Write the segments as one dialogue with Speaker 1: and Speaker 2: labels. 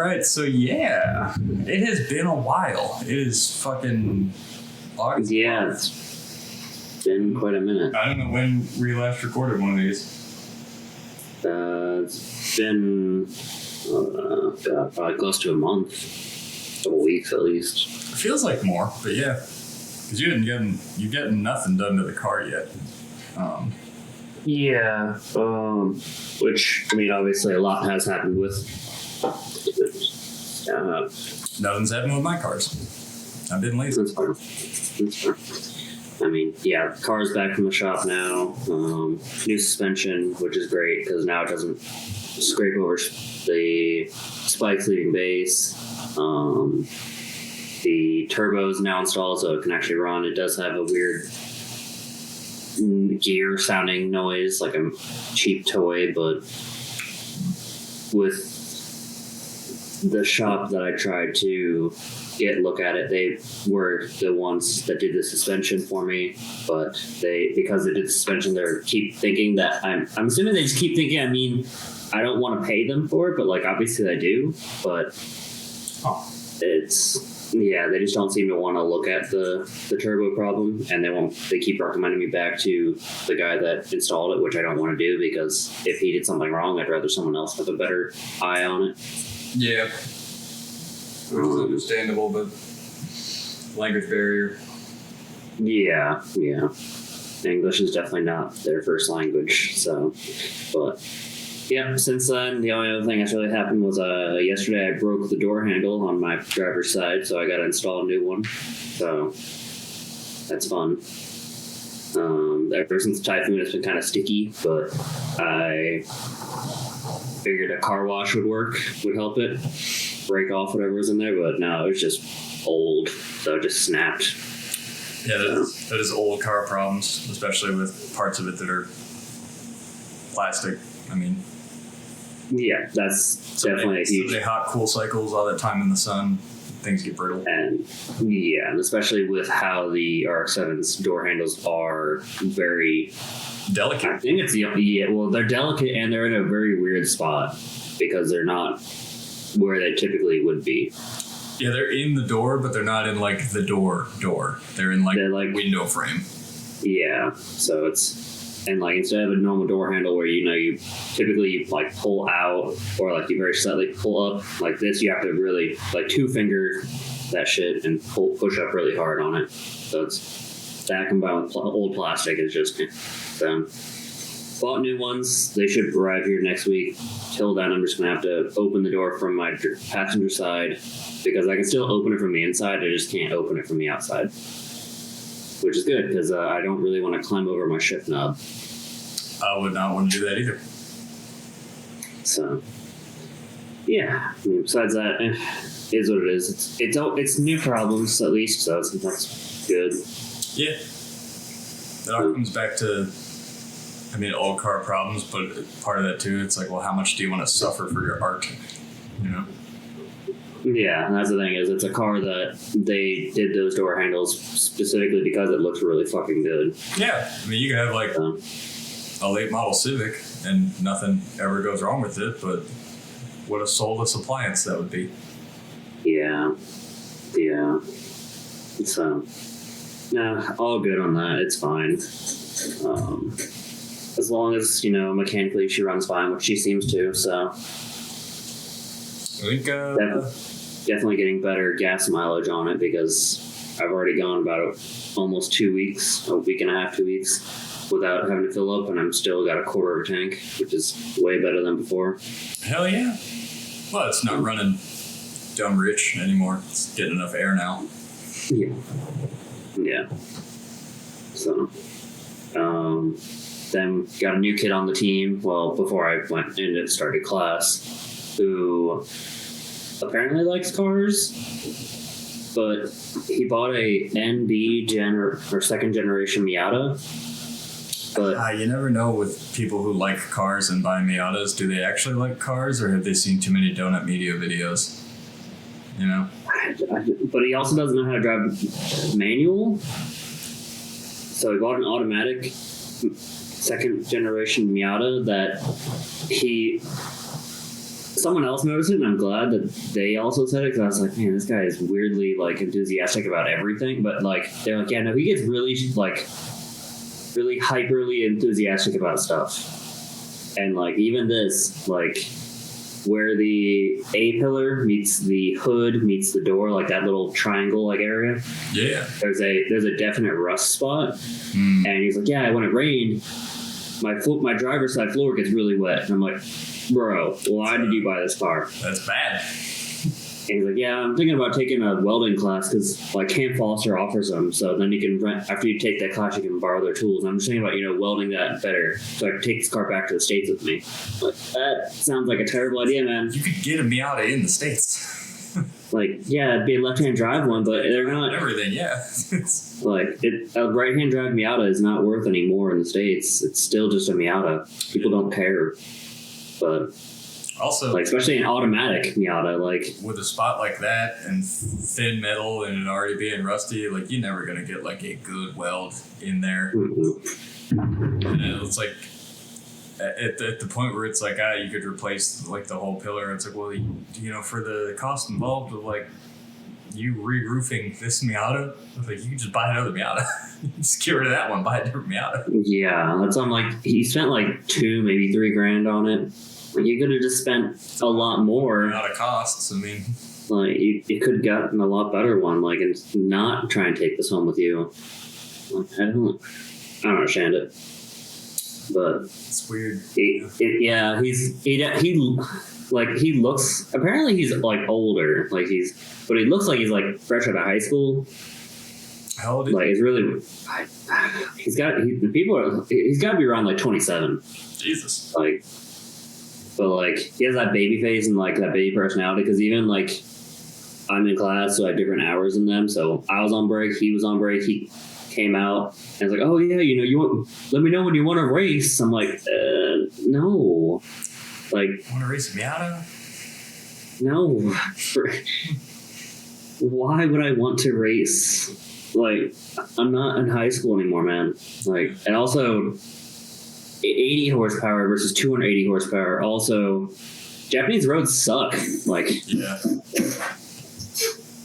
Speaker 1: right, so yeah, it has been a while. It is fucking August.
Speaker 2: Yeah, it's been quite a minute.
Speaker 1: I don't know when we last recorded one of these.
Speaker 2: It's been probably close to a month, a couple weeks at least.
Speaker 1: It feels like more, but yeah, because you're getting nothing done to the car yet.
Speaker 2: Yeah, which, I mean, obviously a lot has happened with.
Speaker 1: Nothing's happened with my cars. I've been lazy.
Speaker 2: That's fine. I mean, yeah, car's back from the shop now. New suspension, which is great because now it doesn't scrape over the spikes leaving base. The turbo is now installed, so it can actually run. It does have a weird gear sounding noise, like a cheap toy, but with the shop that I tried to look at it, they were the ones that did the suspension for me, but because they did the suspension, they keep thinking that I'm assuming they just keep thinking, I mean, I don't want to pay them for it, but like obviously I do, but they just don't seem to want to look at the turbo problem, and they keep recommending me back to the guy that installed it, which I don't want to do because if he did something wrong, I'd rather someone else have a better eye on it.
Speaker 1: Yeah. Which is understandable, but language barrier.
Speaker 2: Yeah. English is definitely not their first language, so, but yeah, since then, the only other thing that's really happened was yesterday I broke the door handle on my driver's side, so I got to install a new one. So that's fun. Ever since the Typhoon, it's been kind of sticky, but I figured a car wash would help it break off whatever was in there, but no, it was just old, so it just snapped.
Speaker 1: Yeah, that is old car problems, especially with parts of it that are plastic. I mean,
Speaker 2: yeah, that's definitely a huge.
Speaker 1: So hot, cool cycles all that time in the sun, things get brittle.
Speaker 2: And especially with how the RX-7's door handles are very
Speaker 1: delicate.
Speaker 2: I think it's they're delicate and they're in a very weird spot because they're not where they typically would be.
Speaker 1: Yeah, they're in the door, but they're not in like the door. They're in like window frame. Yeah, so it's. And like instead of a normal door handle where you typically like pull out or like you very slightly pull up like this, you have to really like two finger that shit and push up really hard on it. So it's that combined with old plastic is just bought new ones. They should arrive here next week. Till then, I'm just gonna have to open the door from my passenger side because I can still open it from the inside. I just can't open it from the outside. Which is good because I don't really want to climb over my shift knob. I would not want to do that either.
Speaker 2: So, yeah. I mean, besides that, it is what it is. It's new problems at least, so that's good.
Speaker 1: Yeah. That all comes back to, I mean, all car problems, but part of that too, it's like, well, how much do you want to suffer for your art? You know?
Speaker 2: Yeah, and that's the thing is it's a car that they did those door handles specifically because it looks really fucking good.
Speaker 1: Yeah, I mean you could have like a late model Civic and nothing ever goes wrong with it, but what a soulless appliance that would be. Yeah.
Speaker 2: So, all good on that. It's fine. As long as mechanically she runs fine, which she seems to. So.
Speaker 1: I think
Speaker 2: definitely getting better gas mileage on it because I've already gone about almost 2 weeks, a week and a half, 2 weeks without having to fill up, and I'm still got a quarter of a tank, which is way better than before.
Speaker 1: Hell yeah. Well, it's not running dumb rich anymore. It's getting enough air now.
Speaker 2: Yeah. So, then got a new kid on the team. Well, before I went in and started class, who apparently likes cars, but he bought a NB second generation Miata. But
Speaker 1: you never know with people who like cars and buy Miatas. Do they actually like cars, or have they seen too many Donut Media videos?
Speaker 2: But he also doesn't know how to drive manual. So he bought an automatic second generation Miata that he someone else noticed it, and I'm glad that they also said it because I was like, man, this guy is weirdly like enthusiastic about everything. But like, they're like, yeah, no, he gets really like really hyperly enthusiastic about stuff, and like even this, like where the A pillar meets the hood meets the door, like that little triangle like area.
Speaker 1: Yeah.
Speaker 2: There's a definite rust spot, and he's like, yeah, when it rained, my driver's side floor gets really wet, and I'm like, bro, why did you buy this car?
Speaker 1: That's bad.
Speaker 2: And he's like, yeah, I'm thinking about taking a welding class because like Camp Foster offers them. So then you can rent, after you take that class, you can borrow their tools. I'm just thinking about, welding that better so I can take this car back to the States with me. Like, that sounds like a terrible idea, man.
Speaker 1: You could get a Miata in the States.
Speaker 2: Like, yeah, it'd be a left-hand drive one, but they're not.
Speaker 1: Everything, yeah.
Speaker 2: Like, a right-hand drive Miata is not worth any more in the States. It's still just a Miata. People don't care. But
Speaker 1: also,
Speaker 2: like, especially an automatic Miata, like
Speaker 1: with a spot like that and thin metal and it already being rusty, like you're never gonna get like a good weld in there. And it's like at the point where it's like, you could replace like the whole pillar. It's like, well, for the cost involved of like you re-roofing this Miata, like you can just buy another Miata. Just get rid of that one, buy a different Miata.
Speaker 2: Yeah, that's on like he spent like $2, maybe $3,000 on it. You could have just spent a lot more.
Speaker 1: Out of costs, I mean.
Speaker 2: Like you could have gotten a lot better one, like, and not try and take this home with you. Like, I don't understand it, but
Speaker 1: it's weird.
Speaker 2: He looks. Apparently, he's like older. Like but he looks like he's like fresh out of high school.
Speaker 1: How old is
Speaker 2: like, it's really. He's got to be around like 27.
Speaker 1: Jesus.
Speaker 2: Like. But like he has that baby face and like that baby personality because even like I'm in class so I have different hours than them. So I was on break, he was on break, he came out and was like, oh yeah, let me know when you want to race. I'm like, no. Like,
Speaker 1: want to race a Miata?
Speaker 2: No. Why would I want to race? Like, I'm not in high school anymore, man. Like, and also 80 horsepower versus 280 horsepower. Also, Japanese roads suck. Like,
Speaker 1: yeah,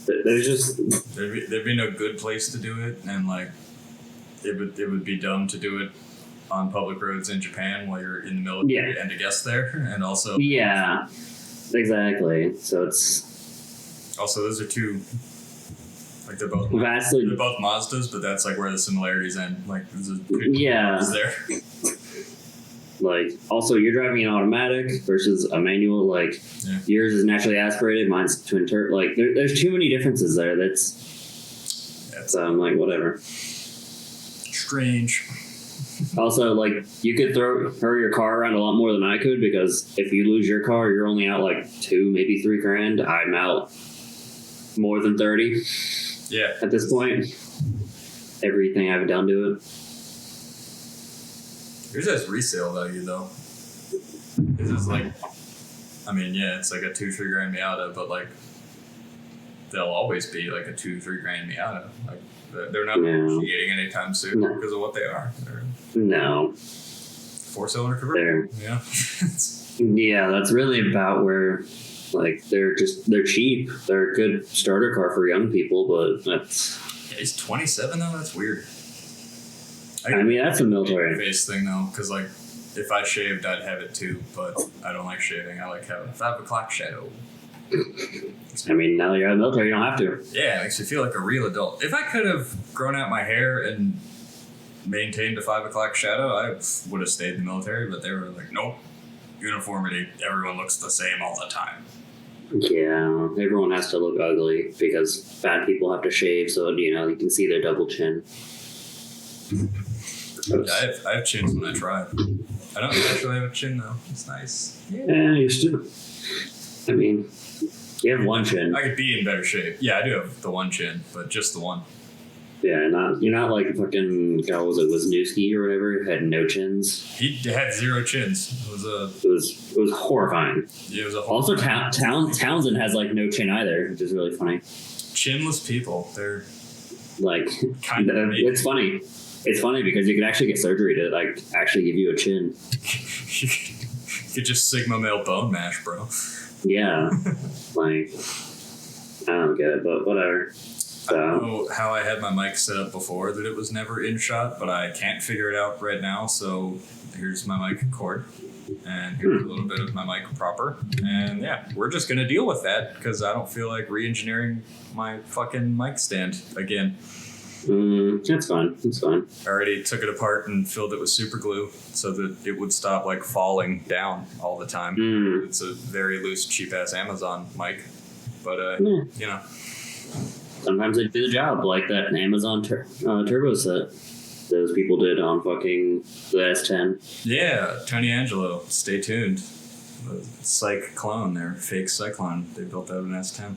Speaker 2: there's just
Speaker 1: there'd be no good place to do it, and like it would be dumb to do it on public roads in Japan while you're in the military and a guest there, and also
Speaker 2: exactly. So it's
Speaker 1: also those are two. Like they're both Mazdas, but that's like where the similarities end. Like there's there.
Speaker 2: Like, also, you're driving an automatic versus a manual. Like, yours is naturally aspirated, mine's twin turbo. Like, there's too many differences there. So I'm like, whatever.
Speaker 1: Strange.
Speaker 2: Also, like, you could throw your car around a lot more than I could because if you lose your car, you're only out like $2, maybe $3,000. I'm out more than 30.
Speaker 1: Yeah.
Speaker 2: At this point, everything I've done to it.
Speaker 1: Yours has resale value though. This is like, I mean, yeah, it's like a $2-3 Miata, but like they'll always be like a $2-3 Miata. Like they're not negotiating anytime soon because of what they are.
Speaker 2: No.
Speaker 1: 4-cylinder convertible. Yeah.
Speaker 2: Yeah, that's really about where. Like they're cheap. They're a good starter car for young people, but that's.
Speaker 1: Yeah, he's 27 though. That's weird.
Speaker 2: I mean, that's a military
Speaker 1: face thing though, because like if I shaved, I'd have it too. But I don't like shaving. I like having a 5 o'clock shadow.
Speaker 2: I mean, now that you're out of the military, you don't have to.
Speaker 1: Yeah, it makes you feel like a real adult. If I could have grown out my hair and maintained a 5 o'clock shadow, I would have stayed in the military. But they were like, nope, uniformity. Everyone looks the same all the time.
Speaker 2: Yeah, everyone has to look ugly because fat people have to shave, so you can see their double chin.
Speaker 1: Yeah, I have chins when I drive. I don't actually have a chin though. It's nice.
Speaker 2: Yeah, you still. I mean, you have one chin.
Speaker 1: I could be in better shape. Yeah, I do have the one chin, but just the one.
Speaker 2: Yeah, you're not like fucking Wisniewski or whatever, who had no chins.
Speaker 1: He had 0 chins. It
Speaker 2: was horrifying.
Speaker 1: Yeah, it was
Speaker 2: also Townsend has like no chin either, which is really funny.
Speaker 1: Chinless people, they're
Speaker 2: like
Speaker 1: kind of
Speaker 2: it's funny. It's funny because you could actually get surgery to like actually give you a chin.
Speaker 1: You could just Sigma male bone mash, bro.
Speaker 2: Yeah. Like, I don't get it, but whatever.
Speaker 3: I don't know how I had my mic set up before that it was never in shot, but I can't figure it out right now. So here's my mic cord, and here's a little bit of my mic proper. And yeah, we're just going to deal with that because I don't feel like re-engineering my fucking mic stand again.
Speaker 2: It's fine. It's fine.
Speaker 3: I already took it apart and filled it with super glue so that it would stop like falling down all the time. It's a very loose, cheap ass Amazon mic, but you know.
Speaker 2: Sometimes they do the job, like that Amazon turbo set those people did on fucking the S10.
Speaker 3: Yeah, Tony Angelo. Stay tuned. The Psych clone, their fake Cyclone. They built out an S10.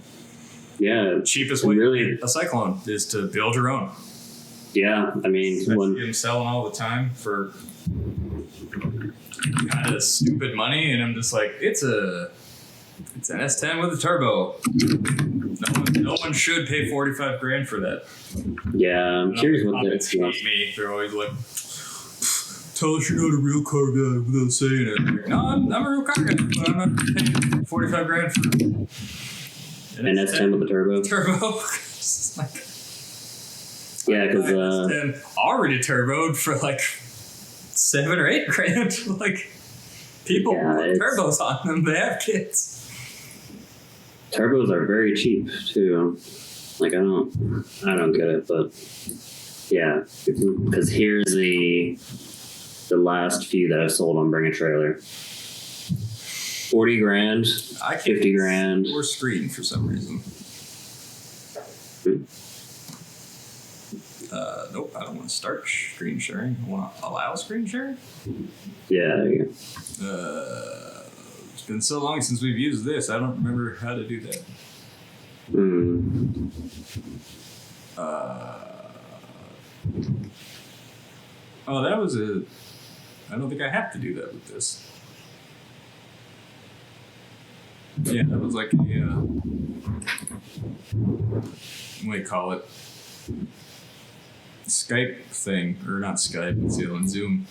Speaker 2: Yeah,
Speaker 3: the cheapest way to get a Cyclone is to build your own.
Speaker 2: Yeah, I mean,
Speaker 3: I see them selling all the time for kind of stupid money, and I'm just like, it's an S10 with a turbo. No one should pay $45,000 for that.
Speaker 2: Yeah, I'm curious what that's
Speaker 3: about. They're always like, tell us you're not a real car guy without saying it. Like, no, I'm a real car guy, but I'm not paying $45,000 for
Speaker 2: an S10 with a turbo.
Speaker 3: Like,
Speaker 2: yeah, because
Speaker 3: already turboed for like $7,000 or $8,000. Like, people put turbos on them. They have kids.
Speaker 2: Turbos are very cheap too. Like, I don't get it, but yeah, because here's the last few that I've sold on Bring a Trailer. $40,000, $50,000.
Speaker 3: Or screen for some reason. Nope, I don't want to start screen sharing. I want to allow screen sharing?
Speaker 2: Yeah, there you
Speaker 3: go. It's been so long since we've used this, I don't remember how to do that. Oh, that was I don't think I have to do that with this. Yeah, that was like a, what do you call it? Skype thing, or not Skype, it's the on Zoom.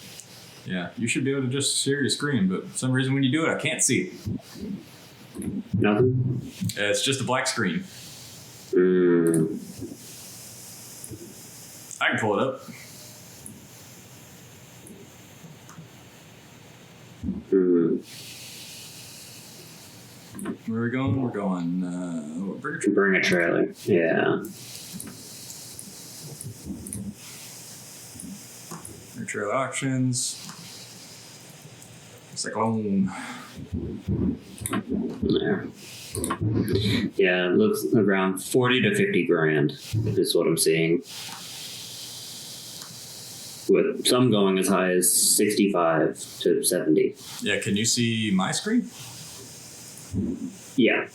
Speaker 3: Yeah, you should be able to just share your screen, but for some reason when you do it, I can't see it.
Speaker 2: Nothing?
Speaker 3: It's just a black screen. I can pull it up. Where are we going? We're going,
Speaker 2: Bring a Trailer. Yeah.
Speaker 3: Trailer auctions. Cyclone.
Speaker 2: There. Yeah, it looks around 40 to 50 grand is what I'm seeing. With some going as high as 65 to 70.
Speaker 3: Yeah, can you see my screen?
Speaker 2: Yeah.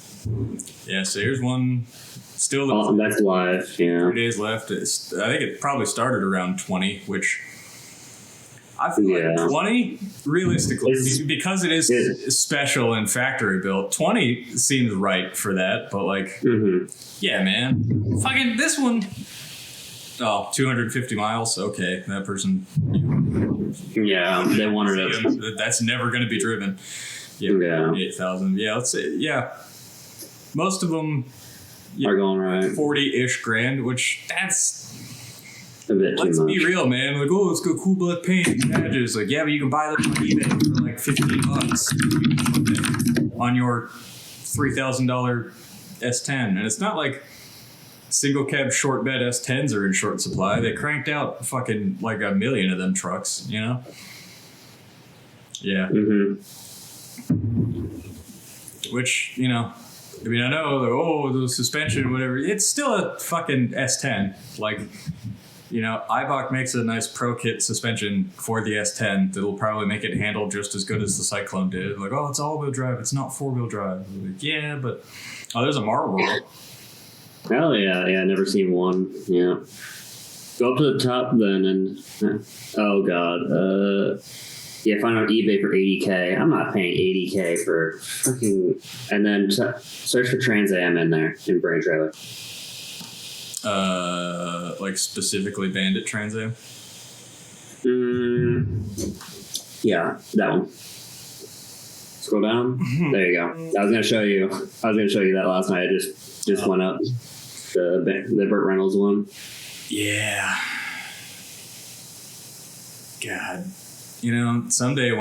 Speaker 3: Yeah, so here's one. Still,
Speaker 2: that's live. Yeah.
Speaker 3: 3 days left. I think it probably started around 20, which I feel like 20, realistically, because it is special and factory built, 20 seems right for that. But like, yeah, man, fucking this one. Oh, 250 miles. Okay, that person.
Speaker 2: Yeah, they wanted it.
Speaker 3: That's never going to be driven. Yeah, 8,000. Yeah, let's say. Yeah, most of them
Speaker 2: are going right.
Speaker 3: 40-ish grand, which that's.
Speaker 2: A bit too much.
Speaker 3: Let's be real, man. Like, oh, it's got cool black paint and badges. Like, yeah, but you can buy them on eBay for like $15 on your $3,000 S10, and it's not like single cab short bed S10s are in short supply. They cranked out fucking like 1 million of them trucks, you know? Yeah. Which, you know, I mean, I know, the suspension, whatever. It's still a fucking S10. Like, you know, Eibach makes a nice Pro Kit suspension for the S10 that'll probably make it handle just as good as the Cyclone did. Like, oh, it's all-wheel drive. It's not four-wheel drive. Like, yeah, but... Oh, there's a Marlboro.
Speaker 2: Hell yeah. Yeah, never seen one. Yeah. Go up to the top then and... Oh, God. Yeah, find on eBay for $80K. I'm not paying $80K for fucking... And then search for Trans Am in there, in Bring a Trailer.
Speaker 3: Like specifically Bandit Trans Am?
Speaker 2: Yeah, that one. Scroll down. There you go. I was gonna show you that last night. I just went up the Burt Reynolds one.
Speaker 3: Yeah. God. Someday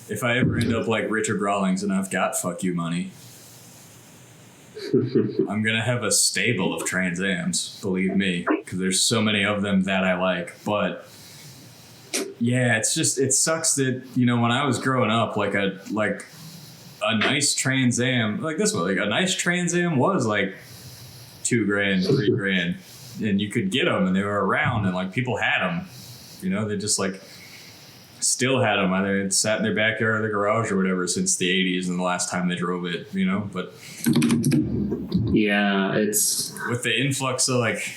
Speaker 3: if I ever end up like Richard Rawlings and I've got fuck you money, I'm going to have a stable of Trans Ams, believe me, because there's so many of them that I like. But yeah, it sucks that, when I was growing up, like a nice Trans Am, like this one, like a nice Trans Am was like $2,000, $3,000, and you could get them and they were around and like people had them, they just like still had them. Either it sat in their backyard or the garage or whatever since the 80s and the last time they drove it, but
Speaker 2: yeah, it's
Speaker 3: with the influx of like,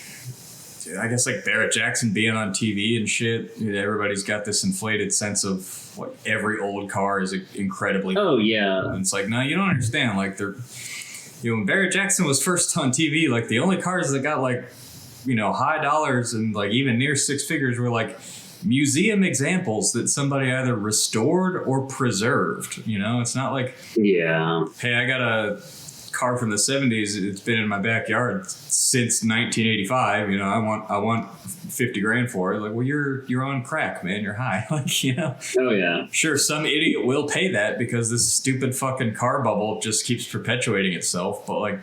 Speaker 3: I guess like Barrett Jackson being on TV and shit, everybody's got this inflated sense of like every old car is incredibly.
Speaker 2: Oh yeah.
Speaker 3: And it's like, no, you don't understand. Like when Barrett Jackson was first on TV, like the only cars that got like, high dollars and like even near six figures were like museum examples that somebody either restored or preserved. It's not like,
Speaker 2: yeah,
Speaker 3: hey, I got a car from the 70s. It's been in my backyard since 1985. I want $50,000 for it. Like, well, you're on crack, man. You're high. Like,
Speaker 2: Oh yeah.
Speaker 3: Sure, some idiot will pay that because this stupid fucking car bubble just keeps perpetuating itself. But like,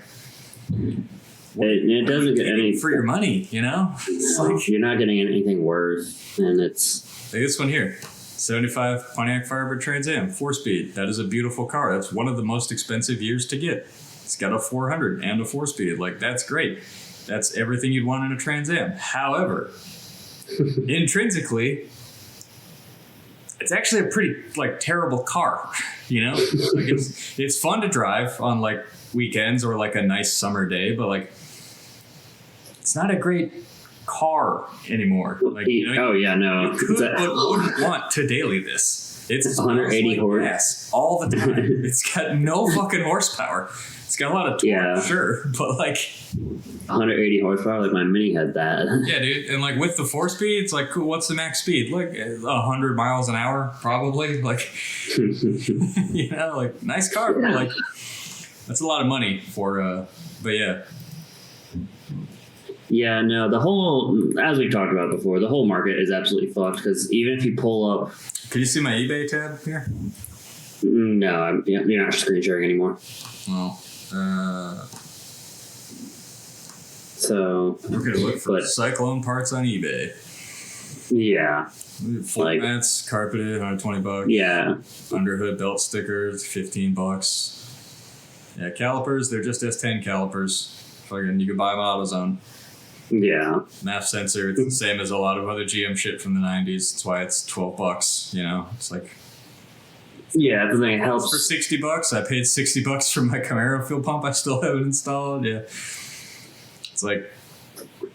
Speaker 2: it doesn't get any
Speaker 3: for your money. It's like,
Speaker 2: you're not getting anything worth, and it's
Speaker 3: like this one here. 75 Pontiac Firebird Trans Am, 4-speed. That is a beautiful car. That's one of the most expensive years to get. It's got a 400 and a 4-speed. Like, that's great. That's everything you'd want in a Trans Am. However, intrinsically, it's actually a pretty, like, terrible car, Like, it's fun to drive on, like, weekends or, like, a nice summer day, but, like, it's not a great car anymore. Like,
Speaker 2: oh yeah, no.
Speaker 3: You could but wouldn't want to daily this. It's
Speaker 2: 180 horse
Speaker 3: gas all the time. It's got no fucking horsepower. It's got a lot of torque, sure, but like
Speaker 2: 180 horsepower. Like my Mini had that.
Speaker 3: Yeah, dude, and like with the 4-speed, it's like, cool. What's the max speed? Like 100 miles an hour, probably. Like, like nice car. But like that's a lot of money for. But yeah.
Speaker 2: Yeah, no, the whole, as we talked about before, the whole market is absolutely fucked because even if you pull up...
Speaker 3: Can you see my eBay tab here?
Speaker 2: No, you're not screen sharing anymore.
Speaker 3: Well,
Speaker 2: so...
Speaker 3: We're going to look for Cyclone parts on eBay.
Speaker 2: Yeah.
Speaker 3: Floor mats, carpeted, $120.
Speaker 2: Yeah.
Speaker 3: Underhood belt stickers, $15. Yeah, calipers, they're just S10 calipers. Fucking, you can buy them on AutoZone.
Speaker 2: Yeah.
Speaker 3: MAF sensor, it's the same as a lot of other GM shit from the 90s. That's why it's $12, It's like...
Speaker 2: Yeah, the thing, it helps.
Speaker 3: For $60, I paid $60 for my Camaro fuel pump I still haven't installed. Yeah. It's like,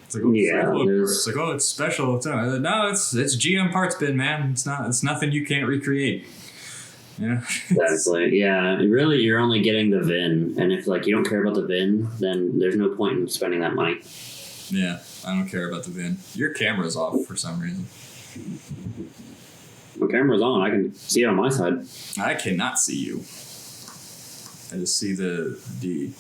Speaker 3: it's like, oh, it's special. No, it's GM parts bin, man. It's nothing you can't recreate.
Speaker 2: Exactly. Yeah. Really, you're only getting the VIN, and if like you don't care about the VIN, then there's no point in spending that money.
Speaker 3: Yeah, I don't care about the VIN. Your camera's off for some reason.
Speaker 2: My camera's on. I can see it on my side.
Speaker 3: I cannot see you. I just see the D.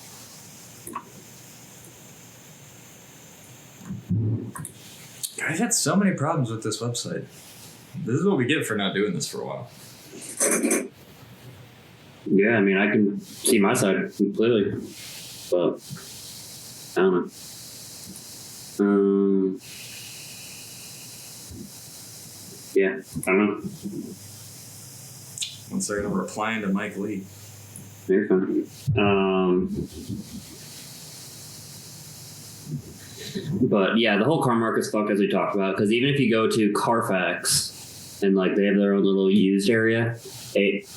Speaker 3: I've had so many problems with this website. This is what we get for not doing this for a while.
Speaker 2: Yeah, I mean, I can see my side completely, but I don't know. Yeah, I don't know.
Speaker 3: One second, I'm replying to Mike Lee.
Speaker 2: You're fine. But yeah, the whole car market's fucked as we talked about, because even if you go to Carfax and like they have their own little used area,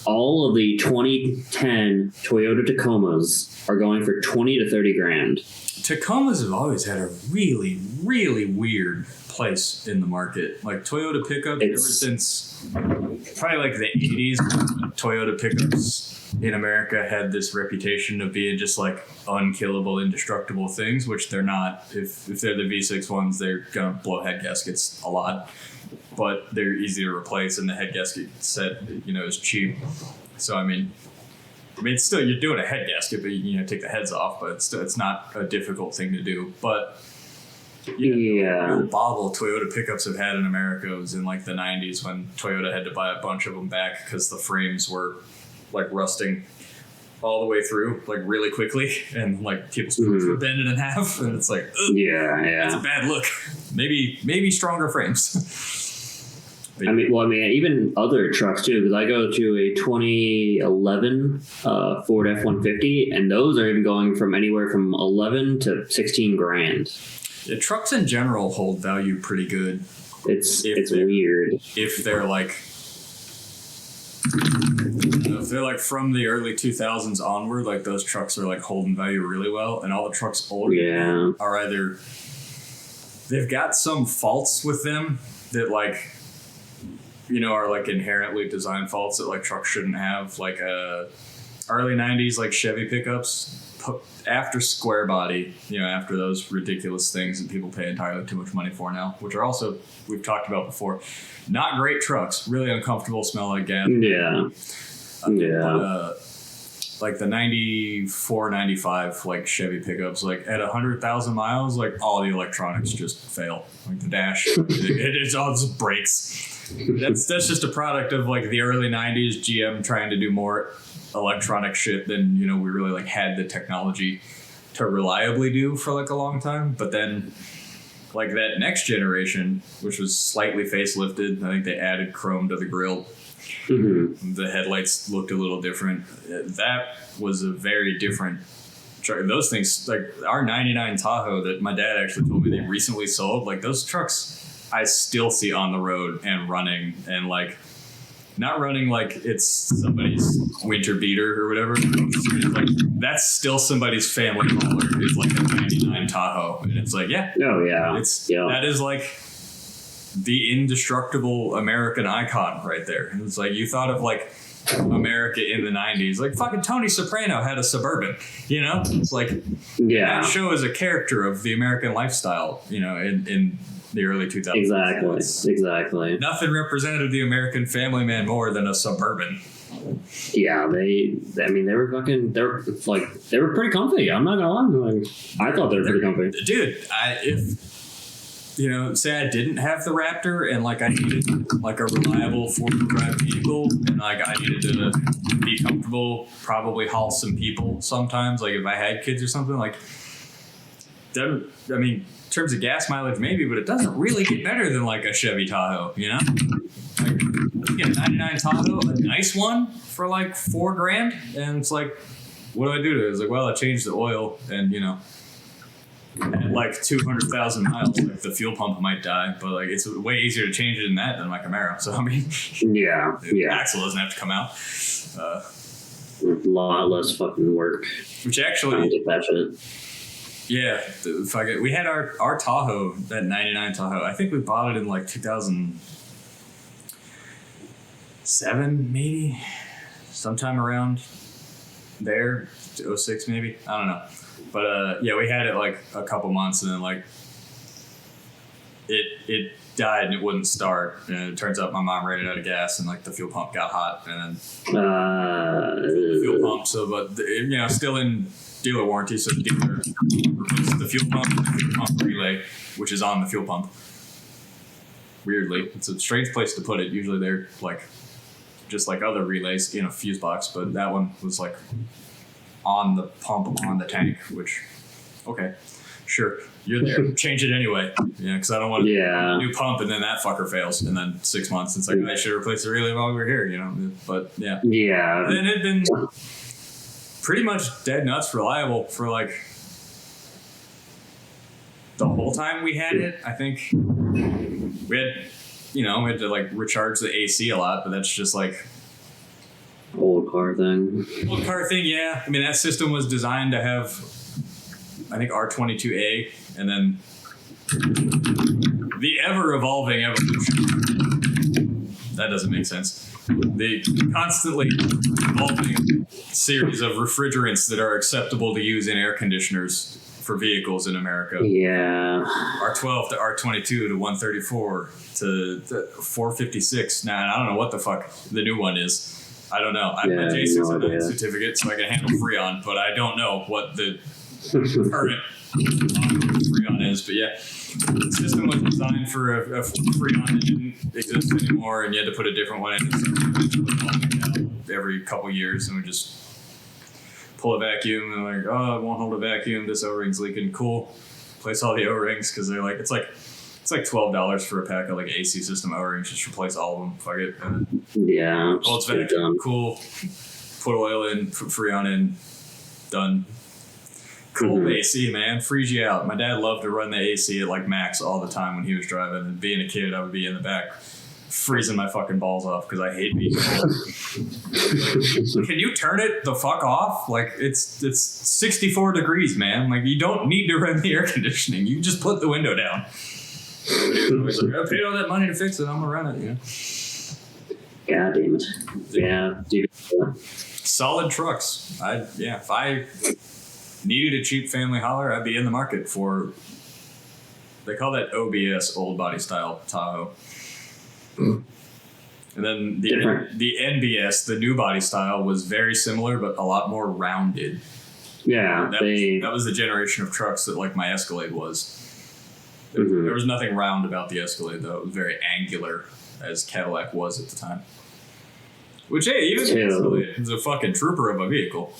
Speaker 2: all of the 2010 Toyota Tacomas are going for 20 to 30 grand.
Speaker 3: Tacomas have always had a really, really weird place in the market. Like Toyota pickups, ever since probably like the 80s, Toyota pickups in America had this reputation of being just like unkillable, indestructible things, which they're not. If they're the V6 ones, they're gonna blow head gaskets a lot. but they're easy to replace, and the head gasket set, is cheap. So I mean, it's still, you're doing a head gasket, but take the heads off, but it's not a difficult thing to do. But the bottle Toyota pickups have had in America was in like the 90s when Toyota had to buy a bunch of them back because the frames were like rusting all the way through, like really quickly, and like people's screws were bending in half, and it's like, ugh, that's a bad look. Maybe stronger frames.
Speaker 2: I mean, even other trucks too, because I go to a 2011 Ford F-150, and those are even going from anywhere from 11 to 16 grand.
Speaker 3: Yeah, trucks in general hold value pretty good.
Speaker 2: It's weird.
Speaker 3: If they're like from the early 2000s onward, like those trucks are like holding value really well, and all the trucks older are either they've got some faults with them that like are like inherently design faults that like trucks shouldn't have, like early 90s like Chevy pickups after square body, after those ridiculous things that people pay entirely too much money for now, which are also, we've talked about before, not great trucks, really uncomfortable, smell like gas. But, like the 94, 95 like Chevy pickups, like at 100,000 miles, like all the electronics just fail. Like the dash, it all just breaks. That's just a product of like the early 90s GM trying to do more electronic shit than we really like had the technology to reliably do for like a long time. But then like that next generation, which was slightly facelifted, I think they added chrome to the grille. The headlights looked a little different. That was a very different truck. Those things, like our 99 Tahoe that my dad actually told me they recently sold, like those trucks I still see on the road and running, and like not running like it's somebody's winter beater or whatever. Like that's still somebody's family hauler. It's like a 99 Tahoe, and it's like that is like the indestructible American icon right there. And it's like you thought of like America in the 90s, like fucking Tony Soprano had a Suburban, it's like that show is a character of the American lifestyle, in the early 2000s.
Speaker 2: Exactly.
Speaker 3: Nothing represented the American family man more than a Suburban.
Speaker 2: Yeah, they were pretty comfy. I'm not gonna lie. Like, I thought they were pretty comfy.
Speaker 3: Dude, say I didn't have the Raptor and like I needed like a reliable four-wheel drive vehicle, and like I needed to be comfortable, probably haul some people sometimes, like if I had kids or something, like in terms of gas mileage maybe, but it doesn't really get better than like a Chevy Tahoe, Like you get a 99 Tahoe, a nice one for like $4 grand, and it's like, what do I do to it? It's like, well, I changed the oil, and at like 200,000 miles, like the fuel pump might die, but like it's way easier to change it than that than my Camaro. So I mean, the axle doesn't have to come out.
Speaker 2: A lot less fucking work.
Speaker 3: Which actually,
Speaker 2: that shit.
Speaker 3: Yeah, we had our Tahoe, that 99 Tahoe. I think we bought it in like 2007, maybe, sometime around there, 06 maybe. I don't know. But we had it like a couple months, and then like it died and it wouldn't start. And it turns out my mom ran it out of gas, and like the fuel pump got hot, and then the fuel pump. So, but still in dealer warranty, so the dealer replaced the fuel pump relay, which is on the fuel pump. Weirdly, it's a strange place to put it. Usually they're like just like other relays in a fuse box, but that one was like on the pump on the tank, which, okay, sure, you're there. Change it anyway, because I don't want a new pump and then that fucker fails, and then 6 months it's like I should replace the relay while we were here, But and then it'd been pretty much dead nuts reliable for like the whole time we had it. I think we had to like recharge the AC a lot, but that's just like
Speaker 2: old car thing,
Speaker 3: yeah. I mean, that system was designed to have, I think, R22A, and then the ever-evolving evolution. That doesn't make sense. The constantly evolving series of refrigerants that are acceptable to use in air conditioners for vehicles in America.
Speaker 2: Yeah.
Speaker 3: R12 to R22 to 134 to 456. Now, I don't know what the fuck the new one is. I don't know. I have my J69 certificate, so I can handle Freon, but I don't know what the current Freon is. But yeah, the system was designed for a Freon that didn't exist anymore, and you had to put a different one in every couple years, and we just pull a vacuum and like, oh, it won't hold a vacuum. This O-ring's leaking. Cool. Place all the O-rings because they're like, it's like $12 for a pack of like AC system O-rings. Just replace all of them. Fuck it.
Speaker 2: Yeah.
Speaker 3: Well, it's vacuum. Cool. Put oil in. Put Freon in. Done. Cool. AC, man. Freeze you out. My dad loved to run the AC at like max all the time when he was driving. And being a kid, I would be in the back freezing my fucking balls off because I hate being cold. Can you turn it the fuck off? Like it's 64 degrees, man. Like you don't need to run the air conditioning. You just put the window down. Like, I paid all that money to fix it. I'm gonna run it. Yeah.
Speaker 2: God damn it. Yeah. Dude.
Speaker 3: Solid trucks. If I needed a cheap family hauler, I'd be in the market for. They call that OBS, old body style Tahoe. And then the NBS, the new body style, was very similar but a lot more rounded.
Speaker 2: Yeah,
Speaker 3: that was the generation of trucks that like my Escalade was. There was nothing round about the Escalade though. It was very angular, as Cadillac was at the time. Which hey, even the Escalade was a fucking trooper of a vehicle.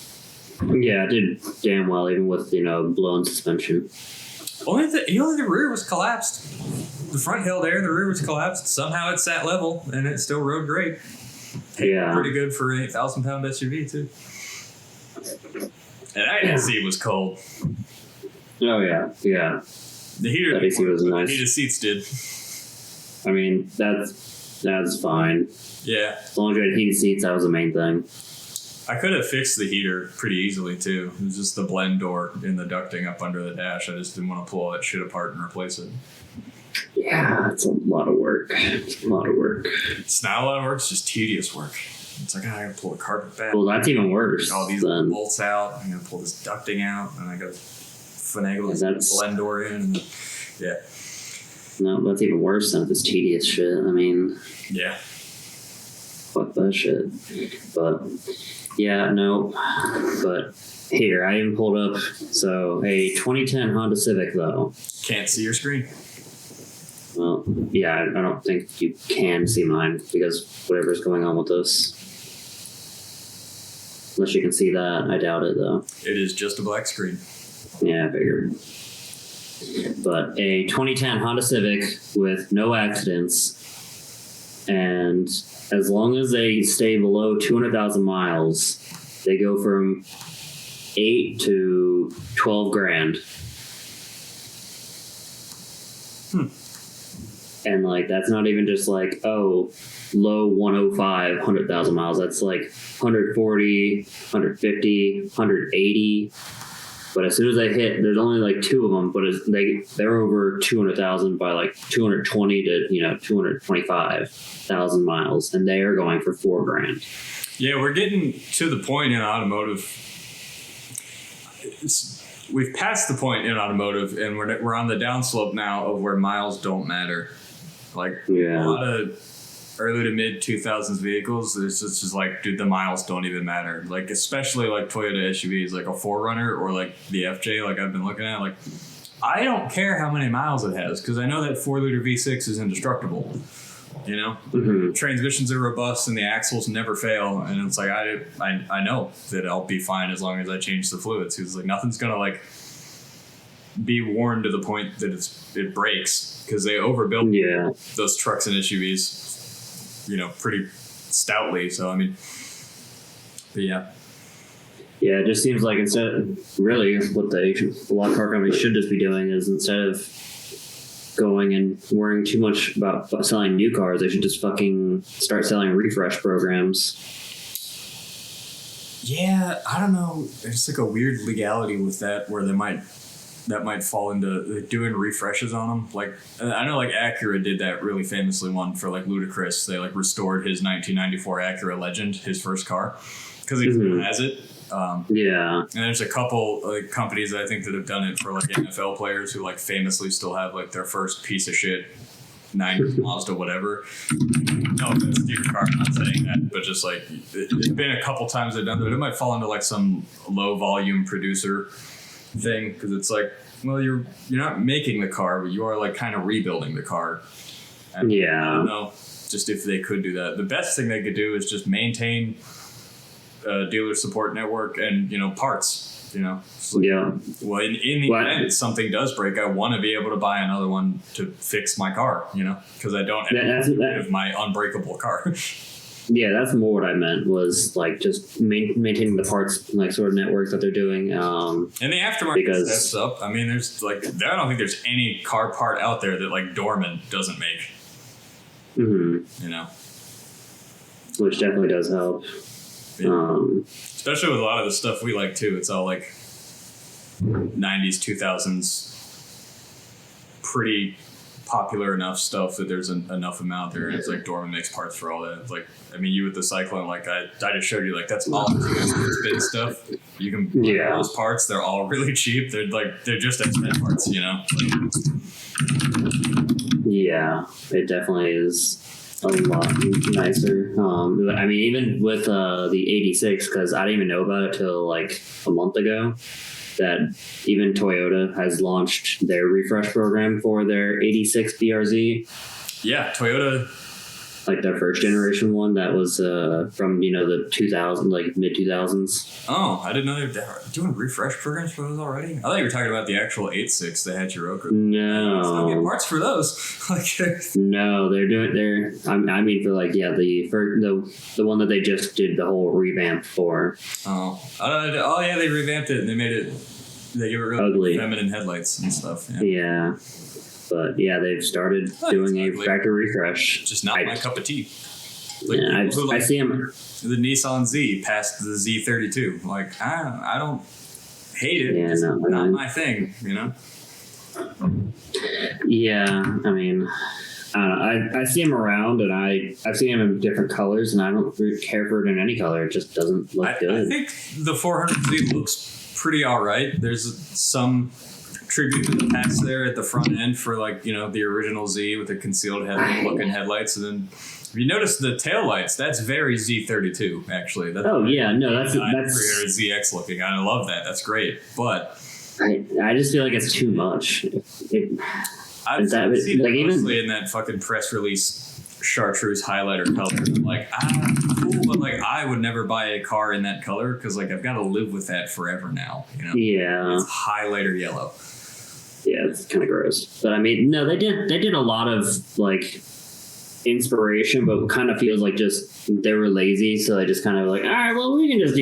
Speaker 2: Yeah, it did damn well even with blown suspension.
Speaker 3: Only the rear was collapsed. The front held air, the rear was collapsed. Somehow it sat level, and it still rode great.
Speaker 2: Yeah.
Speaker 3: Pretty good for an 8,000-pound SUV, too. And INC was cold.
Speaker 2: Oh, yeah. Yeah.
Speaker 3: The heater
Speaker 2: AC was nice.
Speaker 3: The heated seats did.
Speaker 2: I mean, that's fine.
Speaker 3: Yeah.
Speaker 2: As long as you had heated seats, that was the main thing.
Speaker 3: I could have fixed the heater pretty easily, too. It was just the blend door in the ducting up under the dash. I just didn't want to pull all that shit apart and replace it.
Speaker 2: Yeah, it's a lot of work. It's not a lot of work. It's just tedious work.
Speaker 3: It's like, I gotta pull the carpet back.
Speaker 2: Well, that's even worse.
Speaker 3: All these bolts out. I'm gonna pull this ducting out, and I gotta finagle this blend door in. And yeah.
Speaker 2: No, that's even worse than if it's tedious shit. I mean.
Speaker 3: Yeah.
Speaker 2: Fuck that shit. But, yeah, no. But here, I even pulled up. So, a 2010 Honda Civic, though.
Speaker 3: Can't see your screen.
Speaker 2: Well, yeah, I don't think you can see mine because whatever's going on with this. Unless you can see that. I doubt it, though.
Speaker 3: It is just a black screen.
Speaker 2: Yeah, I figured. But a 2010 Honda Civic with no accidents, and as long as they stay below 200,000 miles, they go from 8 to 12 grand. And like that's not even just like low 105 100,000 miles. That's like 140 150 180. But as soon as they hit, there's only like two of them, but they're over 200,000 by like 220 to 225,000 miles, and they are going for $4 grand.
Speaker 3: Yeah, we're getting to the point in automotive. We've passed the point in automotive, and we're on the downslope now of where miles don't matter. Like a lot of early to mid 2000s vehicles, it's just like, dude, the miles don't even matter. Like especially like Toyota SUVs, like a 4Runner or like the FJ, like I've been looking at. Like I don't care how many miles it has because I know that 4-liter V6 is indestructible. Transmissions are robust and the axles never fail, and it's like I know that I'll be fine as long as I change the fluids. It's like nothing's gonna like be worn to the point that it breaks because they overbuilt those trucks and SUVs, pretty stoutly. So I mean, but yeah.
Speaker 2: Yeah, it just seems like really what a lot of car companies should just be doing is instead of going and worrying too much about selling new cars, they should just fucking start selling refresh programs. Yeah,
Speaker 3: I don't know. There's like a weird legality with that where that might fall into doing refreshes on them. Like I know like Acura did that really famously one for like Ludacris. They like restored his 1994 Acura Legend, his first car, because he has it.
Speaker 2: Yeah.
Speaker 3: And there's a couple like companies I think that have done it for like NFL players who like famously still have like their first piece of shit 9 Mazda whatever. No offense to your car, I'm not saying that, but just like it's been a couple times they've done that. It might fall into like some low volume producer thing because it's like, well, you're not making the car, but you are like kind of rebuilding the car. And
Speaker 2: Yeah.
Speaker 3: I don't know, just if they could do that. The best thing they could do is just maintain a dealer support network and parts. So,
Speaker 2: Yeah.
Speaker 3: well, in the event something does break, I want to be able to buy another one to fix my car. Because I don't have my unbreakable car.
Speaker 2: Yeah, that's more what I meant was like just maintaining the parts like sort of networks that they're doing.
Speaker 3: And the aftermarket sets up. I mean, there's like I don't think there's any car part out there that like Dorman doesn't make.
Speaker 2: Mm-hmm. Which definitely does help.
Speaker 3: Yeah. Especially with a lot of the stuff we like too. It's all like 90s, 2000s, pretty popular enough stuff that there's enough amount there. And it's like Dorman makes parts for all that. It's like, I mean, you with the Cyclone, like I just showed you, like that's all spin stuff. You can buy those parts. They're all really cheap. They're just X-Men parts,
Speaker 2: Yeah, it definitely is a lot nicer. I mean, even with the 86, because I didn't even know about it till like a month ago, that even Toyota has launched their refresh program for their 86 BRZ.
Speaker 3: Yeah, Toyota.
Speaker 2: Like their first generation one that was from the 2000, like mid 2000s.
Speaker 3: Oh, I didn't know they were doing refresh programs for those already. I thought you were talking about the actual 86 that had Scirocco.
Speaker 2: No,
Speaker 3: let's not get parts for those.
Speaker 2: No, they're doing I mean for like the one that they just did the whole revamp for.
Speaker 3: Oh yeah, they revamped it and they made it. They gave it really ugly feminine headlights and stuff.
Speaker 2: Yeah. But yeah, they've started doing a factory refresh.
Speaker 3: Just not my cup of tea. Like
Speaker 2: I see them.
Speaker 3: The Nissan Z past the Z32. Like I don't hate it.
Speaker 2: Yeah,
Speaker 3: it's not my thing.
Speaker 2: Yeah, I mean, I see them around, and I've seen them in different colors, and I don't really care for it in any color. It just doesn't look good.
Speaker 3: I think the 400Z looks pretty all right. There's some tribute to the past there at the front end for like the original Z with the concealed headlight looking headlights, and then if you notice the taillights, that's very Z32 actually. That's
Speaker 2: that's
Speaker 3: 300ZX looking. I love that. That's great, but
Speaker 2: I just feel like it's too much.
Speaker 3: I've seen it mostly in that fucking press release chartreuse highlighter color. I'm like, cool, but like I would never buy a car in that color because like I've got to live with that forever now.
Speaker 2: Yeah,
Speaker 3: it's highlighter yellow.
Speaker 2: Yeah, it's kind of gross. But I mean, no, they did a lot of like inspiration, but it kind of feels like just they were lazy, so they just kind of like, all right, well, we can just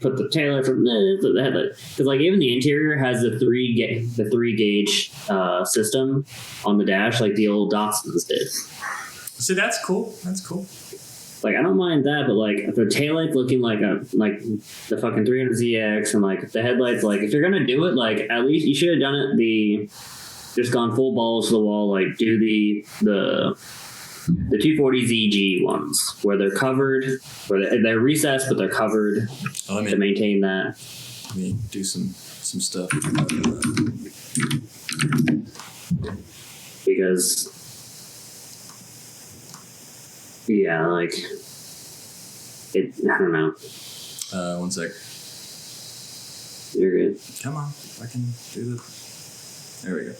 Speaker 2: put the taillight from the headlight, because like even the interior has the three gauge system on the dash, like the old Datsuns did.
Speaker 3: See, that's cool. That's cool.
Speaker 2: Like I don't mind that, but like the taillight looking like the fucking 300ZX, and like the headlights, like if you're gonna do it, like at least you should have done it just gone full balls to the wall, like do the 240ZG ones where they're covered, where they're recessed but they're covered to maintain that.
Speaker 3: Let me do some stuff
Speaker 2: because. Yeah, like I don't know.
Speaker 3: One sec.
Speaker 2: You're good.
Speaker 3: Come on, I can do this. There we go.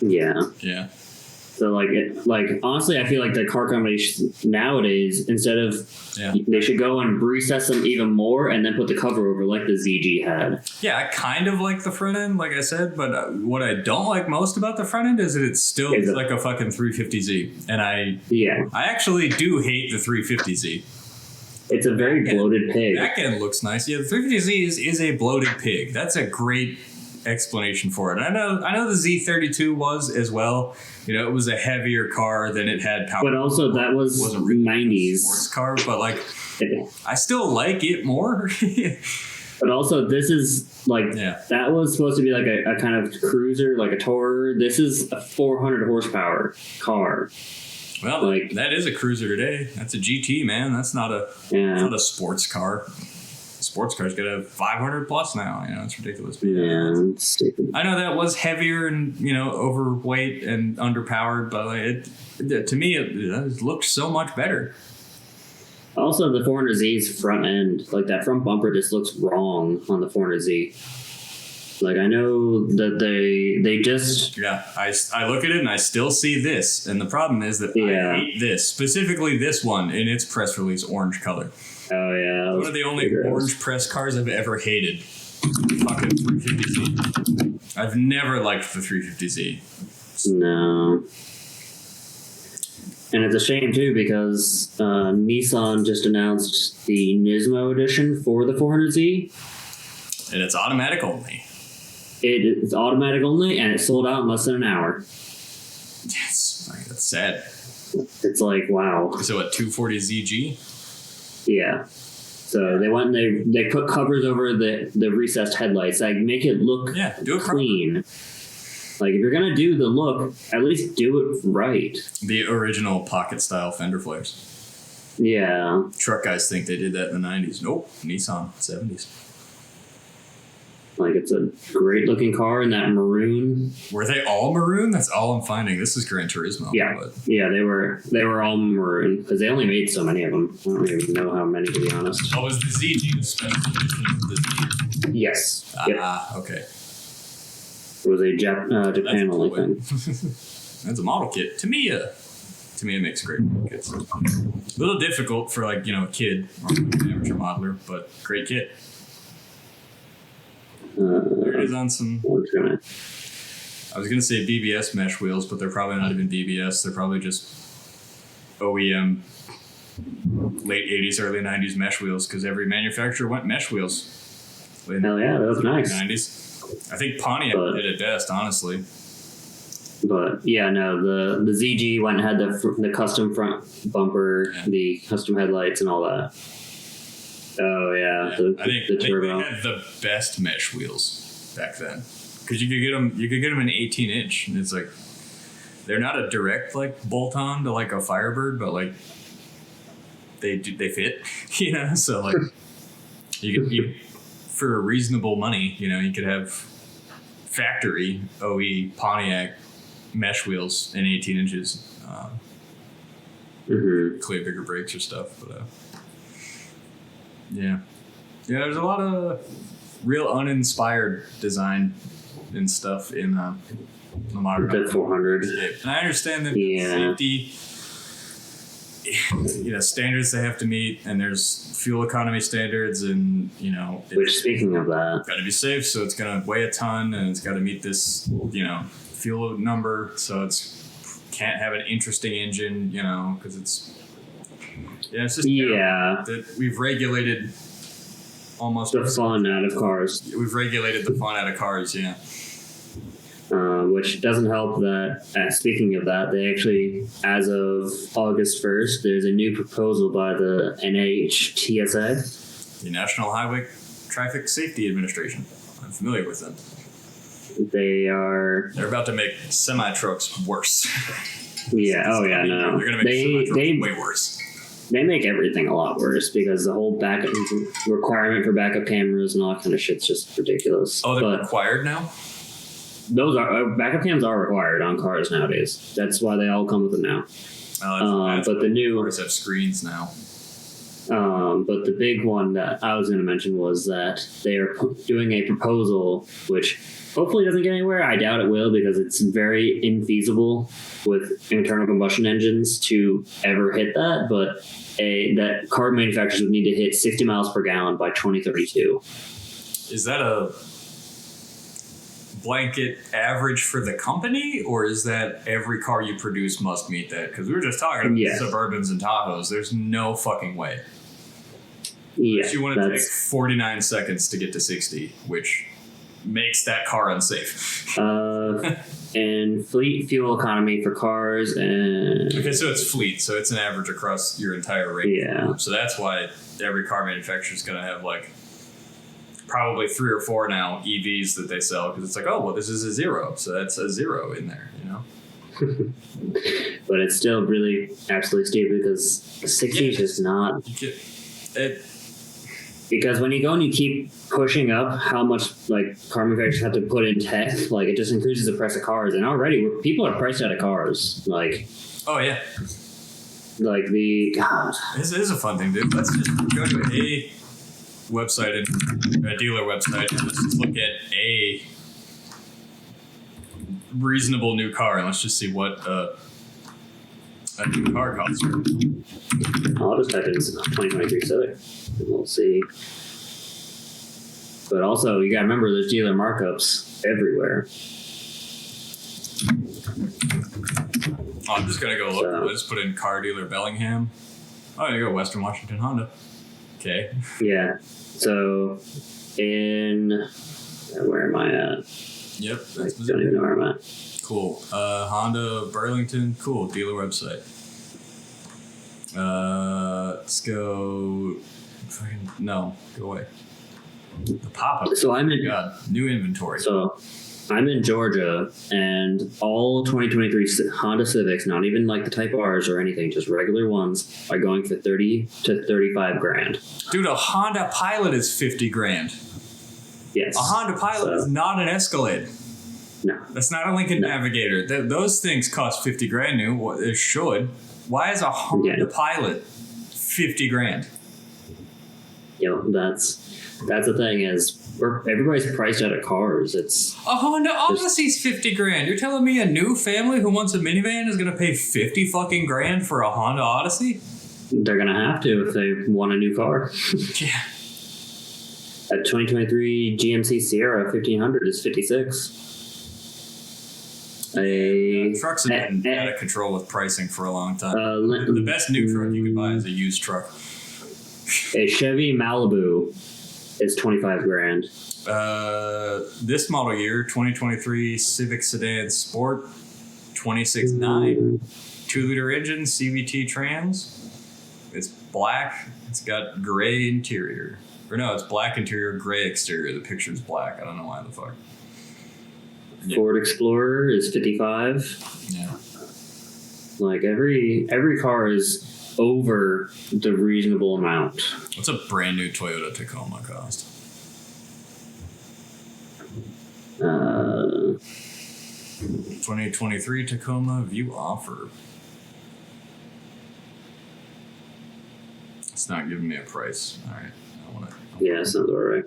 Speaker 2: Yeah.
Speaker 3: Yeah.
Speaker 2: So like honestly, I feel like the car companies nowadays, instead of they should go and recess them even more and then put the cover over like the ZG had.
Speaker 3: Yeah, I kind of like the front end, like I said, but what I don't like most about the front end is that it's still like a fucking 350Z, and I actually do hate the 350Z.
Speaker 2: It's a very bloated pig.
Speaker 3: Back end looks nice. Yeah, the 350Z is a bloated pig. That's a great explanation for it. And I know the Z32 was as well. It was a heavier car than it had power.
Speaker 2: But also that was really 90s
Speaker 3: sports car, but like I still like it more.
Speaker 2: But also this is like that was supposed to be like a kind of cruiser, like a tourer. This is a 400 horsepower car.
Speaker 3: Well,
Speaker 2: Like,
Speaker 3: that is a cruiser today. That's a GT, man. That's not a sports car. Sports cars get a 500 plus now. It's ridiculous. But
Speaker 2: it's stupid.
Speaker 3: I know that was heavier and overweight and underpowered, but to me it looked so much better.
Speaker 2: Also, the 400Z's front end, like that front bumper, just looks wrong on the 400Z. Like, I know that they just...
Speaker 3: Yeah, I look at it and I still see this. And the problem is that I hate this. Specifically this one in its press release orange color.
Speaker 2: Oh, yeah.
Speaker 3: One of the only orange press cars I've ever hated. Fucking 350Z. I've never liked the 350Z.
Speaker 2: No. And it's a shame, too, because Nissan just announced the Nismo edition for the 400Z.
Speaker 3: And it's automatic only.
Speaker 2: It's automatic only, and it sold out in less than an hour.
Speaker 3: Yes, that's sad.
Speaker 2: It's like, wow.
Speaker 3: So what, 240ZG?
Speaker 2: Yeah. So they went and they put covers over the recessed headlights. Like, make it look
Speaker 3: do it
Speaker 2: clean. Like, if you're going to do the look, at least do it right.
Speaker 3: The original pocket-style fender flares.
Speaker 2: Yeah.
Speaker 3: Truck guys think they did that in the 90s. Nope. Nissan, 70s.
Speaker 2: Like, it's a great-looking car in that maroon.
Speaker 3: Were they all maroon? That's all I'm finding. This is Gran Turismo.
Speaker 2: Yeah.
Speaker 3: But.
Speaker 2: Yeah, they were all maroon, because they only made so many of them. I don't even know how many, to be honest.
Speaker 3: Oh, was the ZG the special edition of this year?
Speaker 2: Yes.
Speaker 3: Okay.
Speaker 2: It was a Japan only thing.
Speaker 3: That's a model kit. Tamiya makes great model kits. A little difficult for a kid or an amateur modeler, but great kit. There it is on some. I was gonna say BBS mesh wheels, but they're probably not even BBS. They're probably just OEM late 80s, early 90s mesh wheels, because every manufacturer went mesh wheels.
Speaker 2: Hell yeah, that was nice.
Speaker 3: 90s. I think Pontiac did it best, honestly.
Speaker 2: But yeah, no, the ZG went and had the custom front bumper, the custom headlights, and all that. Oh yeah,
Speaker 3: I think
Speaker 2: turbo.
Speaker 3: they had the best mesh wheels back then, because you could get them an 18-inch, and it's like they're not a direct bolt-on to a Firebird, but they fit, So you for reasonable money, you could have factory OE Pontiac mesh wheels in 18 inches. Clear bigger brakes or stuff, but yeah, there's a lot of real uninspired design and stuff in the modern
Speaker 2: the 400.
Speaker 3: And I understand that safety, standards they have to meet, and there's fuel economy standards, and
Speaker 2: Which, speaking of that,
Speaker 3: got to be safe, so it's going to weigh a ton, and it's got to meet this fuel number, so can't have an interesting engine, because it's just that we've regulated almost
Speaker 2: the fun out of cars.
Speaker 3: We've regulated the fun out of cars, yeah.
Speaker 2: Which doesn't help that, speaking of that, they actually, as of August 1st, there's a new proposal by the NHTSA.
Speaker 3: The National Highway Traffic Safety Administration. I'm familiar with them.
Speaker 2: They're
Speaker 3: about to make semi-trucks worse.
Speaker 2: Yeah, no.
Speaker 3: They're going to make semi-trucks way worse.
Speaker 2: They make everything a lot worse, because the whole backup requirement for backup cameras and all that kind of shit's just ridiculous.
Speaker 3: Oh, they're required now?
Speaker 2: Those are backup cams are required on cars nowadays. That's why they all come with them now. But the new
Speaker 3: cars have screens now.
Speaker 2: But the big one that I was going to mention was that they are doing a proposal, which hopefully doesn't get anywhere. I doubt it will, because it's very infeasible with internal combustion engines to ever hit that. But that car manufacturers would need to hit 60 miles per gallon by 2032.
Speaker 3: Is that a blanket average for the company, or is that every car you produce must meet that? Because we were just talking about Suburbans and Tahoes. There's no fucking way.
Speaker 2: Yeah,
Speaker 3: you want to take 49 seconds to get to 60, which makes that car unsafe.
Speaker 2: And fleet fuel economy for cars and...
Speaker 3: Okay, so it's fleet, so it's an average across your entire range.
Speaker 2: Yeah.
Speaker 3: So that's why every car manufacturer is going to have probably 3 or 4 now EVs that they sell, because it's oh, well, this is a zero, so that's a zero in there,
Speaker 2: But it's still really absolutely stupid because 60 is just not. Because when you go and you keep pushing up how much like car manufacturers have to put in tech, like it just increases the price of cars. And already people are priced out of cars. Like,
Speaker 3: oh yeah,
Speaker 2: like God.
Speaker 3: This is a fun thing, dude. Let's just go to a website, and a dealer website, and let's just look at a reasonable new car, and let's just see what a new car costs.
Speaker 2: I'll just type in 2023 Civic, and we'll see. But also, you gotta remember, there's dealer markups everywhere.
Speaker 3: Oh, I'm just gonna go look. Let's put in car dealer Bellingham. Oh, there you go, Western Washington Honda. Okay.
Speaker 2: Yeah. So, where am I at?
Speaker 3: Yep.
Speaker 2: I don't even know where I'm at.
Speaker 3: Cool. Honda Burlington. Cool. Dealer website. Let's go. No, go away. The pop-up.
Speaker 2: So I'm in.
Speaker 3: God, new inventory.
Speaker 2: So I'm in Georgia, and all 2023 Honda Civics, not even like the Type R's or anything, just regular ones, are going for 30 to 35 grand.
Speaker 3: Dude, a Honda Pilot is 50 grand.
Speaker 2: Yes.
Speaker 3: A Honda Pilot is not an Escalade.
Speaker 2: No.
Speaker 3: That's not a Lincoln Navigator. Those things cost 50 grand new. Well, it should. Why is a Honda Pilot 50 grand?
Speaker 2: That's the thing is, everybody's priced out of cars. It's
Speaker 3: a Honda Odyssey's 50 grand. You're telling me a new family who wants a minivan is going to pay 50 fucking grand for a Honda Odyssey?
Speaker 2: They're going to have to if they want a new car.
Speaker 3: Yeah.
Speaker 2: A 2023 GMC Sierra 1500 is 56.
Speaker 3: Trucks have been out of control with pricing for a long time. The best new truck you could buy is a used truck.
Speaker 2: A Chevy Malibu is 25 grand.
Speaker 3: This model year, 2023 Civic Sedan Sport, 26.9, 2-liter engine, CVT trans. It's black. It's got gray interior. Or no, it's black interior, gray exterior. The picture's black. I don't know why the fuck.
Speaker 2: Yeah. Ford Explorer is 55.
Speaker 3: Yeah.
Speaker 2: Like every car is over the reasonable amount.
Speaker 3: What's a brand new Toyota Tacoma cost? 2023 Tacoma View offer. It's not giving me a price. All right. I want to.
Speaker 2: Yeah, sounds all right.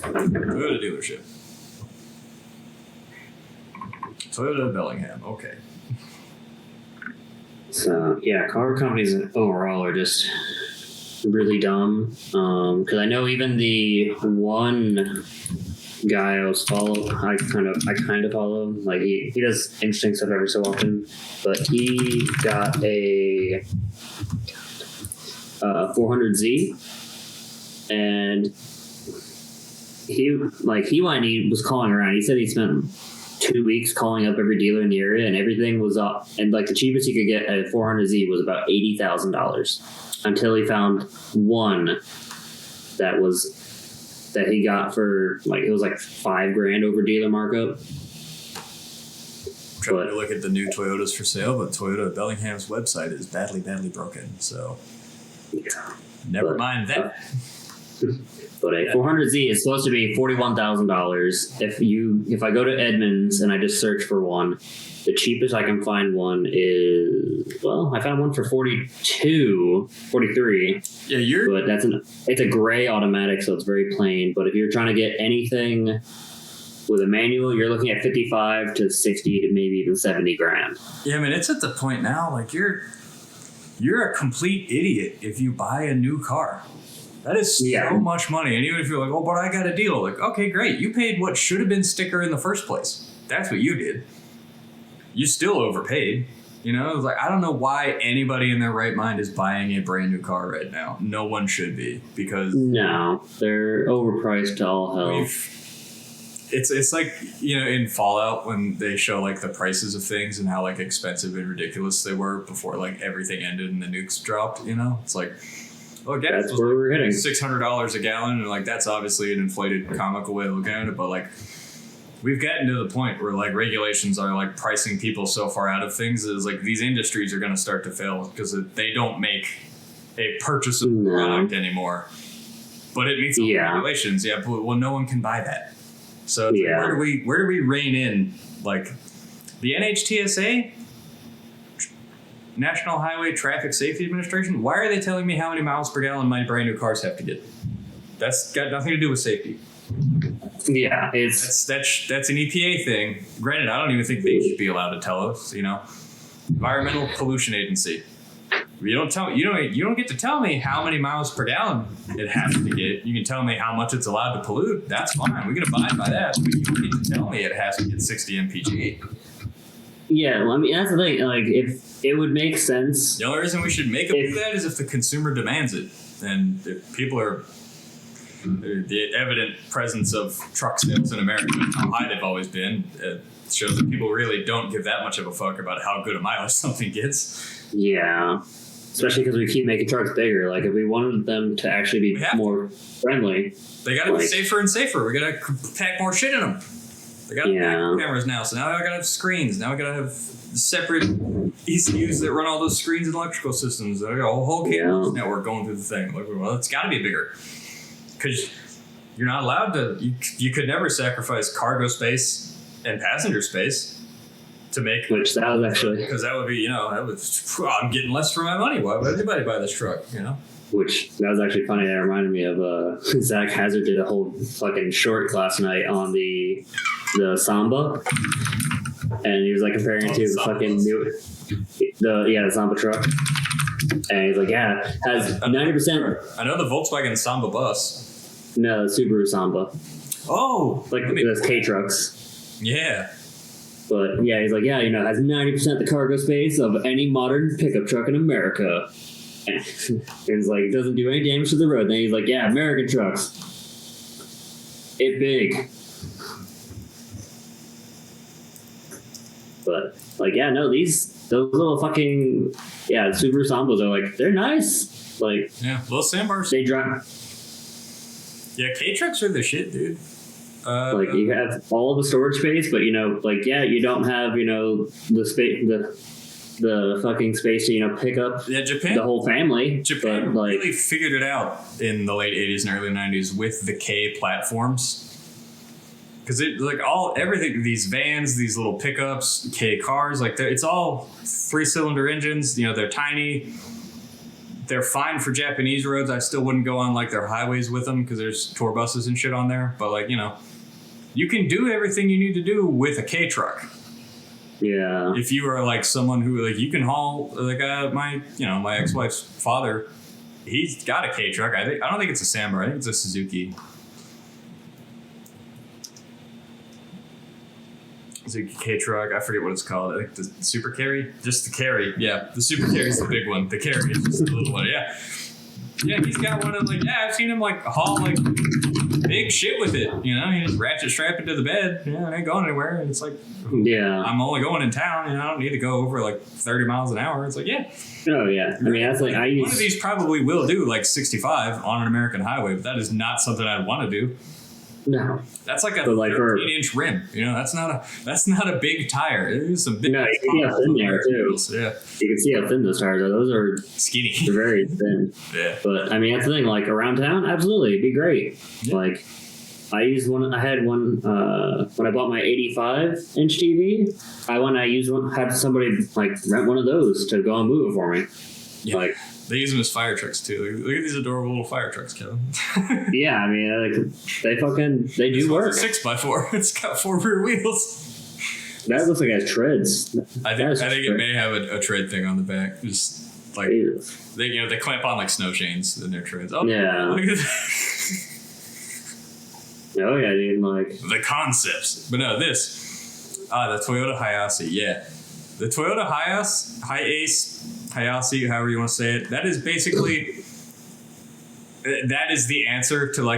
Speaker 3: Toyota dealership. Toyota Bellingham. Okay.
Speaker 2: So yeah, car companies overall are just really dumb. Because I know even the one guy I kind of follow. Like he does interesting stuff every so often, but he got a 400Z, and he was calling around. He said he spent 2 weeks calling up every dealer in the area, and everything was up. And like the cheapest he could get a 400Z was about $80,000, until he found one that he got for like, it was like $5 grand over dealer markup.
Speaker 3: Trying to look at the new Toyotas for sale, but Toyota Bellingham's website is badly broken. So never mind that.
Speaker 2: But a 400Z is supposed to be $41,000. If I go to Edmunds and I just search for one, the cheapest I can find one is, well, I found one for 43.
Speaker 3: Yeah,
Speaker 2: but it's a gray automatic, so it's very plain. But if you're trying to get anything with a manual, you're looking at 55 to 60 to maybe even 70 grand.
Speaker 3: Yeah, I mean, it's at the point now, like you're a complete idiot if you buy a new car. That is so much money. And even if you're like, oh, but I got a deal. Like, okay, great. You paid what should have been sticker in the first place. That's what you did. You still overpaid. You know, it's like, I don't know why anybody in their right mind is buying a brand new car right now. No one should be, because...
Speaker 2: No, they're overpriced to all hell.
Speaker 3: It's like, you know, in Fallout when they show like the prices of things and how like expensive and ridiculous they were before like everything ended and the nukes dropped, you know? It's like... Well, gas
Speaker 2: that's where we're hitting.
Speaker 3: $600 a gallon, and like that's obviously an inflated comical way of looking at it. But like, we've gotten to the point where like regulations are like pricing people so far out of things is like these industries are going to start to fail because they don't make a purchasable product anymore. But it meets all the regulations. Yeah, but well, no one can buy that. So it's like, where do we rein in like the NHTSA, National Highway Traffic Safety Administration? Why are they telling me how many miles per gallon my brand new cars have to get? That's got nothing to do with safety.
Speaker 2: Yeah,
Speaker 3: that's an EPA thing. Granted, I don't even think they should be allowed to tell us. You know, Environmental Pollution Agency. You don't get to tell me how many miles per gallon it has to get. You can tell me how much it's allowed to pollute. That's fine. We can abide by that. But you don't get to tell me it has to get 60 mpg.
Speaker 2: Yeah, well, I mean that's the thing. Like, if it would make sense.
Speaker 3: The only reason we should make it do that is if the consumer demands it, and if people are. The evident presence of truck sales in America, how high they've always been, shows that people really don't give that much of a fuck about how good a mileage something gets.
Speaker 2: Yeah. Especially because we keep making trucks bigger. Like, if we wanted them to actually be more friendly.
Speaker 3: They gotta be safer and safer. We gotta pack more shit in them. They gotta have cameras now, so now I gotta have screens. Now I gotta have separate ECUs that run all those screens and electrical systems. I got a whole cameras network going through the thing. Like, well, it's gotta be bigger. Because you're not allowed to, you could never sacrifice cargo space and passenger space to make.
Speaker 2: Which that was actually.
Speaker 3: Because that would be, I'm getting less for my money. Why would anybody buy this truck,
Speaker 2: Which, that was actually funny. That reminded me of Zach Hazard did a whole fucking short last night on the Samba. And he was like comparing it to the fucking the Samba truck. And he's like, has 90%.
Speaker 3: I know the Volkswagen Samba bus.
Speaker 2: No, Subaru Samba.
Speaker 3: Oh,
Speaker 2: like those K trucks.
Speaker 3: Yeah.
Speaker 2: But yeah, he's like, has 90% the cargo space of any modern pickup truck in America. And he's like, it doesn't do any damage to the road. Then he's like, American trucks. It big. But like, those little fucking Subaru Sambas are like, they're nice. Like,
Speaker 3: little sandbars.
Speaker 2: They drive.
Speaker 3: Yeah, K trucks are the shit, dude.
Speaker 2: Like, you have all the storage space, but you don't have the space, the fucking space to pick up
Speaker 3: Japan,
Speaker 2: the whole family.
Speaker 3: Japan really figured it out in the late 80s and early 90s with the K platforms. Because everything, these vans, these little pickups, K cars, it's all 3-cylinder engines. They're tiny. They're fine for Japanese roads. I still wouldn't go on their highways with them because there's tour buses and shit on there. But you can do everything you need to do with a K truck.
Speaker 2: Yeah.
Speaker 3: If you are someone who you can haul my ex-wife's father, he's got a K truck. I don't think it's a Samba. I think it's a Suzuki. K truck, I forget what it's called. I think the Super Carry, just the Carry. Yeah, the Super Carry is the big one. The Carry is just the little one. Yeah, he's got one of I've seen him haul big shit with it. He just ratchet strap it to the bed. It ain't going anywhere. And it's I'm only going in town, and I don't need to go over 30 miles an hour. It's
Speaker 2: Oh yeah, I mean that's
Speaker 3: one of these probably will do 65 on an American highway, but that is not something I'd want to do.
Speaker 2: No,
Speaker 3: that's a 13-inch rim. That's not a big tire. There's some big.
Speaker 2: No, you can see how thin they are too.
Speaker 3: Yeah,
Speaker 2: you can see how thin those tires are. Those are
Speaker 3: skinny.
Speaker 2: They're very thin.
Speaker 3: Yeah,
Speaker 2: but I mean that's the thing. Around town, absolutely, it'd be great. Yeah. I used one. I had one when I bought my 85-inch TV. I used one. Had somebody rent one of those to go and move it for me.
Speaker 3: Yeah. They use them as fire trucks too. Look at these adorable little fire trucks, Kevin.
Speaker 2: Yeah, I mean, they do work.
Speaker 3: It's a 6x4. It's got 4 rear wheels.
Speaker 2: That looks like it has treads.
Speaker 3: I think it may have a tread thing on the back. Just they clamp on snow chains in their treads. Oh
Speaker 2: yeah.
Speaker 3: Look at that.
Speaker 2: Oh yeah, dude.
Speaker 3: The concepts, but no, the Toyota Hayase. Yeah, the Toyota Hayase, however you want to say it, that is basically the answer to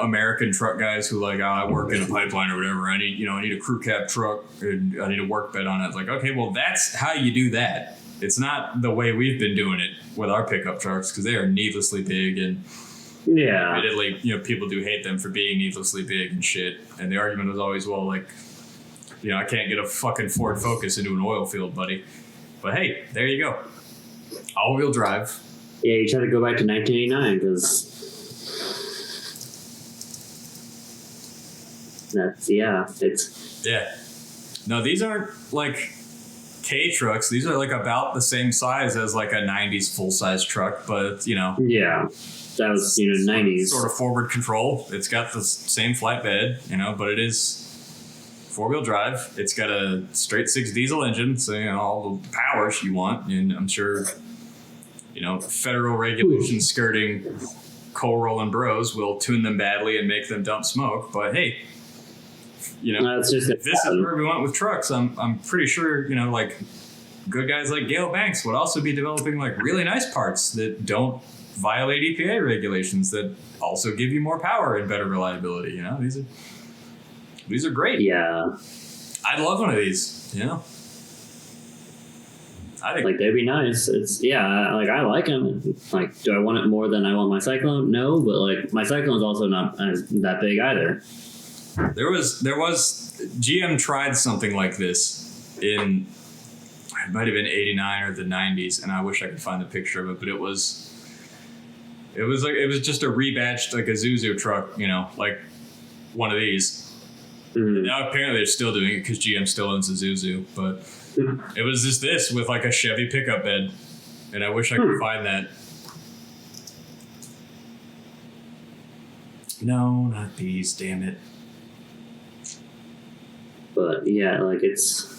Speaker 3: American truck guys who I work in a pipeline or whatever. I need a crew cab truck. And I need a work bed on it. It's okay, well that's how you do that. It's not the way we've been doing it with our pickup trucks because they are needlessly big and
Speaker 2: Yeah.
Speaker 3: Admittedly, people do hate them for being needlessly big and shit. And the argument was always, well, like, I can't get a fucking Ford Focus into an oil field, buddy. But hey, there you go. All-wheel drive.
Speaker 2: Yeah, you try to go back to 1989 because it's
Speaker 3: No, these aren't like K trucks. These are like about the same size as like a 90s full-size truck, but
Speaker 2: yeah, that was 90s
Speaker 3: sort of forward control. It's got the same flatbed, but it is four-wheel drive. It's got a straight 6 diesel engine, so all the powers you want. And I'm sure federal regulations skirting coal rolling bros will tune them badly and make them dump smoke. But hey,
Speaker 2: it's just
Speaker 3: if this is where we went with trucks, I'm pretty sure like good guys like Gale Banks would also be developing like really nice parts that don't violate EPA regulations, that also give you more power and better reliability. These are great.
Speaker 2: Yeah,
Speaker 3: I'd love one of these. I think
Speaker 2: like they'd be nice. It's like I like them. Like, do I want it more than I want my Cyclone? No, but like my Cyclone's also not that big either.
Speaker 3: there was GM tried something like this in, it might have been 89 or the 90s, and I wish I could find the picture of it, but it was just a rebadged like a Zuzu truck, like one of these.
Speaker 2: Mm-hmm.
Speaker 3: Now apparently they're still doing it because GM still owns a Zuzu, but it was just this with like a Chevy pickup bed, and I wish I could find that. No, not these, damn it.
Speaker 2: But yeah, like it's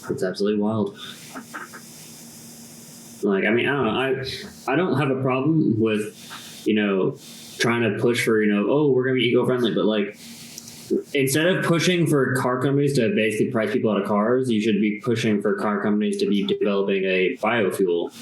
Speaker 2: absolutely wild. Like, I mean, I don't know. I don't have a problem with, trying to push for, oh, we're going to be eco-friendly. But, like, instead of pushing for car companies to basically price people out of cars, you should be pushing for car companies to be developing a biofuel.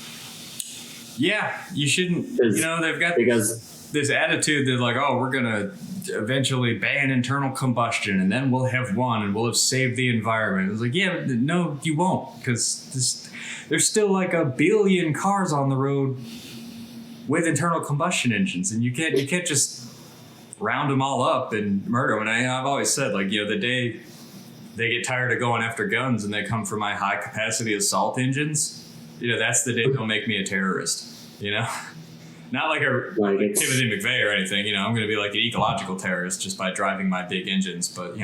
Speaker 3: Yeah, you shouldn't. They've got this attitude that, like, oh, we're going to eventually ban internal combustion, and then we'll have one, and we'll have saved the environment. It's like, yeah, no, you won't, because there's still like 1 billion cars on the road with internal combustion engines, and you can't just round them all up and murder them. And I've always said, like, the day they get tired of going after guns and they come for my high capacity assault engines, that's the day they'll make me a terrorist. Not like Timothy McVeigh or anything. I'm going to be like an ecological terrorist just by driving my big engines, but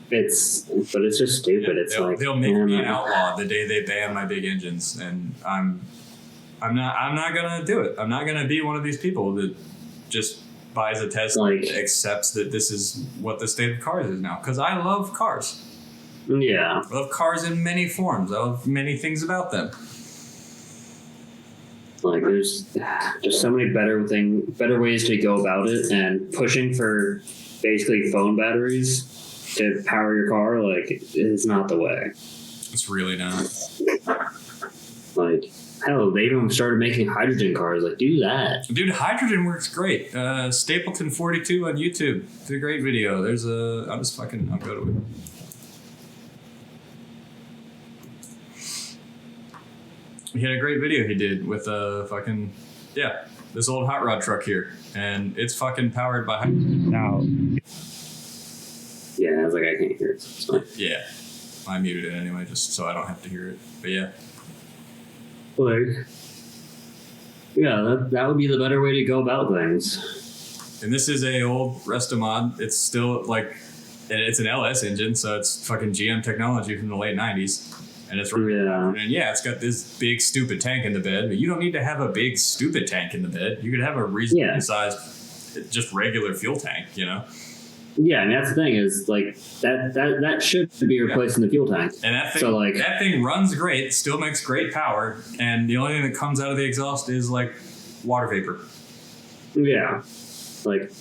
Speaker 2: it's just stupid.
Speaker 3: They'll make me an outlaw the day they ban my big engines, and I'm not gonna do it. I'm not gonna be one of these people that just buys a Tesla and accepts that this is what the state of cars is now. Because I love cars.
Speaker 2: Yeah,
Speaker 3: I love cars in many forms. I love many things about them.
Speaker 2: Like, there's just so many better ways to go about it, and pushing for basically phone batteries to power your car, like, it's not the way.
Speaker 3: It's really not.
Speaker 2: Like, hell, they even started making hydrogen cars. Like, do that.
Speaker 3: Dude, hydrogen works great. Stapleton 42 on YouTube. It's a great video. I'll go to it. He had a great video he did with this old hot rod truck here, and it's fucking powered by hydrogen.
Speaker 2: Now. Yeah, I was like, I can't hear it. So.
Speaker 3: Yeah, I muted it anyway, just so I don't have to hear it. But yeah.
Speaker 2: Like, yeah, that would be the better way to go about things.
Speaker 3: And this is a old Restomod. It's still it's an LS engine, so it's fucking GM technology from the late 90s. And it's it's got this big stupid tank in the bed, but you don't need to have a big stupid tank in the bed. You could have a reasonably sized, just regular fuel tank, Yeah,
Speaker 2: and that's the thing is, like, that should be replacing the fuel tank.
Speaker 3: And that thing runs great, still makes great power, and the only thing that comes out of the exhaust is like water vapor.
Speaker 2: Yeah, like,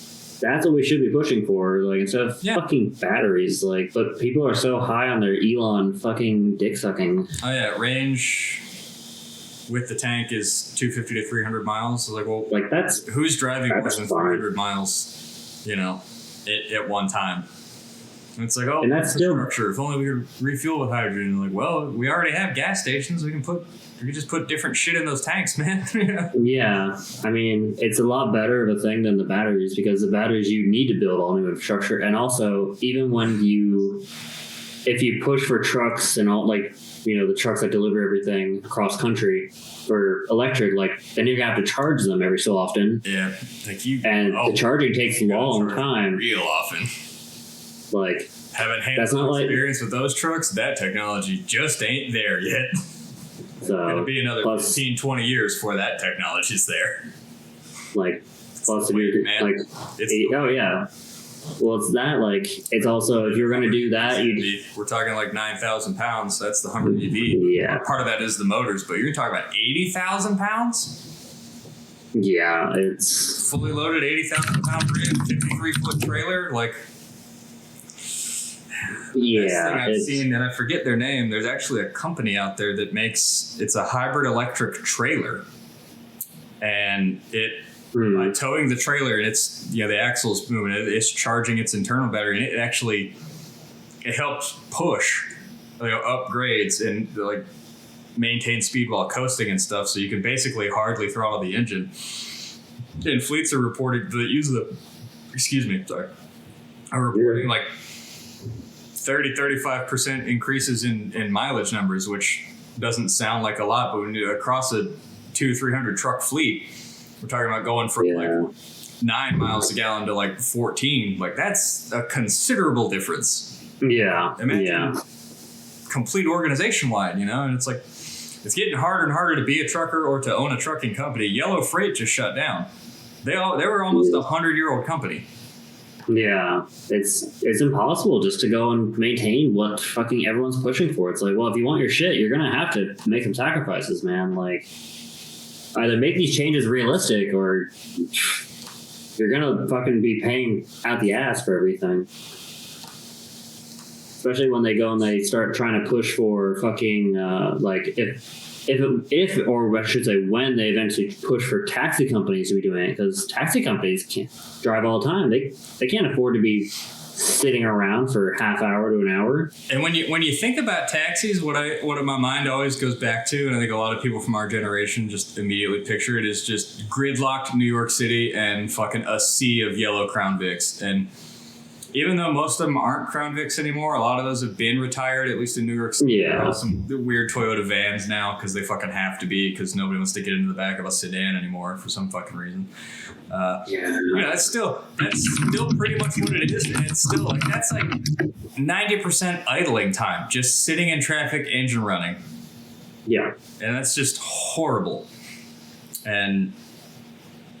Speaker 2: that's what we should be pushing for, like, instead of fucking batteries. Like, but people are so high on their Elon fucking dick sucking.
Speaker 3: Oh yeah, range with the tank is 250 to 300 miles. So, like, well,
Speaker 2: like,
Speaker 3: who's driving more than 300 miles, at one time? And it's like, oh,
Speaker 2: and that's
Speaker 3: infrastructure. If only we could refuel with hydrogen. Like, well, we already have gas stations. We can just put different shit in those tanks, man.
Speaker 2: Yeah, I mean, it's a lot better of a thing than the batteries, because the batteries, you need to build all new infrastructure. And also, even if you push for trucks and all, like, the trucks that deliver everything across country for electric, like, then you're gonna have to charge them every so often.
Speaker 3: Yeah,
Speaker 2: the charging takes a long time.
Speaker 3: Real often.
Speaker 2: Like,
Speaker 3: haven't had
Speaker 2: that's not
Speaker 3: experience with those trucks. That technology just ain't there yet.
Speaker 2: So
Speaker 3: it'll be another 15, 20 years before that technology's there.
Speaker 2: Like, plus if you're like, oh yeah. Well, it's that, like, it's also, if you're going to do that,
Speaker 3: we're talking like 9,000 pounds. That's the Hummer EV.
Speaker 2: Yeah.
Speaker 3: Part of that is the motors, but you're talking about 80,000 pounds?
Speaker 2: Yeah, it's
Speaker 3: fully loaded 80,000 pound rig, 53-foot trailer. Like,
Speaker 2: yeah,
Speaker 3: best thing I've seen, and I forget their name. There's actually a company out there that it's a hybrid electric trailer, and by towing the trailer, and it's the axle's moving, it's charging its internal battery, and it helps push upgrades and like maintain speed while coasting and stuff. So you can basically hardly throttle the engine. And fleets are reporting that use are reporting like 30-35% increases in mileage numbers, which doesn't sound like a lot, but when you across a 200-300 truck fleet, we're talking about going from like 9 miles a gallon to like 14. Like, that's a considerable difference.
Speaker 2: Yeah.
Speaker 3: Imagine complete organization wide, and it's like, it's getting harder and harder to be a trucker or to own a trucking company. Yellow Freight just shut down. They were almost 100-year-old company.
Speaker 2: Yeah, it's impossible just to go and maintain what fucking everyone's pushing for. It's like, well, if you want your shit, you're gonna have to make some sacrifices, man. Like, either make these changes realistic, or you're gonna fucking be paying out the ass for everything. Especially when they go and they start trying to push for fucking like if or I should say when they eventually push for taxi companies to be doing it, because taxi companies can't drive all the time. They can't afford to be sitting around for half hour to an hour.
Speaker 3: And when you think about taxis, what my mind always goes back to, and I think a lot of people from our generation just immediately picture it, is just gridlocked New York City and fucking a sea of yellow Crown Vics. And even though most of them aren't Crown Vics anymore, a lot of those have been retired, at least in New York City.
Speaker 2: Yeah.
Speaker 3: There are some weird Toyota vans now because they fucking have to be, because nobody wants to get into the back of a sedan anymore for some fucking reason. That's still pretty much what it is. And it's still like, that's like 90% idling time, just sitting in traffic, engine running.
Speaker 2: Yeah.
Speaker 3: And that's just horrible. And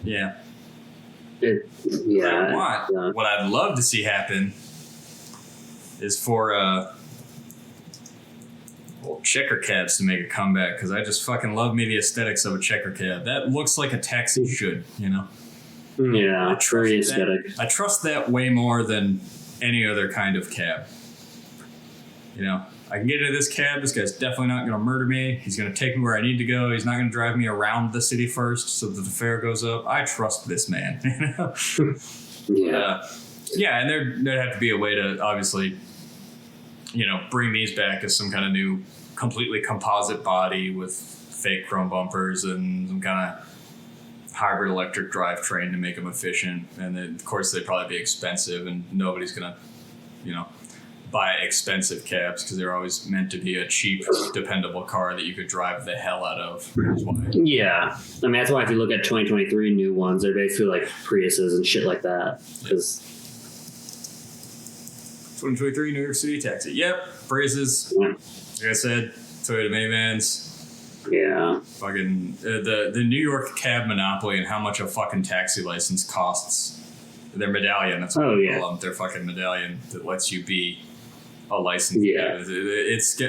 Speaker 3: yeah. What I'd love to see happen is for checker cabs to make a comeback, because I just fucking love me the aesthetics of a checker cab. That looks like a taxi should,
Speaker 2: Yeah, very aesthetic.
Speaker 3: I trust that way more than any other kind of cab. I can get into this cab. This guy's definitely not going to murder me. He's going to take me where I need to go. He's not going to drive me around the city first so that the fare goes up. I trust this man.
Speaker 2: Yeah.
Speaker 3: And there'd have to be a way to obviously, bring these back as some kind of new, completely composite body with fake chrome bumpers and some kind of hybrid electric drivetrain to make them efficient. And then, of course, they'd probably be expensive, and nobody's going to, buy expensive cabs because they're always meant to be a cheap, dependable car that you could drive the hell out of.
Speaker 2: Yeah. I mean, that's why if you look at 2023 new ones, they're basically like Priuses and shit like that.
Speaker 3: 2023 New York City taxi. Yep. Priuses.
Speaker 2: Yeah.
Speaker 3: Like I said, Toyota Minivans.
Speaker 2: Yeah.
Speaker 3: Fucking the New York cab monopoly and how much a fucking taxi license costs. Their medallion. That's what they call them. Their fucking medallion that lets you be a license.
Speaker 2: Yeah.
Speaker 3: It's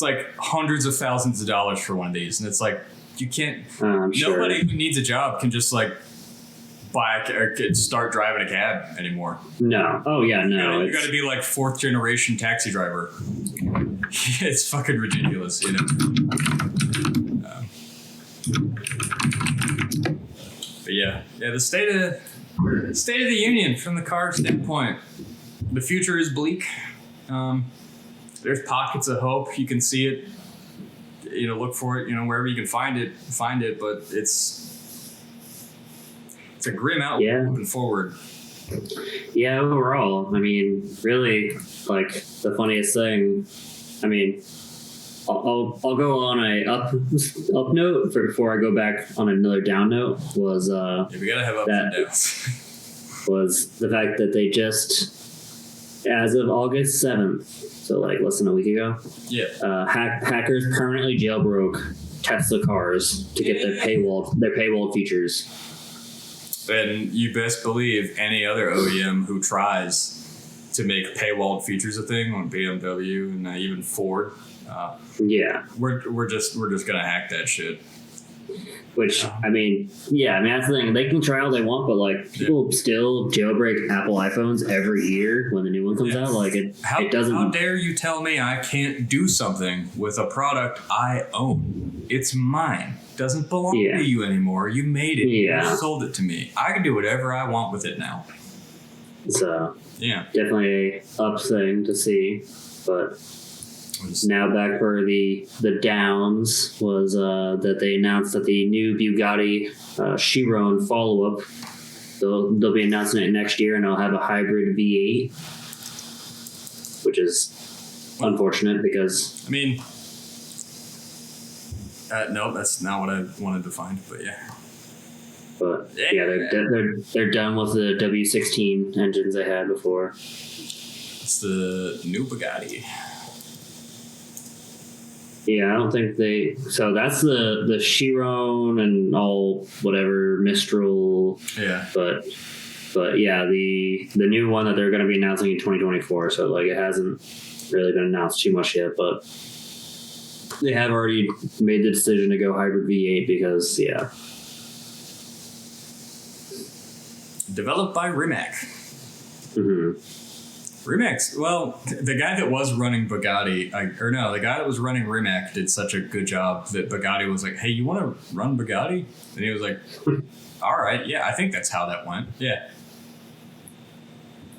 Speaker 3: like hundreds of thousands of dollars for one of these, and it's like you can't. Nobody who needs a job can just like buy or start driving a cab anymore.
Speaker 2: No. Oh yeah, no.
Speaker 3: You got to be like 4th generation taxi driver. It's fucking ridiculous, But yeah, the state of the union from the car standpoint. the future is bleak. There's pockets of hope. You can see it. Look for it. Wherever you can find it. But it's a grim outlook moving forward.
Speaker 2: Yeah, overall, I mean, really, like the funniest thing. I mean, I'll go on a up note before I go back on another down note. Was
Speaker 3: we gotta have ups and downs.
Speaker 2: Was the fact that they just, as of August 7th, so like less than a week ago, hackers permanently jailbroke Tesla cars to get their paywall features.
Speaker 3: And you best believe any other OEM who tries to make paywalled features a thing, on BMW and even Ford, we're just gonna hack that shit.
Speaker 2: Which I mean, that's the thing. They can try all they want, but like people still jailbreak Apple iPhones every year when the new one comes out. Like it doesn't.
Speaker 3: How dare you tell me I can't do something with a product I own? It's mine. Doesn't belong to you anymore. You made it. You sold it to me. I can do whatever I want with it now.
Speaker 2: So definitely a up thing to see. But now back for the downs was that they announced that the new Bugatti Chiron follow-up, they'll be announcing it next year, and they'll have a hybrid V8, which is unfortunate because
Speaker 3: I mean. No, that's not what I wanted to find, but yeah.
Speaker 2: But they're done with the W16 engines they had before.
Speaker 3: It's the new Bugatti.
Speaker 2: Yeah, I don't think they. So that's the Chiron and all whatever Mistral.
Speaker 3: Yeah.
Speaker 2: But yeah, the new one that they're going to be announcing in 2024. So like it hasn't really been announced too much yet, but. They have already made the decision to go hybrid V8 because,
Speaker 3: Developed by Rimac.
Speaker 2: Mm-hmm.
Speaker 3: Rimac, well, the guy that was running Bugatti, the guy that was running Rimac did such a good job that Bugatti was like, hey, you want to run Bugatti? And he was like, all right, yeah, I think that's how that went. Yeah.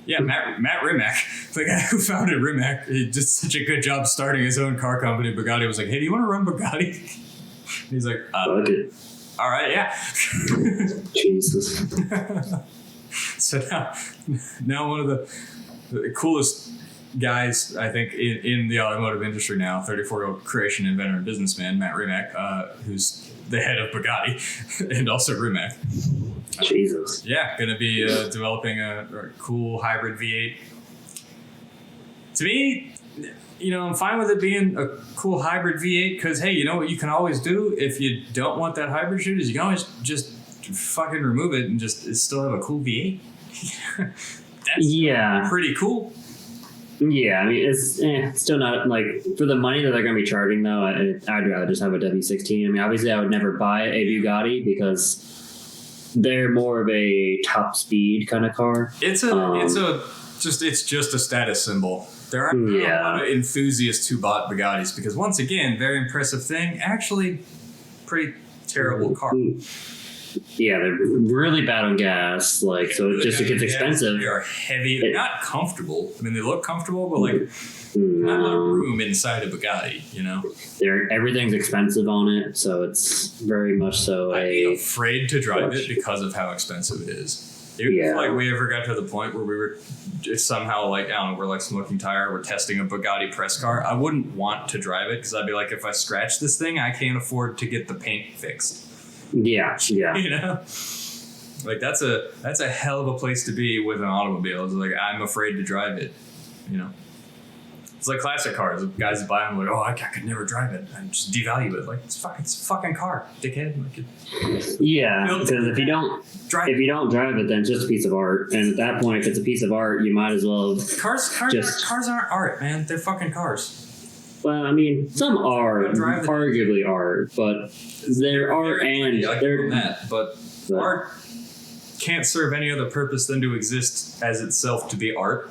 Speaker 3: Yeah, Matt Rimac, the guy who founded Rimac, he did such a good job starting his own car company. Bugatti was like, hey, do you want to run Bugatti? And he's like, all right, yeah.
Speaker 2: Jesus.
Speaker 3: So now one of the coolest guys, I think, in the automotive industry now, 34-year-old creation, inventor, and businessman, Matt Rimac, who's the head of Bugatti and also Rimac.
Speaker 2: Jesus.
Speaker 3: Yeah, going to be developing a cool hybrid V8. To me, I'm fine with it being a cool hybrid V8 because, hey, you know what you can always do if you don't want that hybrid shit is you can always just fucking remove it and just still have a cool V8. That's pretty cool.
Speaker 2: Yeah, I mean, it's still not, like, for the money that they're going to be charging, though, I'd rather just have a W16. I mean, obviously, I would never buy a Bugatti because they're more of a top speed kind of car.
Speaker 3: It's just a status symbol. There aren't a lot of enthusiasts who bought Bugattis because, once again, very impressive thing, actually pretty terrible car.
Speaker 2: Yeah, they're really bad on gas, like, so it gets expensive.
Speaker 3: They are heavy. They're not comfortable. I mean, they look comfortable, but, like, not a lot of room inside a Bugatti,
Speaker 2: Everything's expensive on it, so it's very much so
Speaker 3: I'd be afraid to drive it because of how expensive it is. If like we ever got to the point where we were just somehow like, I don't know, we're like smoking tire, we're testing a Bugatti press car, I wouldn't want to drive it because I'd be like, if I scratch this thing, I can't afford to get the paint fixed.
Speaker 2: Yeah.
Speaker 3: Like that's a hell of a place to be with an automobile. It's like I'm afraid to drive it. It's like classic cars. Guys buy them like, oh, I could never drive it. I just devalue it. Like it's a fucking car, dickhead.
Speaker 2: Because if you don't drive it, then it's just a piece of art. And at that point, if it's a piece of art, you might as well.
Speaker 3: Cars aren't art, man. They're fucking cars.
Speaker 2: Well, I mean, some are arguably art, but they're art
Speaker 3: but art can't serve any other purpose than to exist as itself to be art.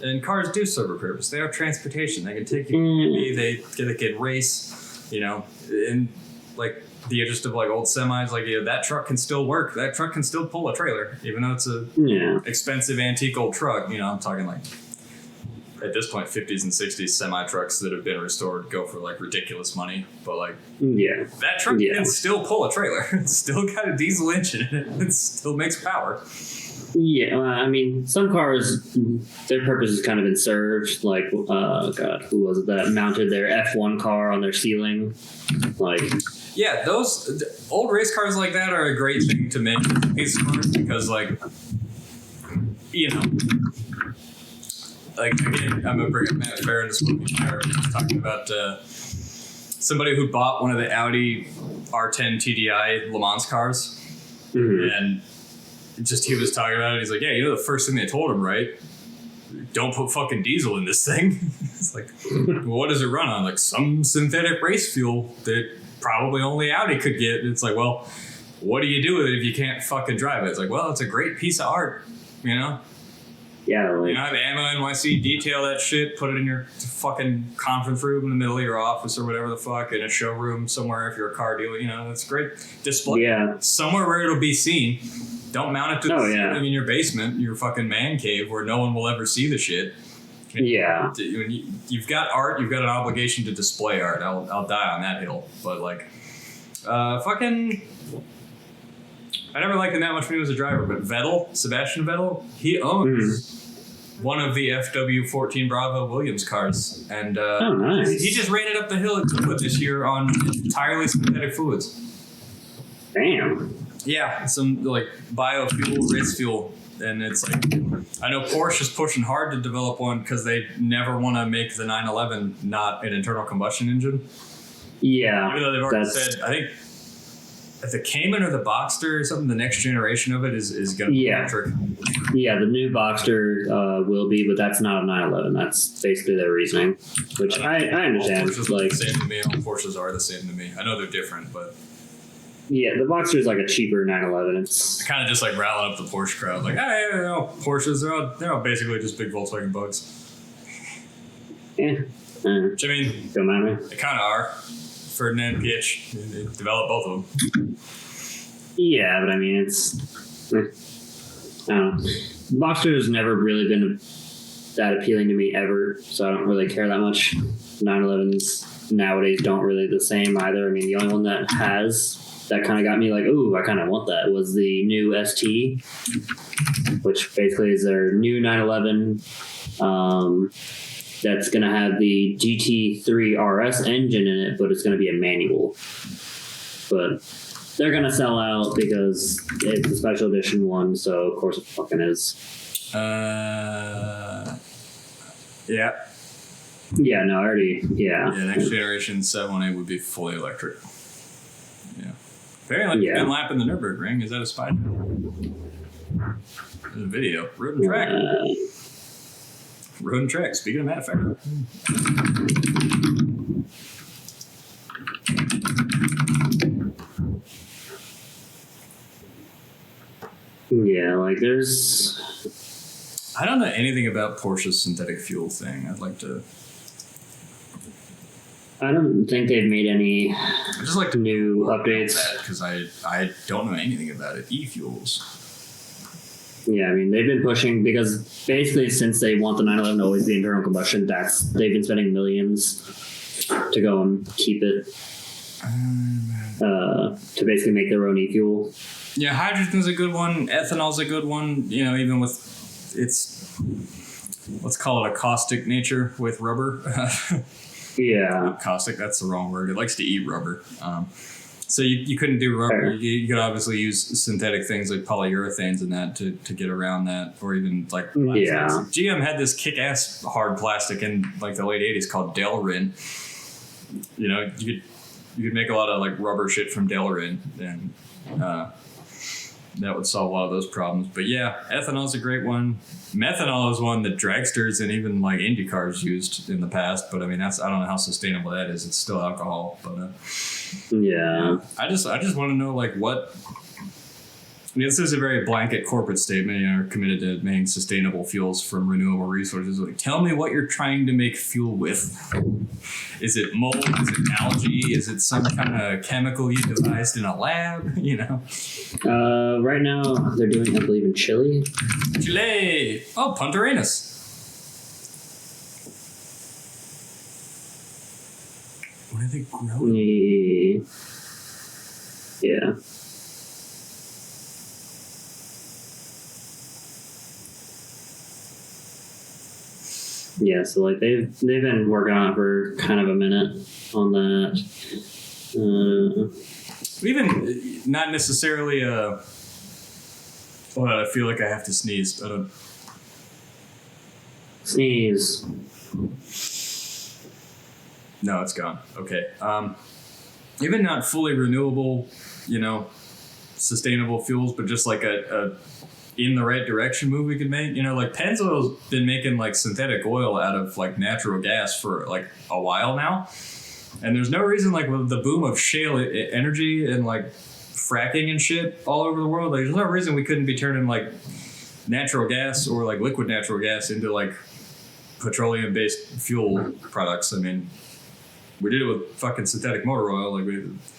Speaker 3: And cars do serve a purpose. They are transportation. They can take you. They can race. And like the interest of like old semis, like that truck can still work. That truck can still pull a trailer, even though it's a expensive antique old truck. I'm talking like at this point 50s and 60s semi trucks that have been restored go for like ridiculous money, but like that truck can still pull a trailer. It's still got a diesel engine in it. It still makes power.
Speaker 2: Yeah, I mean, some cars, their purpose has kind of been served. Like, God, who was it that mounted their F1 car on their ceiling? Like,
Speaker 3: yeah, those old race cars like that are a great thing to make these cars because, like, you know, like again, I'm gonna bring up Matt Farron this week. Talking about somebody who bought one of the Audi R10 TDI Le Mans cars, and just he was talking about it. He's like, yeah, you know, the first thing they told him, right? Don't put fucking diesel in this thing. It's like, well, what does it run on? Like some synthetic race fuel that probably only Audi could get. It's like, well, what do you do with it if you can't fucking drive it? It's like, well, it's a great piece of art, you know?
Speaker 2: Yeah, like,
Speaker 3: you know, have Ammo NYC detail that shit, put it in your fucking conference room in the middle of your office or whatever the fuck, in a showroom somewhere if you're a car dealer, you know, it's great. Display somewhere where it'll be seen. Don't mount it to in your basement, your fucking man cave where no one will ever see the shit.
Speaker 2: Yeah.
Speaker 3: When you've got art, you've got an obligation to display art. I'll die on that hill. But like, fucking, I never liked him that much when he was a driver. But Vettel, Sebastian Vettel, he owns one of the FW14 Bravo Williams cars, and
Speaker 2: nice.
Speaker 3: He just ran it up the hill at Goodwood this year on entirely synthetic fluids.
Speaker 2: Damn.
Speaker 3: Yeah, some like biofuel, race fuel. And it's like, I know Porsche is pushing hard to develop one because they never want to make the 911 not an internal combustion engine.
Speaker 2: Yeah.
Speaker 3: Even though they've already said, I think the Cayman or the Boxster or something, the next generation of it is going to be electric.
Speaker 2: Yeah, the new Boxster will be, but that's not a 911. That's basically their reasoning, which I understand.
Speaker 3: Porsches like, the same to me. All Porsches are the same to me. I know they're different, but...
Speaker 2: Yeah, the Boxster is like a cheaper 911. It's
Speaker 3: kind of just like riling up the Porsche crowd. Like, hey, you know, Porsches, they're all basically just big Volkswagen bugs.
Speaker 2: Yeah.
Speaker 3: Which, I mean,
Speaker 2: don't mind me.
Speaker 3: They kind of are. Ferdinand Piëch, they developed both of them.
Speaker 2: Yeah, but I mean, it's... I don't know. Boxster has never really been that appealing to me ever, so I don't really care that much. 911s nowadays don't really the same either. I mean, the only one that has... that kind of got me like, ooh, I kind of want that, was the new ST, which basically is their new 911 that's going to have the GT3 RS engine in it, but it's going to be a manual. But they're going to sell out because it's a special edition one, so of course it fucking is.
Speaker 3: Yeah.
Speaker 2: Yeah, no, I already,
Speaker 3: Yeah, next generation 718 would be fully electric. Yeah. Apparently, you've been lapping the Nürburgring. Is that a spider? There's a video. Road and Track. Road and Track. Speaking of Matt Farron.
Speaker 2: Yeah, like there's...
Speaker 3: I don't know anything about Porsche's synthetic fuel thing. I'd like to...
Speaker 2: I don't think they've made any
Speaker 3: just like
Speaker 2: new updates.
Speaker 3: Because I don't know anything about it. E-fuels.
Speaker 2: Yeah, I mean, they've been pushing because basically since they want the 911 to always be internal combustion, they've been spending millions to go and keep it to basically make their own e-fuel.
Speaker 3: Yeah, hydrogen's a good one. Ethanol's a good one. You know, even with its, let's call it a caustic nature with rubber.
Speaker 2: Yeah.
Speaker 3: Caustic, that's the wrong word. It likes to eat rubber. So you couldn't do rubber. You could obviously use synthetic things like polyurethanes and that to get around that, or even like plastics.
Speaker 2: Yeah.
Speaker 3: GM had this kick-ass hard plastic in like the late 80s called Delrin. You know, you could make a lot of like rubber shit from Delrin, and that would solve a lot of those problems. But yeah, ethanol's a great one. Methanol is one that dragsters and even like Indy cars used in the past. But I mean, I don't know how sustainable that is. It's still alcohol. But
Speaker 2: yeah,
Speaker 3: I just want to know like what. I mean, this is a very blanket corporate statement. You know, we're committed to making sustainable fuels from renewable resources. Like, tell me what you're trying to make fuel with. Is it mold? Is it algae? Is it some kind of chemical you devised in a lab? You know.
Speaker 2: Right now they're doing, I believe, in Chile.
Speaker 3: Chile. Oh, Punta Arenas. What are they growing?
Speaker 2: Yeah. Yeah, so like they've been working on it for kind of a minute on that.
Speaker 3: Even not necessarily a. Well, I feel like I have to sneeze. I don't.
Speaker 2: Sneeze.
Speaker 3: No, it's gone. Okay. Even not fully renewable, sustainable fuels, but just like a in the right direction move we could make. Like Pennzoil's been making like synthetic oil out of like natural gas for like a while now. And there's no reason like with the boom of shale energy and like fracking and shit all over the world, like there's no reason we couldn't be turning like natural gas or like liquid natural gas into like petroleum based fuel products. I mean, we did it with fucking synthetic motor oil. Like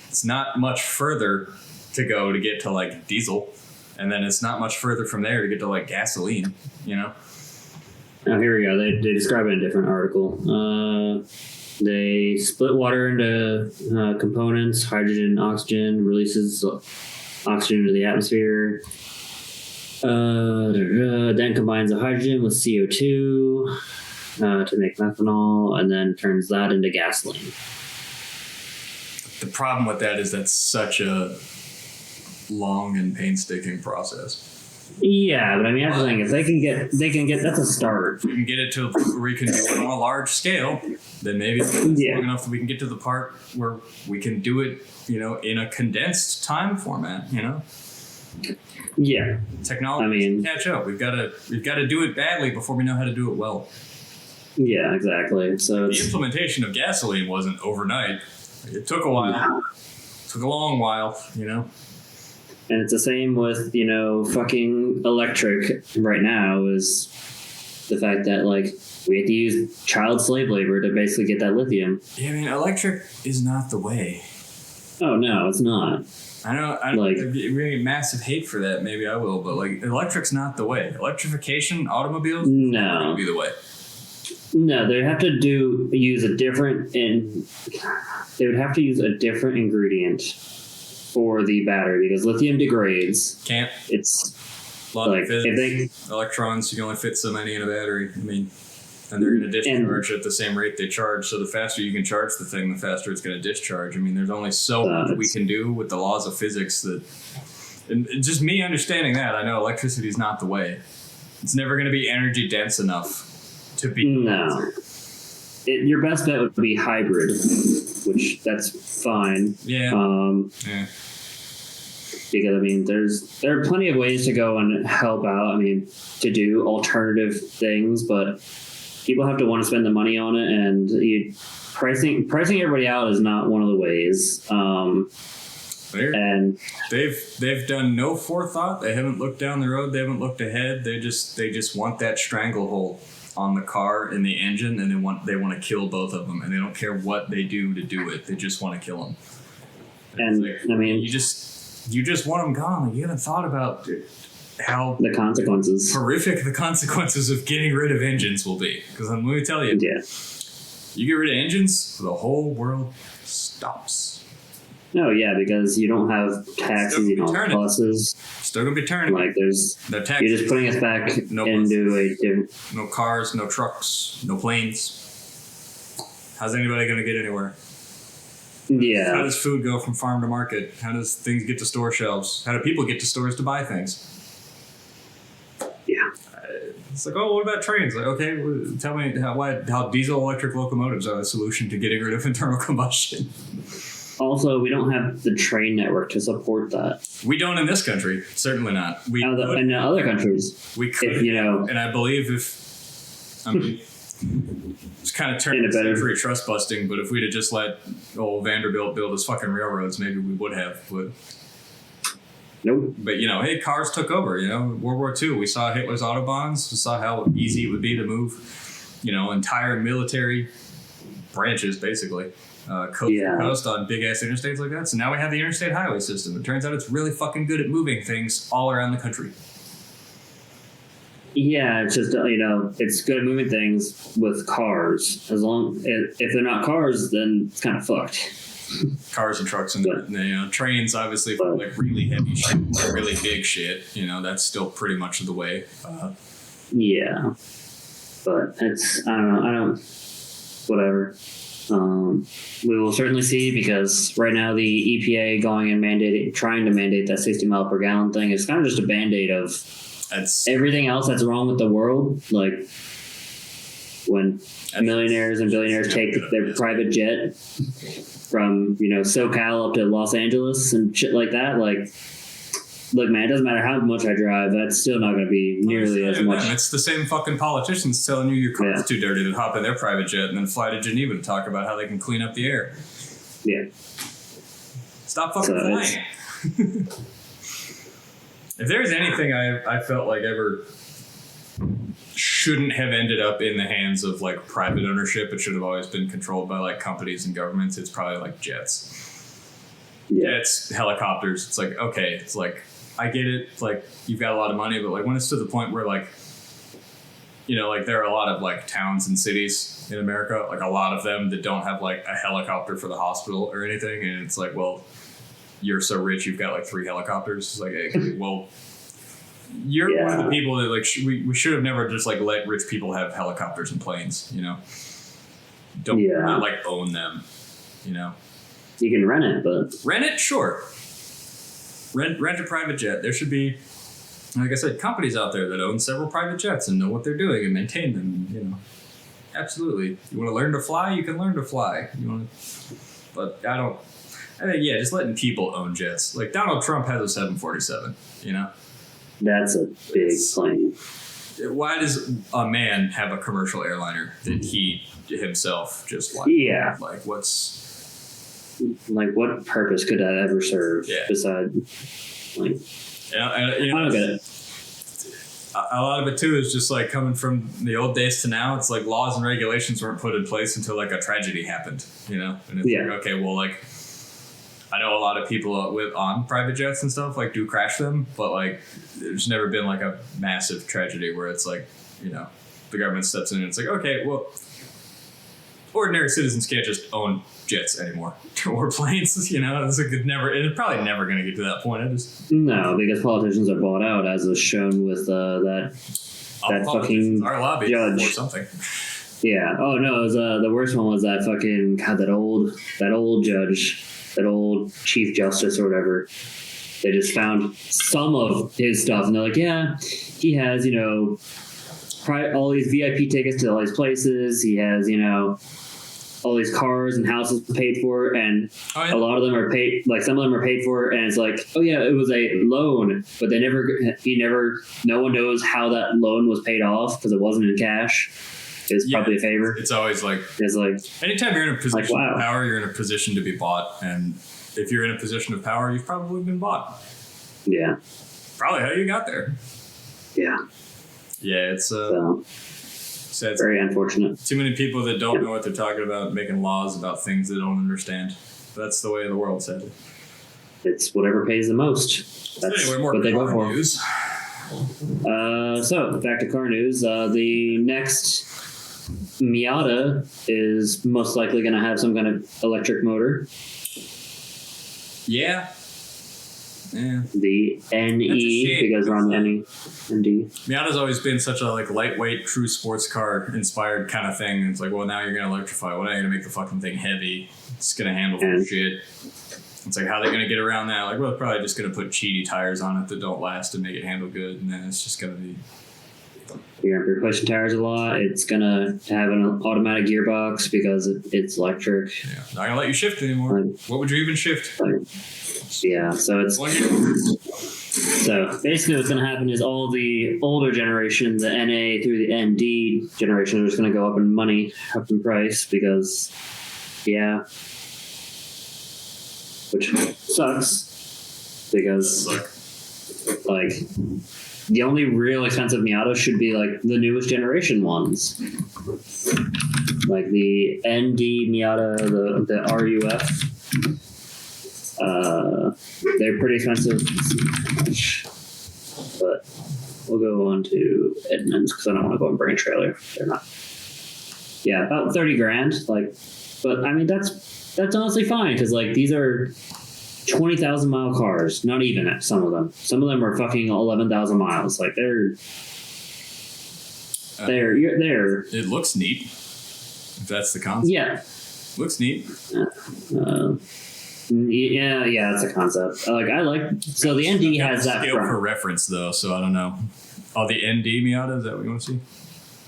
Speaker 3: it's not much further to go to get to like diesel. And then it's not much further from there to get to like gasoline, Oh,
Speaker 2: here we go. They describe it in a different article. They split water into components, hydrogen, oxygen, releases oxygen into the atmosphere. Then combines the hydrogen with CO2 to make methanol, and then turns that into gasoline.
Speaker 3: The problem with that is that's such a long and painstaking process.
Speaker 2: Yeah, but I mean, everything is they can get that's a start.
Speaker 3: If we can get it to where we can do it on a large scale, then maybe it's long enough that we can get to the part where we can do it, in a condensed time format.
Speaker 2: Yeah,
Speaker 3: technology catch up. We've got to do it badly before we know how to do it well.
Speaker 2: Yeah, exactly. So
Speaker 3: the implementation of gasoline wasn't overnight. It took a while. It took a long while.
Speaker 2: And it's the same with, fucking electric right now is the fact that, like, we have to use child slave labor to basically get that lithium.
Speaker 3: Yeah, I mean, electric is not the way.
Speaker 2: Oh, no, it's not.
Speaker 3: I know, like, really massive hate for that. Maybe I will, but, like, electric's not the way. Electrification, automobiles,
Speaker 2: no,
Speaker 3: would be the way.
Speaker 2: No, they have to use a different ingredient for the battery because lithium degrades.
Speaker 3: Can't.
Speaker 2: It's
Speaker 3: a lot of physics. Electrons, you can only fit so many in a battery. I mean, and they're going to discharge at the same rate they charge. So the faster you can charge the thing, the faster it's going to discharge. I mean, there's only so much we can do with the laws of physics that. And just me understanding that, I know electricity is not the way. It's never going to be energy dense enough to be.
Speaker 2: No. Your best bet would be hybrid, which that's fine.
Speaker 3: Yeah.
Speaker 2: Yeah. Because I mean, there are plenty of ways to go and help out. I mean, to do alternative things, but people have to want to spend the money on it, and pricing everybody out is not one of the ways. And
Speaker 3: they've done no forethought. They haven't looked down the road. They haven't looked ahead. They just want that stranglehold on the car and the engine, and they want to kill both of them, and they don't care what they do to do it. They just want to kill them.
Speaker 2: And
Speaker 3: like,
Speaker 2: I mean,
Speaker 3: you just want them gone. Like, you haven't thought about how
Speaker 2: the consequences,
Speaker 3: horrific the consequences of getting rid of engines will be. Because let me tell you, you get rid of engines, the whole world stops.
Speaker 2: No, yeah, because you don't have taxes, you don't have buses.
Speaker 3: Still gonna be turning.
Speaker 2: Like there's
Speaker 3: no taxes.
Speaker 2: You're just putting us back into a different.
Speaker 3: No cars, no trucks, no planes. How's anybody gonna get anywhere?
Speaker 2: Yeah.
Speaker 3: How does food go from farm to market? How does things get to store shelves? How do people get to stores to buy things?
Speaker 2: Yeah.
Speaker 3: It's like, oh, what about trains? Like, okay, tell me how diesel electric locomotives are the solution to getting rid of internal combustion.
Speaker 2: Also, we don't have the train network to support that.
Speaker 3: We don't in this country. Certainly not.
Speaker 2: In other countries.
Speaker 3: We could, and I believe it's kind of turned free trust busting, but if we'd have just let old Vanderbilt build his fucking railroads, maybe we would have. But
Speaker 2: nope.
Speaker 3: But, hey, cars took over, World War II. We saw Hitler's Autobahns. We saw how easy it would be to move, entire military branches, basically. Coast to coast on big-ass interstates like that. So now we have the interstate highway system. It turns out it's really fucking good at moving things all around the country.
Speaker 2: Yeah, it's just it's good at moving things with cars. As long if they're not cars, then it's kind of fucked.
Speaker 3: Cars and trucks and trains, obviously, for like really heavy shit, really big shit. That's still pretty much the way.
Speaker 2: Yeah, but it's I don't whatever. We will certainly see, because right now the EPA going and trying to mandate that 60 mile per gallon thing is kind of just a band-aid of everything else that's wrong with the world. Like when millionaires and billionaires take their private jet from SoCal up to Los Angeles and shit like that. Like, look, man, it doesn't matter how much I drive, that's still not going to be nearly as much.
Speaker 3: It's the same fucking politicians telling you your car's too dirty to hop in their private jet and then fly to Geneva to talk about how they can clean up the air.
Speaker 2: Yeah.
Speaker 3: Stop fucking flying. If there's anything I felt like ever shouldn't have ended up in the hands of like private ownership, it should have always been controlled by like companies and governments, it's probably like jets. Yeah, it's helicopters. It's like, okay, it's like, I get it. It's like, you've got a lot of money, but like when it's to the point where like, like there are a lot of like towns and cities in America, like a lot of them that don't have like a helicopter for the hospital or anything. And it's like, well, you're so rich, you've got like 3 helicopters. It's like, hey, well, you're one of the people that like, we should have never just like let rich people have helicopters and planes, Don't not like own them,
Speaker 2: You can rent it, but...
Speaker 3: Rent it? Sure. Rent a private jet. There should be, like I said, companies out there that own several private jets and know what they're doing and maintain them, Absolutely. You want to learn to fly? You can learn to fly. But I think, just letting people own jets. Like, Donald Trump has a 747,
Speaker 2: That's a big plane.
Speaker 3: Why does a man have a commercial airliner that he himself just like?
Speaker 2: Yeah.
Speaker 3: Like, what's...
Speaker 2: Like, what purpose could that ever serve besides, like...
Speaker 3: I
Speaker 2: don't get it.
Speaker 3: A lot of it, too, is just, like, coming from the old days to now. It's like laws and regulations weren't put in place until, like, a tragedy happened, And it's like, okay, well, like, I know a lot of people on private jets and stuff, like, do crash them, but, like, there's never been, like, a massive tragedy where it's like, the government steps in and it's like, okay, well, ordinary citizens can't just own jets anymore or planes, it's like it's probably never going to get to that point.
Speaker 2: No, because politicians are bought out, as is shown with that fucking
Speaker 3: our lobby
Speaker 2: judge
Speaker 3: or something.
Speaker 2: Yeah. Oh no, it was, the worst one was that fucking that old judge, that old chief justice or whatever. They just found some of his stuff and they're like, yeah, he has all these VIP tickets to all these places. He has all these cars and houses paid for, and a lot of them are paid, like some of them are paid for, and it's like, oh yeah, it was a loan, but no one knows how that loan was paid off because it wasn't in cash. It's probably a favor.
Speaker 3: It's always like, anytime you're in a position of power, you're in a position to be bought, and if you're in a position of power, you've probably been bought.
Speaker 2: Yeah.
Speaker 3: Probably how you got there.
Speaker 2: Yeah.
Speaker 3: Yeah, it's
Speaker 2: sad. Very unfortunate.
Speaker 3: Too many people that don't know what they're talking about, making laws about things they don't understand. That's the way of the world, sadly.
Speaker 2: It's whatever pays the most. That's
Speaker 3: anyway, more
Speaker 2: what they go for.
Speaker 3: News.
Speaker 2: So, back to car news. The next Miata is most likely going to have some kind of electric motor.
Speaker 3: Yeah.
Speaker 2: The NE, because we're on the ND.
Speaker 3: Miata's always been such a lightweight, true sports car inspired kind of thing. It's like, well, now you're going to electrify. Well, now you're going to make the fucking thing heavy. It's going to handle shit. It's like, how are they going to get around that? Like, well, they're probably just going to put cheaty tires on it that don't last and make it handle good. And then it's just going to be...
Speaker 2: You're going to be replacing tires a lot. It's going to have an automatic gearbox because it's electric.
Speaker 3: Yeah, not going to let you shift anymore. What would you even shift?
Speaker 2: Yeah, so it's... So basically what's going to happen is all the older generation, the NA through the ND generation, are just going to go up in money, up in price, because, which sucks, because, the only real expensive Miata should be, the newest generation ones. Like the ND Miata, the RUF. They're pretty expensive, but we'll go on to Edmonds because I don't want to go on Brain Trailer. They're not. Yeah, about 30 grand. Like, but I mean that's honestly fine because like these are 20,000 mile cars. Not even some of them. Some of them are fucking 11,000 miles. Like they're.
Speaker 3: It looks neat. If that's the concept.
Speaker 2: Yeah.
Speaker 3: Looks neat.
Speaker 2: Yeah, it's a concept. Like I like. So the ND has that
Speaker 3: scale
Speaker 2: front.
Speaker 3: for reference though, so I don't know. Oh, the ND Miata, is that what you want to see?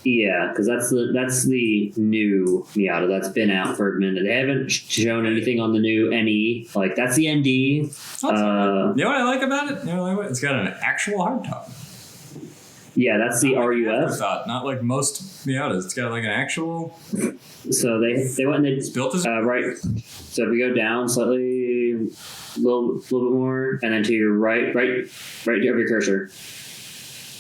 Speaker 2: Yeah, because that's the new Miata that's been out for a minute. They haven't shown anything on the new NE. Like that's the ND.
Speaker 3: You know what I like about it? It's got an actual hardtop.
Speaker 2: Yeah, that's the RUF.
Speaker 3: Not like most Miatas. It's got like an actual.
Speaker 2: So they went and
Speaker 3: It's built as
Speaker 2: right. So if we go down slightly, a little bit more, and then to your right of your cursor.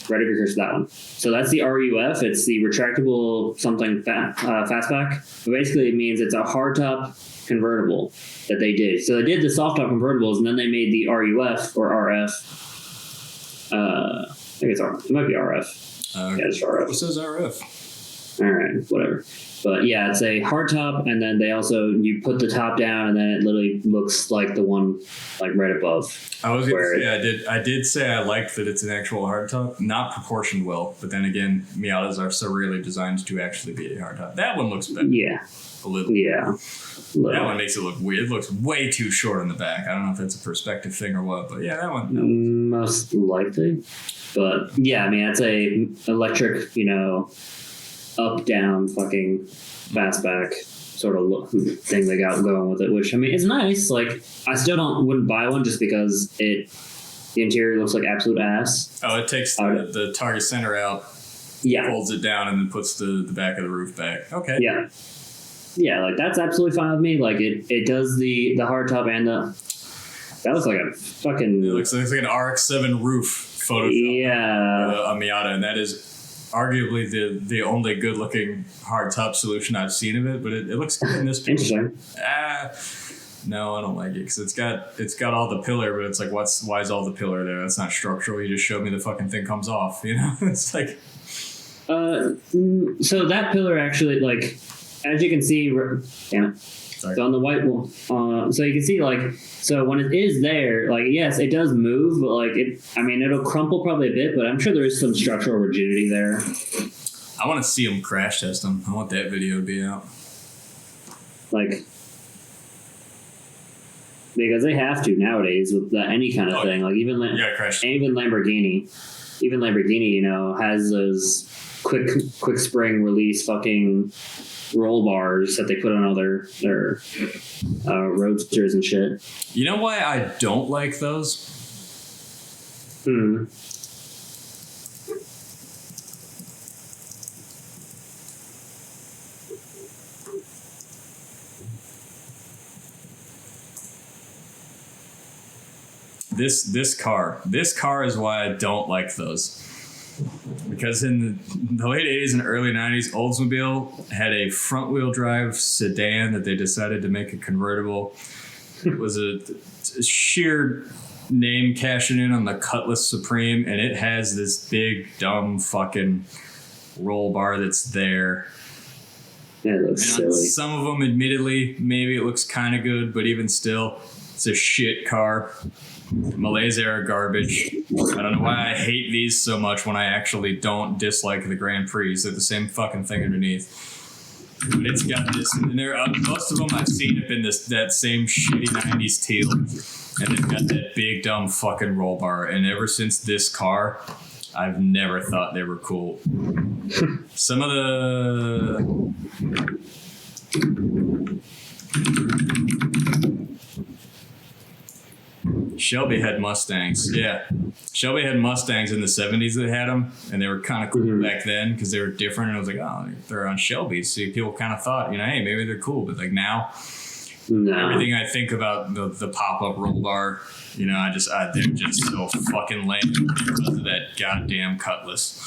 Speaker 2: Right of your cursor, that one. So that's the RUF. It's the retractable something fastback. But basically, it means it's a hardtop convertible that they did. So they did the soft top convertibles, and then they made the RUF or RF. I think it's RF. It might be RF. Yeah, it's RF.
Speaker 3: It says RF.
Speaker 2: All right, whatever. But yeah, it's a hardtop, and then you put the top down, and then it literally looks like the one like right above.
Speaker 3: I was gonna say I did say I liked that it's an actual hardtop, not proportioned well. But then again, Miatas are so rarely designed to actually be a hardtop. That one looks better.
Speaker 2: Yeah.
Speaker 3: A little.
Speaker 2: Yeah.
Speaker 3: That one makes it look weird. It looks way too short on the back. I don't know if it's a perspective thing or what, but yeah, that one.
Speaker 2: Most likely. But yeah, I mean, it's a electric, up down fucking fastback sort of look thing they got going with it, which I mean, it's nice. Like, I still wouldn't buy one just because the interior looks like absolute ass.
Speaker 3: Oh, it takes the target center out.
Speaker 2: Yeah.
Speaker 3: Folds it down and then puts the back of the roof back. Okay.
Speaker 2: Yeah. Yeah, like that's absolutely fine with me. Like it does the hardtop and that looks like a fucking.
Speaker 3: It looks like an RX-7 roof Photoshop.
Speaker 2: Yeah.
Speaker 3: A Miata, and that is arguably the only good looking hardtop solution I've seen of it. But it looks good in this picture.
Speaker 2: Interesting.
Speaker 3: No, I don't like it because it's got all the pillar, but it's like why is all the pillar there? That's not structural. You just showed me the fucking thing comes off. It's like.
Speaker 2: So that pillar actually, like, as you can see, damn it. Sorry. So on the white wall, so you can see, like, so when it is there, like, yes, it does move, but like it'll crumple probably a bit, but I'm sure there is some structural rigidity there.
Speaker 3: I want to see them crash test them. I want that video to be out.
Speaker 2: Like, because they have to nowadays with any kind of thing. Like even Lamborghini, has those quick spring release fucking roll bars that they put on all their roadsters and shit.
Speaker 3: You know why I don't like those? This car is why I don't like those. Because in the late 80s and early 90s, Oldsmobile had a front-wheel drive sedan that they decided to make a convertible. It was a sheer name cashing in on the Cutlass Supreme, and it has this big, dumb fucking roll bar that's there.
Speaker 2: Yeah, it looks silly.
Speaker 3: Some of them, admittedly, maybe it looks kind of good, but even still, it's a shit car. Malaise era garbage. I don't know why I hate these so much when I actually don't dislike the Grand Prix. They're the same fucking thing underneath. But it's got this, and most of them I've seen have been that same shitty 90s teal, and they've got that big dumb fucking roll bar. And ever since this car, I've never thought they were cool. Some of the Shelby had Mustangs. Yeah. Shelby had Mustangs in the 70s that had them, and they were kind of cool back then because they were different. And I was like, oh, they're on Shelby's. So people kind of thought, hey, maybe they're cool. But like now, everything I think about the pop-up roll bar, they're just so fucking lame because of that goddamn Cutlass.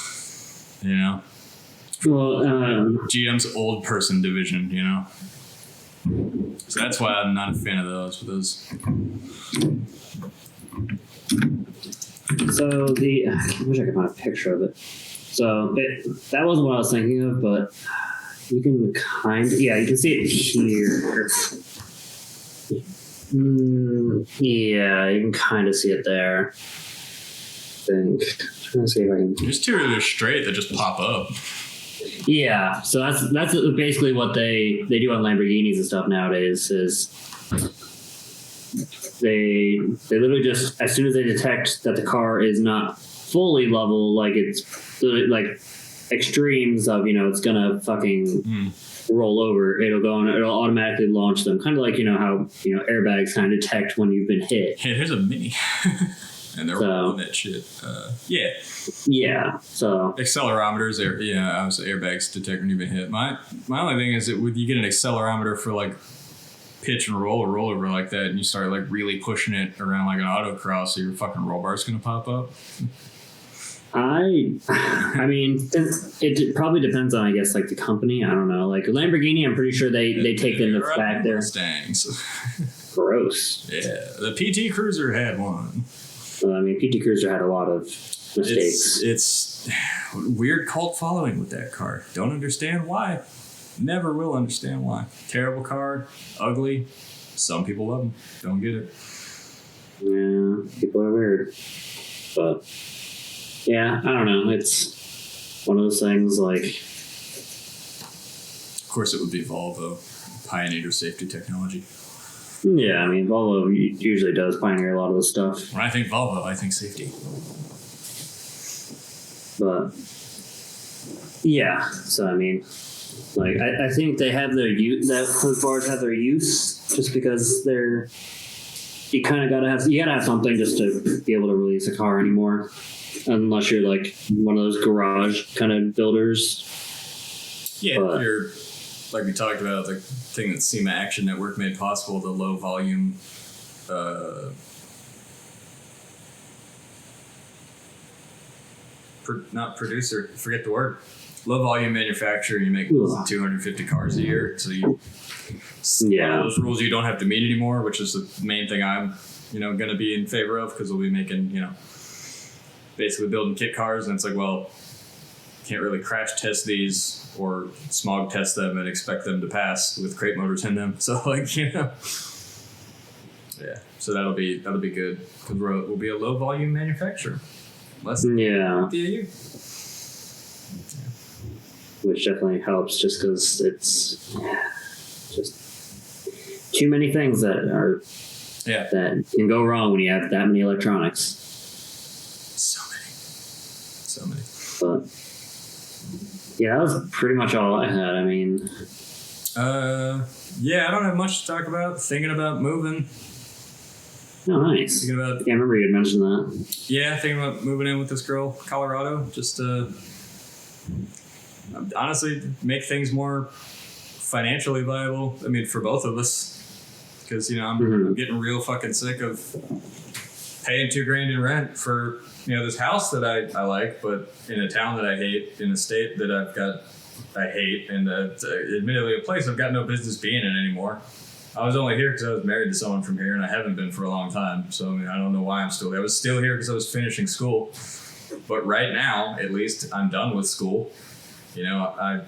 Speaker 3: Well, GM's old person division, So that's why I'm not a fan of those.
Speaker 2: So I wish I could find a picture of it. So that wasn't what I was thinking of, but you can you can see it here. Yeah, you can kind of see it there. I think. I'm trying to see if I can.
Speaker 3: There's two that are straight that just pop up.
Speaker 2: Yeah, so that's basically what they do on Lamborghinis and stuff nowadays. Is they literally just, as soon as they detect that the car is not fully level, like it's like extremes of it's gonna fucking roll over, it'll go and it'll automatically launch them, kind of like how airbags kind of detect when you've been hit.
Speaker 3: Hey, there's a Mini. And they're rolling that shit.
Speaker 2: Yeah. So
Speaker 3: accelerometers, obviously airbags detect when you've been hit. My only thing is that when you get an accelerometer for like pitch and roll or rollover like that, and you start like really pushing it around like an autocross, so your fucking roll bar's gonna pop up.
Speaker 2: I mean, it probably depends on, I guess, like the company. I don't know. Like Lamborghini, I'm pretty sure they take in the fact there.
Speaker 3: Mustangs.
Speaker 2: Gross.
Speaker 3: Yeah, the PT Cruiser had one.
Speaker 2: I mean, PT Cruiser had a lot of mistakes.
Speaker 3: It's weird cult following with that car. Don't understand why. Never will understand why. Terrible car, ugly. Some people love them. Don't get it.
Speaker 2: Yeah, people are weird. But yeah, I don't know. It's one of those things like.
Speaker 3: Of course, it would be Volvo, pioneer safety technology.
Speaker 2: Yeah, I mean, Volvo usually does pioneer a lot of this stuff.
Speaker 3: When I think Volvo, I think safety.
Speaker 2: But yeah, so I mean, like I think they have their use. Those bars have their use, just because they're. You gotta have something just to be able to release a car anymore, unless you're like one of those garage kind of builders.
Speaker 3: Yeah, you're. Like we talked about, the thing that SEMA Action Network made possible, the low volume not producer, forget the word, low volume manufacturer. You make less than 250 cars a year, so you one of those rules you don't have to meet anymore, which is the main thing I'm going to be in favor of, because we'll be making basically building kit cars, and it's like, well, can't really crash test these or smog test them and expect them to pass with crate motors in them. So yeah. So that'll be good, because we'll be a low volume manufacturer. Less than DAU.
Speaker 2: Which definitely helps, just because it's just too many things that can go wrong when you have that many electronics.
Speaker 3: So many.
Speaker 2: But yeah, that was pretty much all I had. I mean,
Speaker 3: I don't have much to talk about. Thinking about moving.
Speaker 2: Oh, nice.
Speaker 3: Thinking about.
Speaker 2: Yeah, I remember you had mentioned that.
Speaker 3: Yeah, thinking about moving in with this girl, Colorado, just to honestly make things more financially viable. I mean, for both of us, because I'm getting real fucking sick of paying $2,000 in rent for this house that I like, but in a town that I hate, in a state that I hate, and admittedly a place I've got no business being in anymore. I was only here because I was married to someone from here, and I haven't been for a long time. So I don't know why I'm still here. I was still here because I was finishing school, but right now, at least, I'm done with school. I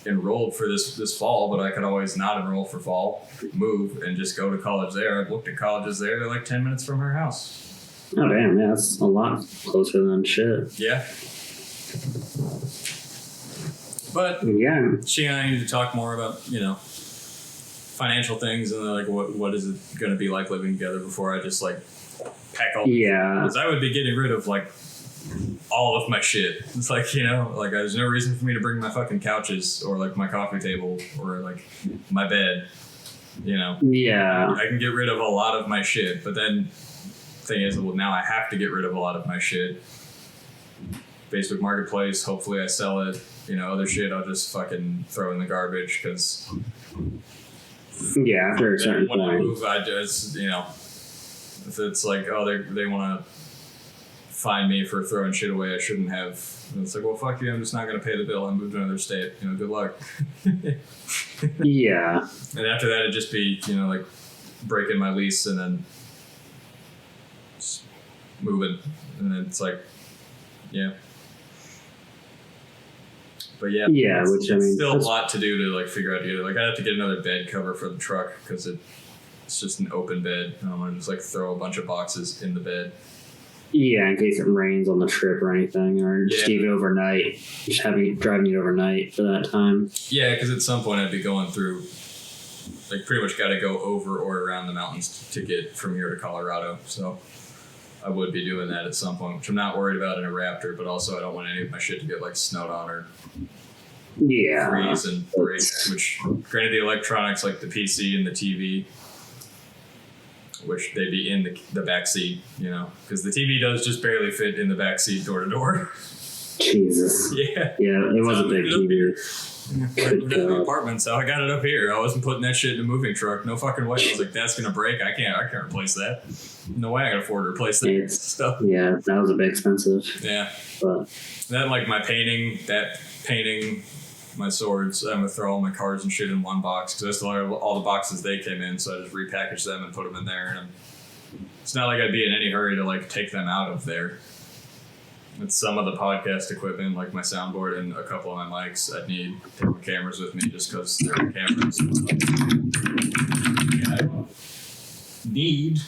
Speaker 3: enrolled for this fall, but I could always not enroll for fall, move, and just go to college there. I've looked at colleges there; they're like 10 minutes from her house.
Speaker 2: Oh damn! Yeah, that's a lot closer than shit.
Speaker 3: Yeah. But she and I need to talk more about financial things, and like what is it going to be like living together before I just like pack all.
Speaker 2: Yeah.
Speaker 3: Because I would be getting rid of like all of my shit. It's like like there's no reason for me to bring my fucking couches or like my coffee table or like my bed.
Speaker 2: Yeah.
Speaker 3: I can get rid of a lot of my shit, but then. Thing is, well, now I have to get rid of a lot of my shit. Facebook Marketplace, hopefully I sell it. Other shit I'll just fucking throw in the garbage, because
Speaker 2: after a certain
Speaker 3: when
Speaker 2: point,
Speaker 3: I move, I just if it's like, oh, they want to fine me for throwing shit away I shouldn't have, and it's like, well, fuck you, I'm just not gonna pay the bill. I moved to another state. Good luck.
Speaker 2: Yeah.
Speaker 3: And after that, it'd just be like breaking my lease and then moving, and then it's like, yeah. But yeah,
Speaker 2: which
Speaker 3: it's still a lot to do to like figure out either. Like I'd have to get another bed cover for the truck because it's just an open bed. I don't want to just like throw a bunch of boxes in the bed.
Speaker 2: Yeah, in case it rains on the trip or anything, or just even overnight. Just driving it overnight for that time.
Speaker 3: Yeah, because at some point I'd be going through, like, pretty much got to go over or around the mountains to get from here to Colorado. So I would be doing that at some point, which I'm not worried about in a Raptor, but also I don't want any of my shit to get like snowed on or freeze and break. Which, granted, the electronics like the PC and the TV, which they'd be in the back seat, you know, because the TV does just barely fit in the back seat door to door.
Speaker 2: Jesus.
Speaker 3: Yeah.
Speaker 2: Yeah, it was a big TV.
Speaker 3: I moved out of the apartment, so I got it up here. I wasn't putting that shit in a moving truck. No fucking way. I was like, that's gonna break. I can't replace that. No way I can afford to replace that stuff.
Speaker 2: Yeah, that was a bit expensive.
Speaker 3: Yeah.
Speaker 2: But
Speaker 3: then like my painting, my swords, I'm gonna throw all my cards and shit in one box because I still have all the boxes they came in, so I just repackaged them and put them in there. And it's not like I'd be in any hurry to like take them out of there. It's some of the podcast equipment, like my soundboard and a couple of my mics. I'd need to take my cameras with me just because they're cameras. Yeah, I need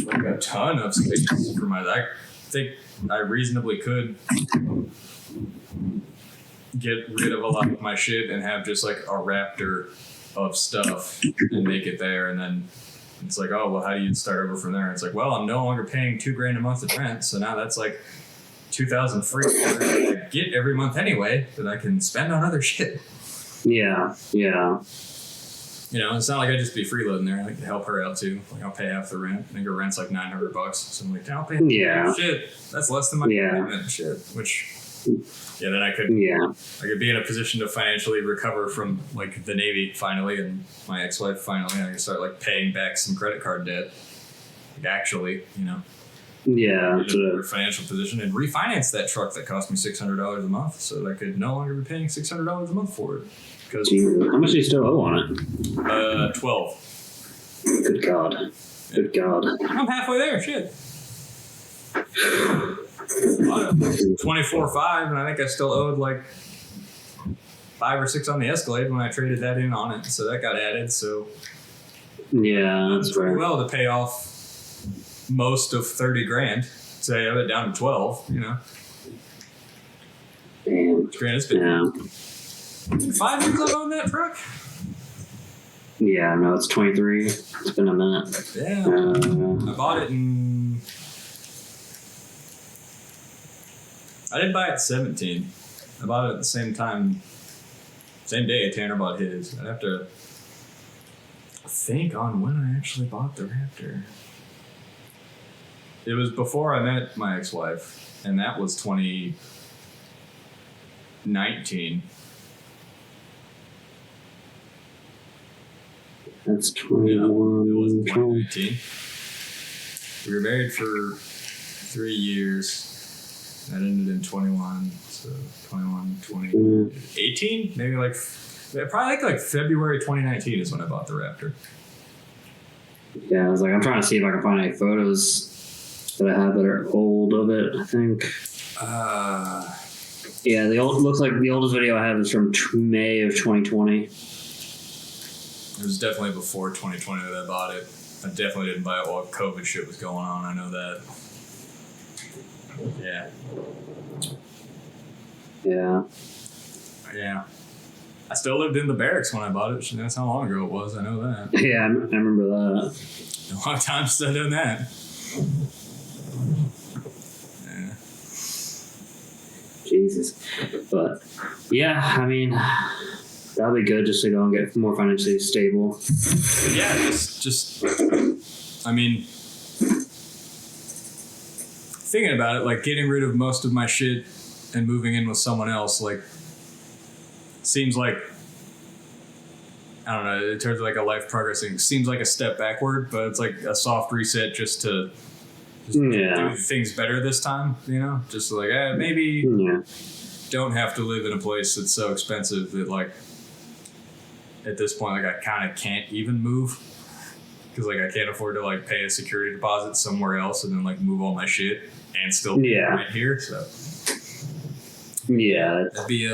Speaker 3: like a ton of space for my. I think I reasonably could get rid of a lot of my shit and have just like a Raptor of stuff and make it there, and then it's like, oh well, how do you start over from there? It's like, well, I'm no longer paying $2,000 a month of rent, so now that's like $2,000 free that I get every month anyway that I can spend on other shit.
Speaker 2: Yeah.
Speaker 3: You know, it's not like I just be freeloading there. I like to help her out too. Like I'll pay half the rent. I think her rent's like $900, so I'm like, I'll pay. Shit, that's less than my payment. Shit, which. Yeah, then I could be in a position to financially recover from like the Navy finally, and my ex-wife finally. I can start like paying back some credit card debt. Like actually, you know.
Speaker 2: Yeah,
Speaker 3: in a financial position and refinance that truck that cost me $600 a month, so that I could no longer be paying $600 a month for it. Because
Speaker 2: how much do you still owe on it?
Speaker 3: 12.
Speaker 2: Good God. Good God.
Speaker 3: I'm halfway there. Shit. 24.5, and I think I still owed like 5 or 6 on the Escalade when I traded that in on it, so that got added. So
Speaker 2: yeah, that's
Speaker 3: pretty
Speaker 2: right.
Speaker 3: well to pay off most of $30,000. So I have it down to 12. You know,
Speaker 2: Damn.
Speaker 3: Granted, it's been 5 years I've owned that truck.
Speaker 2: Yeah, no, it's 23. It's been a minute.
Speaker 3: Yeah, I bought it in. I didn't buy it at 17. I bought it at the same time, same day Tanner bought his. I'd have to think on when I actually bought the Raptor. It was before I met my ex-wife, and that was 2019.
Speaker 2: That's 21.
Speaker 3: Yeah, it was 2019. We were married for 3 years. That ended in 21, so 21, 20, 18? Maybe probably like February 2019 is when I bought the Raptor.
Speaker 2: Yeah, I was like, I'm trying to see if I can find any photos that I have that are old of it, I think. Yeah, looks like the oldest video I have is from May of 2020.
Speaker 3: It was definitely before 2020 that I bought it. I definitely didn't buy it while COVID shit was going on, I know that. Yeah. I still lived in the barracks when I bought it. That's how long ago it was. I know that.
Speaker 2: Yeah, I remember that.
Speaker 3: A long time since I've done that. Yeah.
Speaker 2: Jesus. But, yeah, I mean, that'll be good just to go and get more financially stable.
Speaker 3: Yeah, just I mean, thinking about it, like getting rid of most of my shit and moving in with someone else, like, seems like, I don't know, in terms of like a life progressing, seems like a step backward, but it's like a soft reset just to do things better this time, you know? Just like, maybe don't have to live in a place that's so expensive that, like, at this point, like, I kind of can't even move. because like I can't afford to like pay a security deposit somewhere else and then like move all my shit and still be right here. So that'd be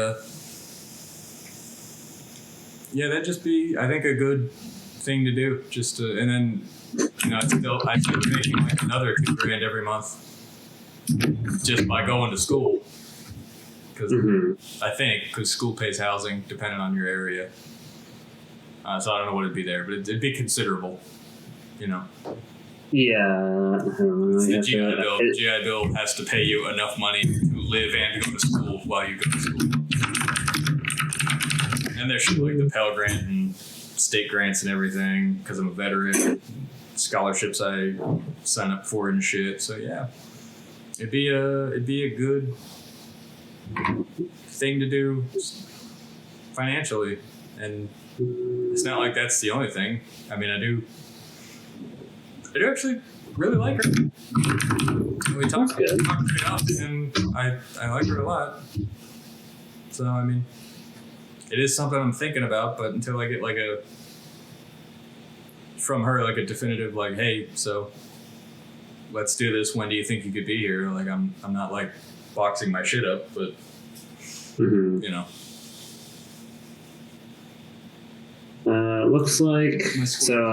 Speaker 3: that'd just be, I think, a good thing to do. Just to, and then I'd still be making like another $2,000 every month just by going to school. Because I think school pays housing depending on your area. So I don't know what it'd be there, but it'd be considerable.
Speaker 2: Yeah, I don't know.
Speaker 3: The GI Bill. GI Bill has to pay you enough money to live and go to school while you go to school. And there's shit like the Pell Grant and state grants and everything because I'm a veteran. Scholarships I sign up for and shit. So yeah, it'd be a good thing to do financially, and it's not like that's the only thing. I mean, I do actually really like her. We talked enough, and I like her a lot. So I mean, it is something I'm thinking about, but until I get like from her like a definitive like, hey, so let's do this. When do you think you could be here? Like I'm not like boxing my shit up, but
Speaker 2: looks like so.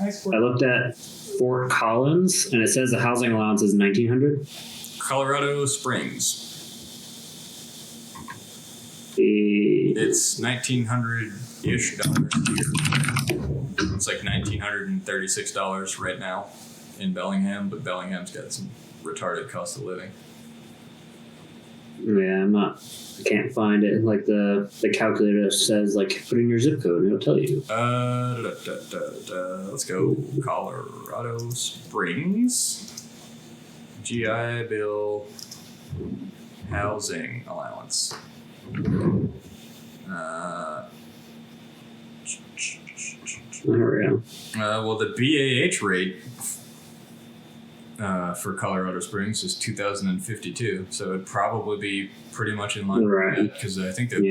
Speaker 2: I looked at Fort Collins, and it says the housing allowance is $1,900.
Speaker 3: Colorado Springs. It's $1,900-ish here. It's like $1,936 right now in Bellingham, but Bellingham's got some retarded cost of living.
Speaker 2: Yeah, I can't find it. Like the calculator says, like, put in your zip code and it'll tell you.
Speaker 3: Let's go. Colorado Springs. GI Bill housing allowance.
Speaker 2: There we go.
Speaker 3: Well, the BAH rate for Colorado Springs is 2,052, so it'd probably be pretty much in line with that, because I think that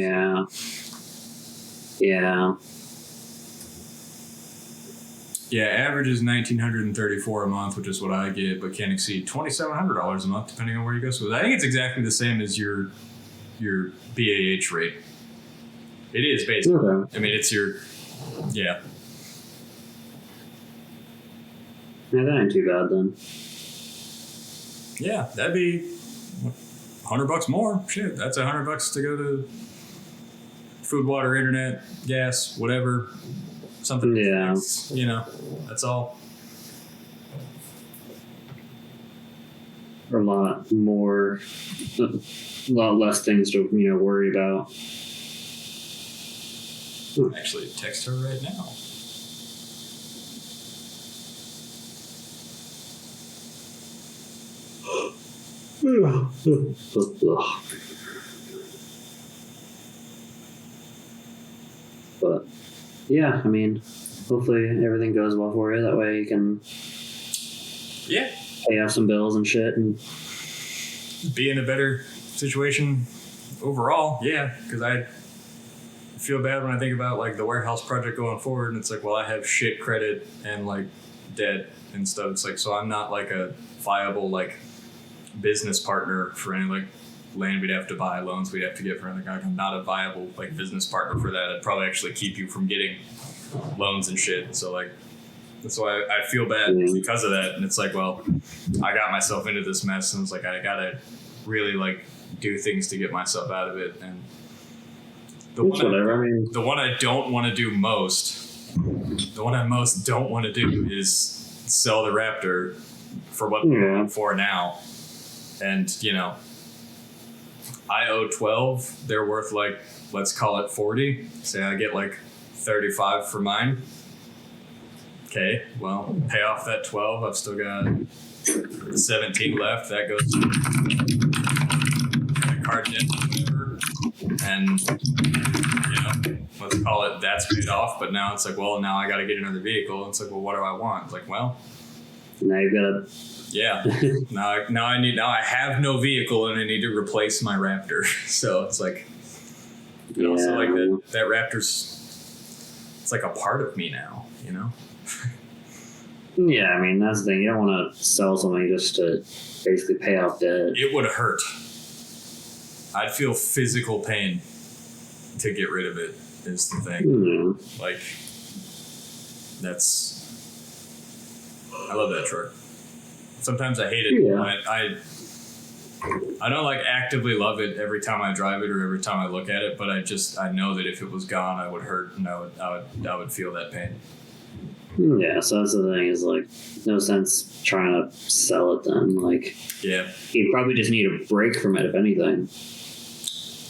Speaker 3: average is $1,934 a month, which is what I get, but can't exceed $2,700 a month depending on where you go. So I think it's exactly the same as your BAH rate. It is basically. Okay. I mean, it's your
Speaker 2: Yeah, that ain't too bad then.
Speaker 3: Yeah, that'd be $100 more. Shit, that's $100 to go to food, water, internet, gas, whatever. Something.
Speaker 2: Yeah.
Speaker 3: That's all.
Speaker 2: A lot less things to worry about.
Speaker 3: Actually, text her right now.
Speaker 2: But yeah, I mean, hopefully everything goes well for you. That way you can pay off some bills and shit and
Speaker 3: be in a better situation overall. Yeah, because I feel bad when I think about like the warehouse project going forward, and it's like, well, I have shit credit and like debt and stuff. It's like, so I'm not like a viable like business partner for any like land we'd have to buy, loans we'd have to get for anything. I'm not a viable like business partner for that. I'd probably actually keep you from getting loans and shit. So like that's why I feel bad because of that. And it's like, well, I got myself into this mess, and it's like I gotta really like do things to get myself out of it. And the one I don't want to do most, the one I most don't want to do is sell the Raptor for what they're going for now. And, I owe 12. They're worth like, let's call it 40. Say I get like 35 for mine. Okay, well, pay off that 12. I've still got 17 left. That goes to the car debt, whatever. And, let's call it that's paid off. But now it's like, well, now I got to get another vehicle. It's like, well, what do I want? It's like, well,
Speaker 2: now you've got to.
Speaker 3: Yeah. now I have no vehicle and I need to replace my Raptor. So it's like, and also like that Raptor's, it's like a part of me now,
Speaker 2: Yeah, I mean, that's the thing. You don't want to sell something just to basically pay off debt.
Speaker 3: It would hurt. I'd feel physical pain to get rid of it, is the thing. Like, I love that truck. Sometimes I hate it.
Speaker 2: Yeah.
Speaker 3: I don't like actively love it every time I drive it or every time I look at it, but I know that if it was gone, I would hurt and I would feel that pain.
Speaker 2: Yeah, so that's the thing, is like, no sense trying to sell it then. Like,
Speaker 3: yeah,
Speaker 2: you probably just need a break from it, if anything.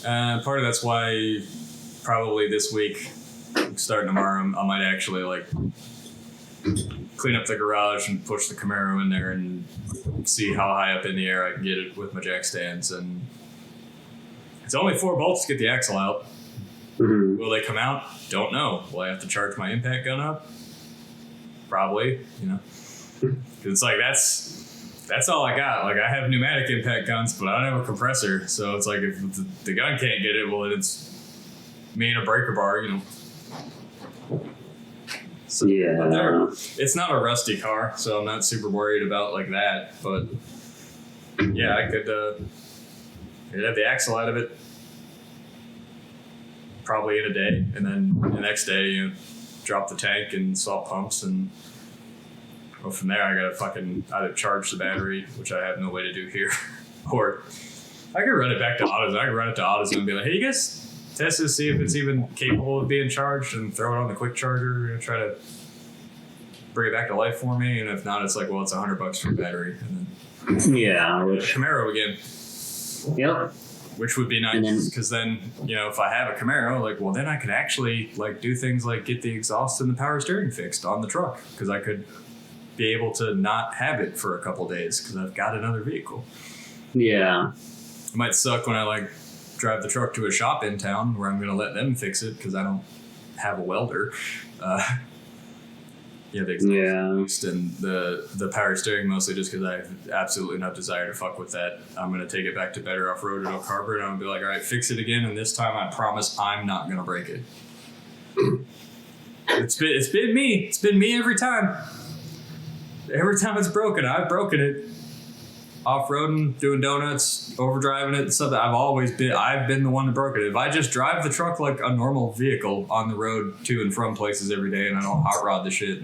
Speaker 3: Part of that's why probably this week, starting tomorrow, I might actually like clean up the garage and push the Camaro in there and see how high up in the air I can get it with my jack stands. And it's only 4 bolts to get the axle out.
Speaker 2: Mm-hmm.
Speaker 3: Will they come out? Don't know. Will I have to charge my impact gun up? Probably, it's like that's all I got. Like, I have pneumatic impact guns, but I don't have a compressor, so it's like if the gun can't get it, well, it's me and a breaker bar, So,
Speaker 2: yeah,
Speaker 3: it's not a rusty car, so I'm not super worried about like that. But yeah, I could have the axle out of it probably in a day, and then the next day drop the tank and swap pumps, and well, from there I gotta fucking either charge the battery, which I have no way to do here, or I could run it back to AutoZone. I could run it to AutoZone and be like, hey, you guys test this, see if it's even capable of being charged, and throw it on the quick charger and try to bring it back to life for me. And if not, it's like, well, it's $100 for the battery, and then Camaro again.
Speaker 2: Yep.
Speaker 3: Which would be nice, because then, if I have a Camaro, like, well, then I could actually like do things like get the exhaust and the power steering fixed on the truck, because I could be able to not have it for a couple days because I've got another vehicle.
Speaker 2: Yeah.
Speaker 3: It might suck when I like drive the truck to a shop in town where I'm going to let them fix it because I don't have a welder. The exhaust and the power steering, mostly just because I have absolutely no desire to fuck with that. I'm going to take it back to Better Off-Road at Oak Harbor, and I'm going to be like, all right, fix it again, and this time I promise I'm not going to break it. It's been me. It's been me every time. Every time it's broken, I've broken it. Off-roading, doing donuts, overdriving it, stuff that I've been the one that broke it. If I just drive the truck like a normal vehicle on the road to and from places every day, and I don't hot rod the shit,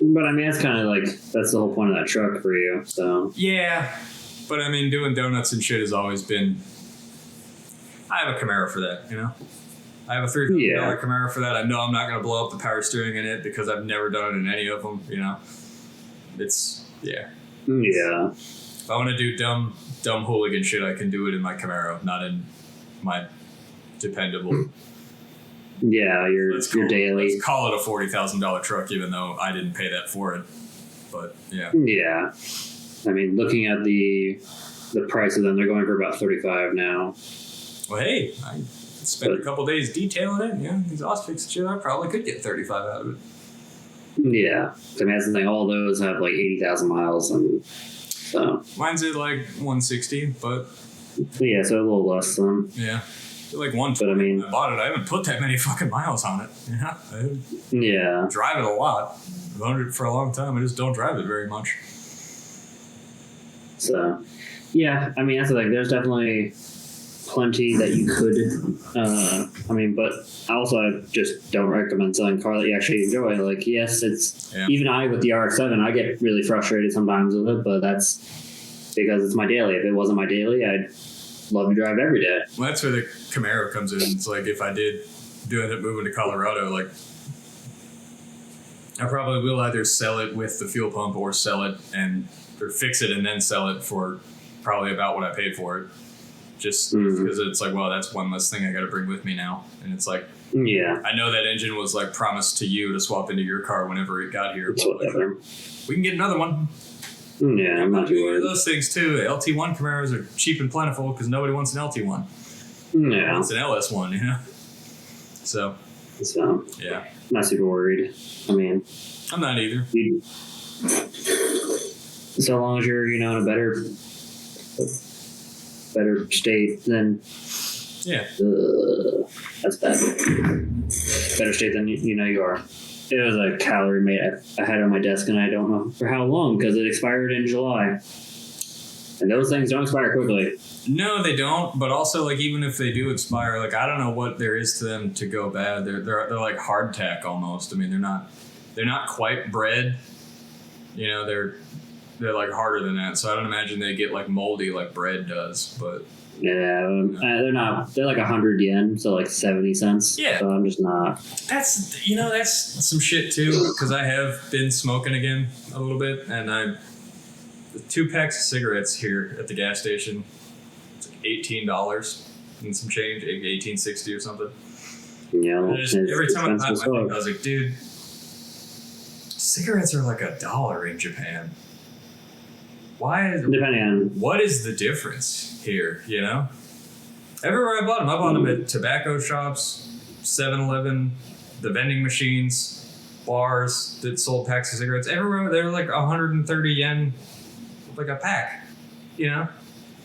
Speaker 2: but I mean, it's kind of like, that's the whole point of that truck for you, so.
Speaker 3: Yeah, but I mean, doing donuts and shit has always been, I have a Camaro for that, I have a $3,000 Camaro for that. I know I'm not going to blow up the power steering in it because I've never done it in any of them, It's, yeah.
Speaker 2: Yeah.
Speaker 3: If I want to do dumb hooligan shit, I can do it in my Camaro, not in my dependable.
Speaker 2: Yeah, your daily.
Speaker 3: Let's call it a $40,000 truck, even though I didn't pay that for it. But yeah.
Speaker 2: Yeah, I mean, looking at the price of them, they're going for about $35 now.
Speaker 3: Well, hey, I spent a couple days detailing it. Exhaust fix shit. I probably could get $35 out of it.
Speaker 2: Yeah, I mean, that's the thing. All those have like 80,000 miles, and so
Speaker 3: mine's at like 160, but
Speaker 2: yeah, so a little less than
Speaker 3: like 120. But I mean, I bought it. I haven't put that many fucking miles on it. I drive it a lot. I've owned it for a long time. I just don't drive it very much.
Speaker 2: So yeah, I mean, that's the thing. There's definitely plenty that you could but also I just don't recommend selling a car that you actually enjoy. Like, yes, it's even I with the RX-7, I get really frustrated sometimes with it, but that's because it's my daily. If it wasn't my daily, I'd love to drive every day.
Speaker 3: Well, that's where the Camaro comes in. It's like, if I do end up moving to Colorado, like, I probably will either sell it with the fuel pump or or fix it and then sell it for probably about what I paid for it. Just because it's like, well, that's one less thing I got to bring with me now. And it's like, I know that engine was like promised to you to swap into your car whenever it got here. We can get another one.
Speaker 2: Yeah, I'm not too worried.
Speaker 3: Those things too. LT1 Camaros are cheap and plentiful because nobody wants an LT1.
Speaker 2: Yeah.
Speaker 3: It's an LS1, So, yeah.
Speaker 2: I'm not super worried. I mean,
Speaker 3: I'm not either.
Speaker 2: So long as you're, in a better state than
Speaker 3: that's
Speaker 2: bad. Better state than you are. It was a calorie mate I had on my desk, and I don't know for how long because it expired in July. And those things don't expire quickly.
Speaker 3: No, they don't. But also, like, even if they do expire, like, I don't know what there is to them to go bad. They're like hardtack almost. I mean, they're not quite bread. You know, they're like harder than that. So I don't imagine they get like moldy like bread does. But
Speaker 2: yeah, they're not. They're like 100 yen, so like 70 cents.
Speaker 3: Yeah,
Speaker 2: so I'm just not.
Speaker 3: That's some shit too. Because I have been smoking again a little bit, and 2 packs of cigarettes here at the gas station. It's like $18 and some change, $18.60 or something.
Speaker 2: Yeah,
Speaker 3: every time I was like, dude, cigarettes are like $1 in Japan. Why?
Speaker 2: Depending on
Speaker 3: what is the difference here? You know, everywhere I bought them at tobacco shops, 7-Eleven, the vending machines, bars that sold packs of cigarettes. Everywhere they're like 130 yen, like a pack. You know.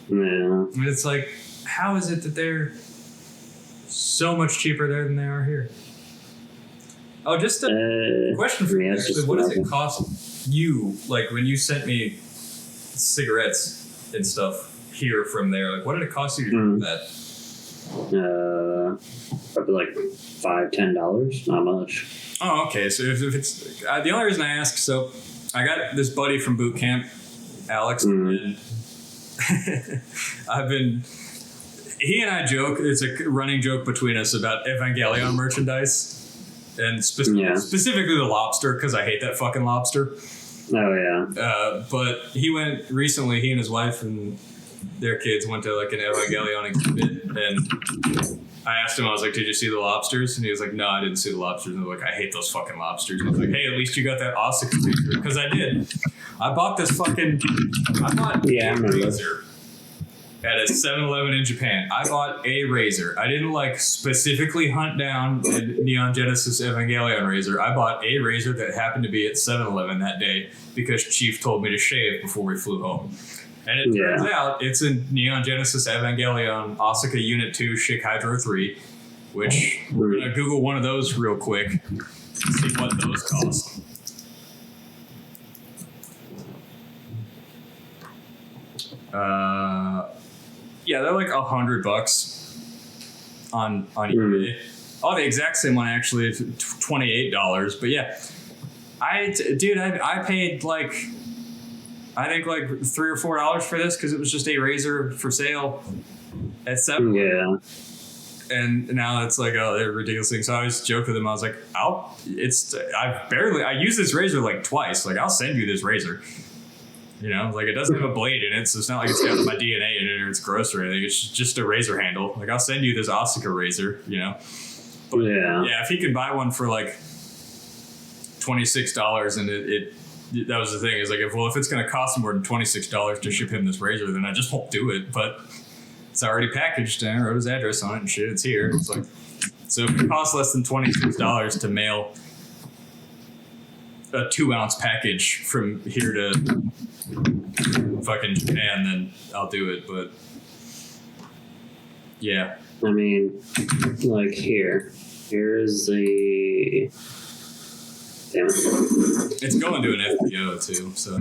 Speaker 2: Yeah.
Speaker 3: I mean, it's like, how is it that they're so much cheaper there than they are here? Oh, just a question for you. Actually, what does it cost you? Like when you sent me cigarettes and stuff here from there, like what did it cost you to do that?
Speaker 2: Probably like $5-10, not much.
Speaker 3: Oh, okay. So if it's the only reason I ask, so I got this buddy from boot camp, Alex, and he and I joke, it's a running joke between us about Evangelion merchandise and specifically the lobster, because I hate that fucking lobster.
Speaker 2: Oh yeah.
Speaker 3: But he and his wife and their kids went to like an Evangelion exhibit, and I asked him, I was like, did you see the lobsters? And he was like, no, I didn't see the lobsters. And I was like, I hate those fucking lobsters. And I was like, hey, at least you got that Asuka picture. Because I did. I bought a razor at a 7-Eleven in Japan. I bought a razor. I didn't like specifically hunt down a Neon Genesis Evangelion razor. I bought a razor that happened to be at 7-Eleven that day because Chief told me to shave before we flew home. And it turns out it's a Neon Genesis Evangelion Asuka Unit 2 Shik Hydro 3, which we're going to Google one of those real quick and see what those cost. Yeah, they're like $100 on eBay. Oh, the exact same one actually, $28. But yeah, I paid like, I think like $3 or $4 for this because it was just a razor for sale at 7.
Speaker 2: Yeah.
Speaker 3: And now it's like, oh, they're ridiculous things. So I always joke with them. I was like, I use this razor like twice. Like, I'll send you this razor. You know, like it doesn't have a blade in it, so it's not like it's got my DNA in it or it's gross or anything. It's just a razor handle. Like, I'll send you this Asuka razor, you know. But yeah, if he can buy one for like $26 and that was the thing, is like, if it's going to cost more than $26 to ship him this razor, then I just won't do it. But it's already packaged and I wrote his address on it and shit. It's here. It's like, so if it costs less than $26 to mail a 2-ounce package from here to fucking Japan, then I'll do it. But yeah,
Speaker 2: I mean, like here's the. Damn it.
Speaker 3: It's going to an FBO too, so.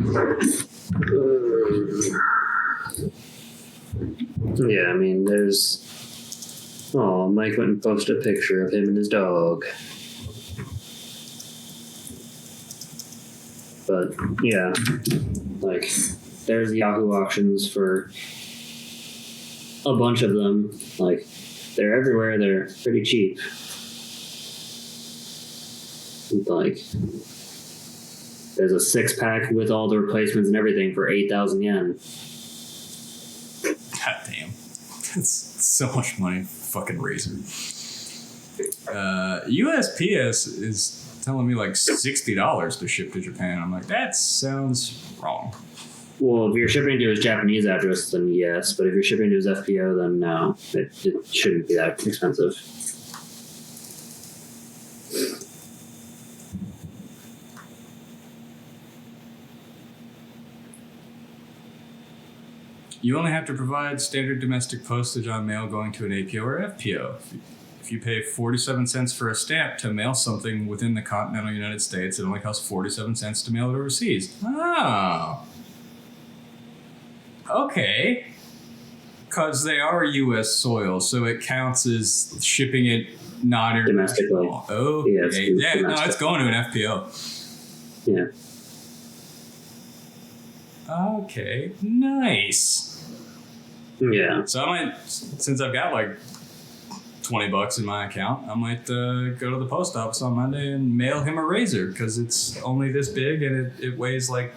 Speaker 2: Yeah, I mean, there's. Oh, Mike went and posted a picture of him and his dog. But yeah, like there's Yahoo auctions for a bunch of them. Like they're everywhere. They're pretty cheap. Like there's a 6-pack with all the replacements and everything for 8,000 yen.
Speaker 3: God damn, that's so much money. Fucking razor. USPS is telling me like $60 to ship to Japan. I'm like, that sounds wrong.
Speaker 2: Well, if you're shipping to his Japanese address, then yes. But if you're shipping to his FBO, then no. It shouldn't be that expensive.
Speaker 3: You only have to provide standard domestic postage on mail going to an APO or FPO. if you pay 47 cents for a stamp to mail something within the continental United States, it only costs 47 cents to mail it overseas. Oh. Okay. Because they are U.S. soil, so it counts as shipping it not
Speaker 2: domestically.
Speaker 3: Oh,
Speaker 2: yeah,
Speaker 3: no, it's going to an FPO.
Speaker 2: Yeah.
Speaker 3: Okay, nice.
Speaker 2: Yeah.
Speaker 3: So I might, since I've got like $20 in my account, I might go to the post office on Monday and mail him a razor because it's only this big and it weighs like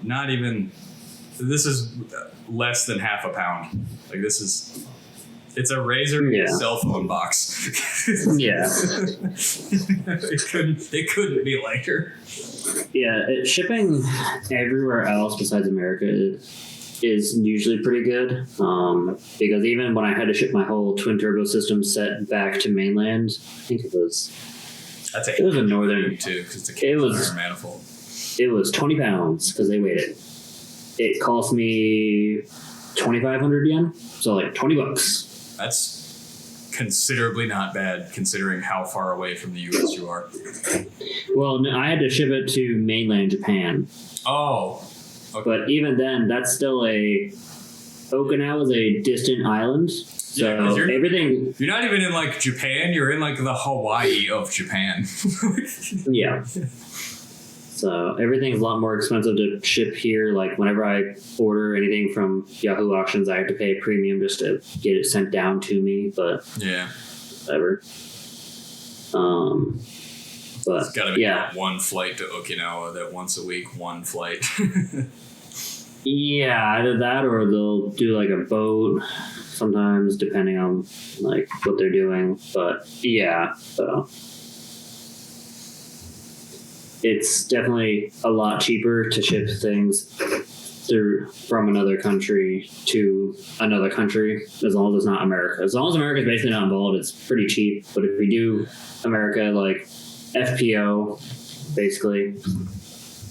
Speaker 3: not even. This is less than half a pound. Like it's a razor in a cell phone box.
Speaker 2: Yeah.
Speaker 3: It couldn't be lighter.
Speaker 2: Yeah, shipping everywhere else besides America is usually pretty good. Because even when I had to ship my whole twin turbo system set back to mainland, I think it was a northern
Speaker 3: too, because the cables are manifold.
Speaker 2: It was 20 pounds because they weighed it. It cost me 2,500 yen, so like $20.
Speaker 3: That's considerably not bad considering how far away from the U.S. you are.
Speaker 2: Well, no, I had to ship it to mainland Japan.
Speaker 3: Oh. Okay.
Speaker 2: But even then, that's still Okinawa is a distant island. So everything.
Speaker 3: You're not even in like Japan, you're in like the Hawaii of Japan.
Speaker 2: Yeah. So everything's a lot more expensive to ship here. Like whenever I order anything from Yahoo Auctions, I have to pay a premium just to get it sent down to me. But
Speaker 3: yeah,
Speaker 2: whatever. But
Speaker 3: it's gotta be one flight to Okinawa. That once a week, one flight.
Speaker 2: Yeah, either that or they'll do like a boat sometimes, depending on like what they're doing. But yeah, so. It's definitely a lot cheaper to ship things from another country to another country, as long as it's not America. As long as America is basically not involved, it's pretty cheap. But if we do America, like FPO, basically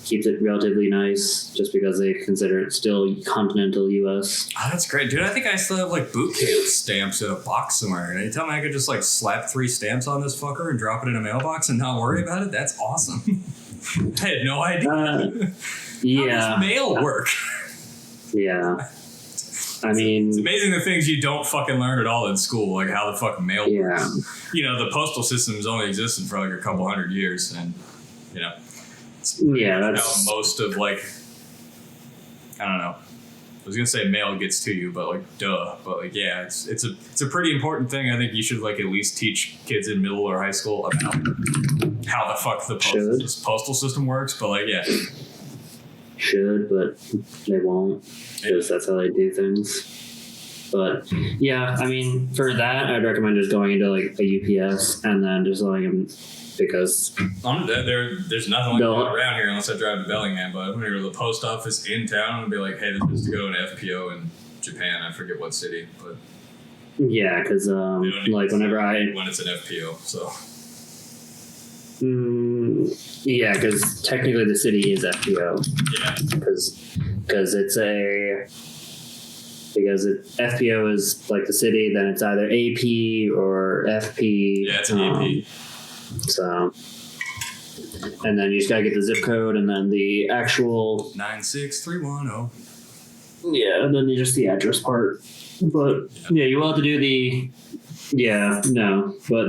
Speaker 2: keeps it relatively nice, just because they consider it still continental U.S.
Speaker 3: Oh, that's great, dude. I think I still have like boot camp stamps in a box somewhere. And you tell me I could just like slap 3 stamps on this fucker and drop it in a mailbox and not worry about it? That's awesome. I had no idea.
Speaker 2: Yeah.
Speaker 3: How does mail work?
Speaker 2: Yeah. I mean,
Speaker 3: it's amazing the things you don't fucking learn at all in school, like how the fuck mail works. You know, the postal system's only existed for like a couple hundred years, and you know, that's how most of like, I don't know. I was gonna say mail gets to you, but like, duh. But like, yeah, it's a pretty important thing. I think you should like at least teach kids in middle or high school about how the fuck the postal system works. But like, yeah,
Speaker 2: should, but they won't because that's how they do things. But yeah, I mean, for that, I'd recommend just going into like a UPS and then just letting them. Because
Speaker 3: there's nothing like that around here unless I drive to Bellingham. But I'm gonna go to the post office in town and be like, "Hey, this is to go to an FPO in Japan. I forget what city, but
Speaker 2: yeah, because like when
Speaker 3: it's an FPO, so
Speaker 2: yeah, because technically the city is FPO.
Speaker 3: Yeah,
Speaker 2: because FPO is like the city, then it's either AP or FP.
Speaker 3: Yeah, it's an AP.
Speaker 2: So, and then you just gotta get the zip code and then the actual
Speaker 3: 96310.
Speaker 2: Yeah, and then just the address part. But yeah, you will have to do the but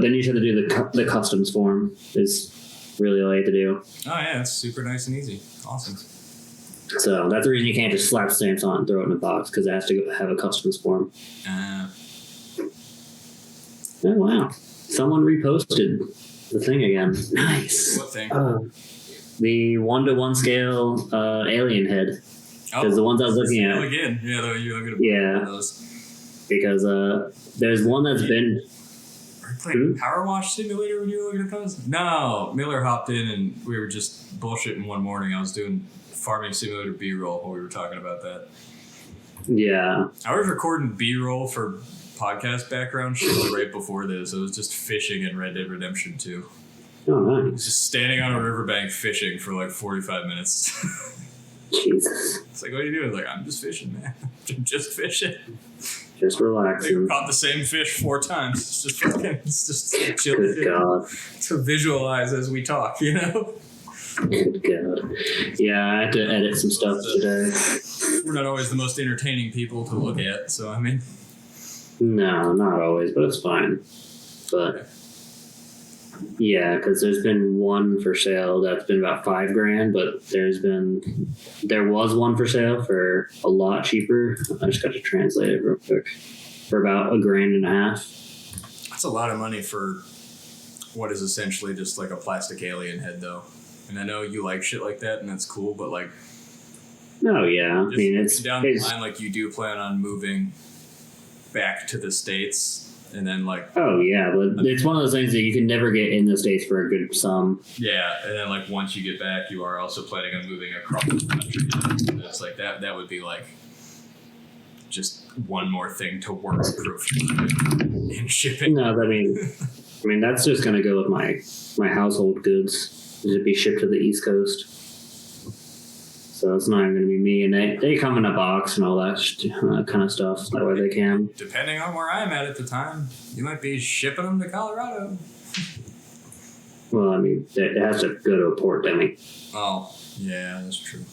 Speaker 2: then you just have to do the customs form. Is really all you have to do.
Speaker 3: Oh yeah, it's super nice and easy. Awesome.
Speaker 2: So that's the reason you can't just slap stamps on and throw it in a box, because it has to have a customs form. Oh wow! Someone reposted the thing again. Nice.
Speaker 3: What thing?
Speaker 2: The 1-to-1 scale alien head. Because the ones I was looking at.
Speaker 3: Again. Yeah, you're looking at those.
Speaker 2: Because there's one that's been.
Speaker 3: Were you playing Power Wash Simulator when you were looking at those? No, Miller hopped in and we were just bullshitting one morning. I was doing Farming Simulator B-roll while we were talking about that.
Speaker 2: Yeah.
Speaker 3: I was recording B-roll for podcast background shit right before this. I was just fishing in Red Dead Redemption 2.
Speaker 2: Oh, nice.
Speaker 3: Just standing on a riverbank fishing for like 45 minutes.
Speaker 2: Jesus.
Speaker 3: It's like, what are you doing? Like, I'm just fishing, man. I'm just fishing.
Speaker 2: Just
Speaker 3: They
Speaker 2: relaxing.
Speaker 3: caught the same fish 4 times. It's just fucking, it's just chill
Speaker 2: Good God.
Speaker 3: to visualize as we talk, you know?
Speaker 2: Good God. Yeah, I had to edit some stuff today.
Speaker 3: We're not always the most entertaining people to look at, so I mean,
Speaker 2: No, not always, but it's fine. But yeah, because there's been one for sale that's been about $5,000, but there was one for sale for a lot cheaper. I just got to translate it real quick for about $1.50.
Speaker 3: that's a lot of money for what is essentially just like a plastic alien head, though. And I know you like shit like that, and that's cool, but like,
Speaker 2: Oh yeah, I
Speaker 3: just
Speaker 2: mean it's
Speaker 3: down the line, like you do plan on moving back to the States, and then like,
Speaker 2: oh yeah, but it's one of those things that you can never get in the States for a good sum.
Speaker 3: yeah, and then like once you get back, you are also planning on moving across the country. And it's like that would be like just one more thing to work proof in shipping.
Speaker 2: No, I mean that's just gonna go with my household goods. It'd be shipped to the East Coast, so it's not even gonna be me. And they come in a box and all that kind of stuff. That way they can.
Speaker 3: Depending on where I'm at the time, you might be shipping them to Colorado.
Speaker 2: Well, I mean it has to go to a port, Demi.
Speaker 3: Oh, yeah, that's true.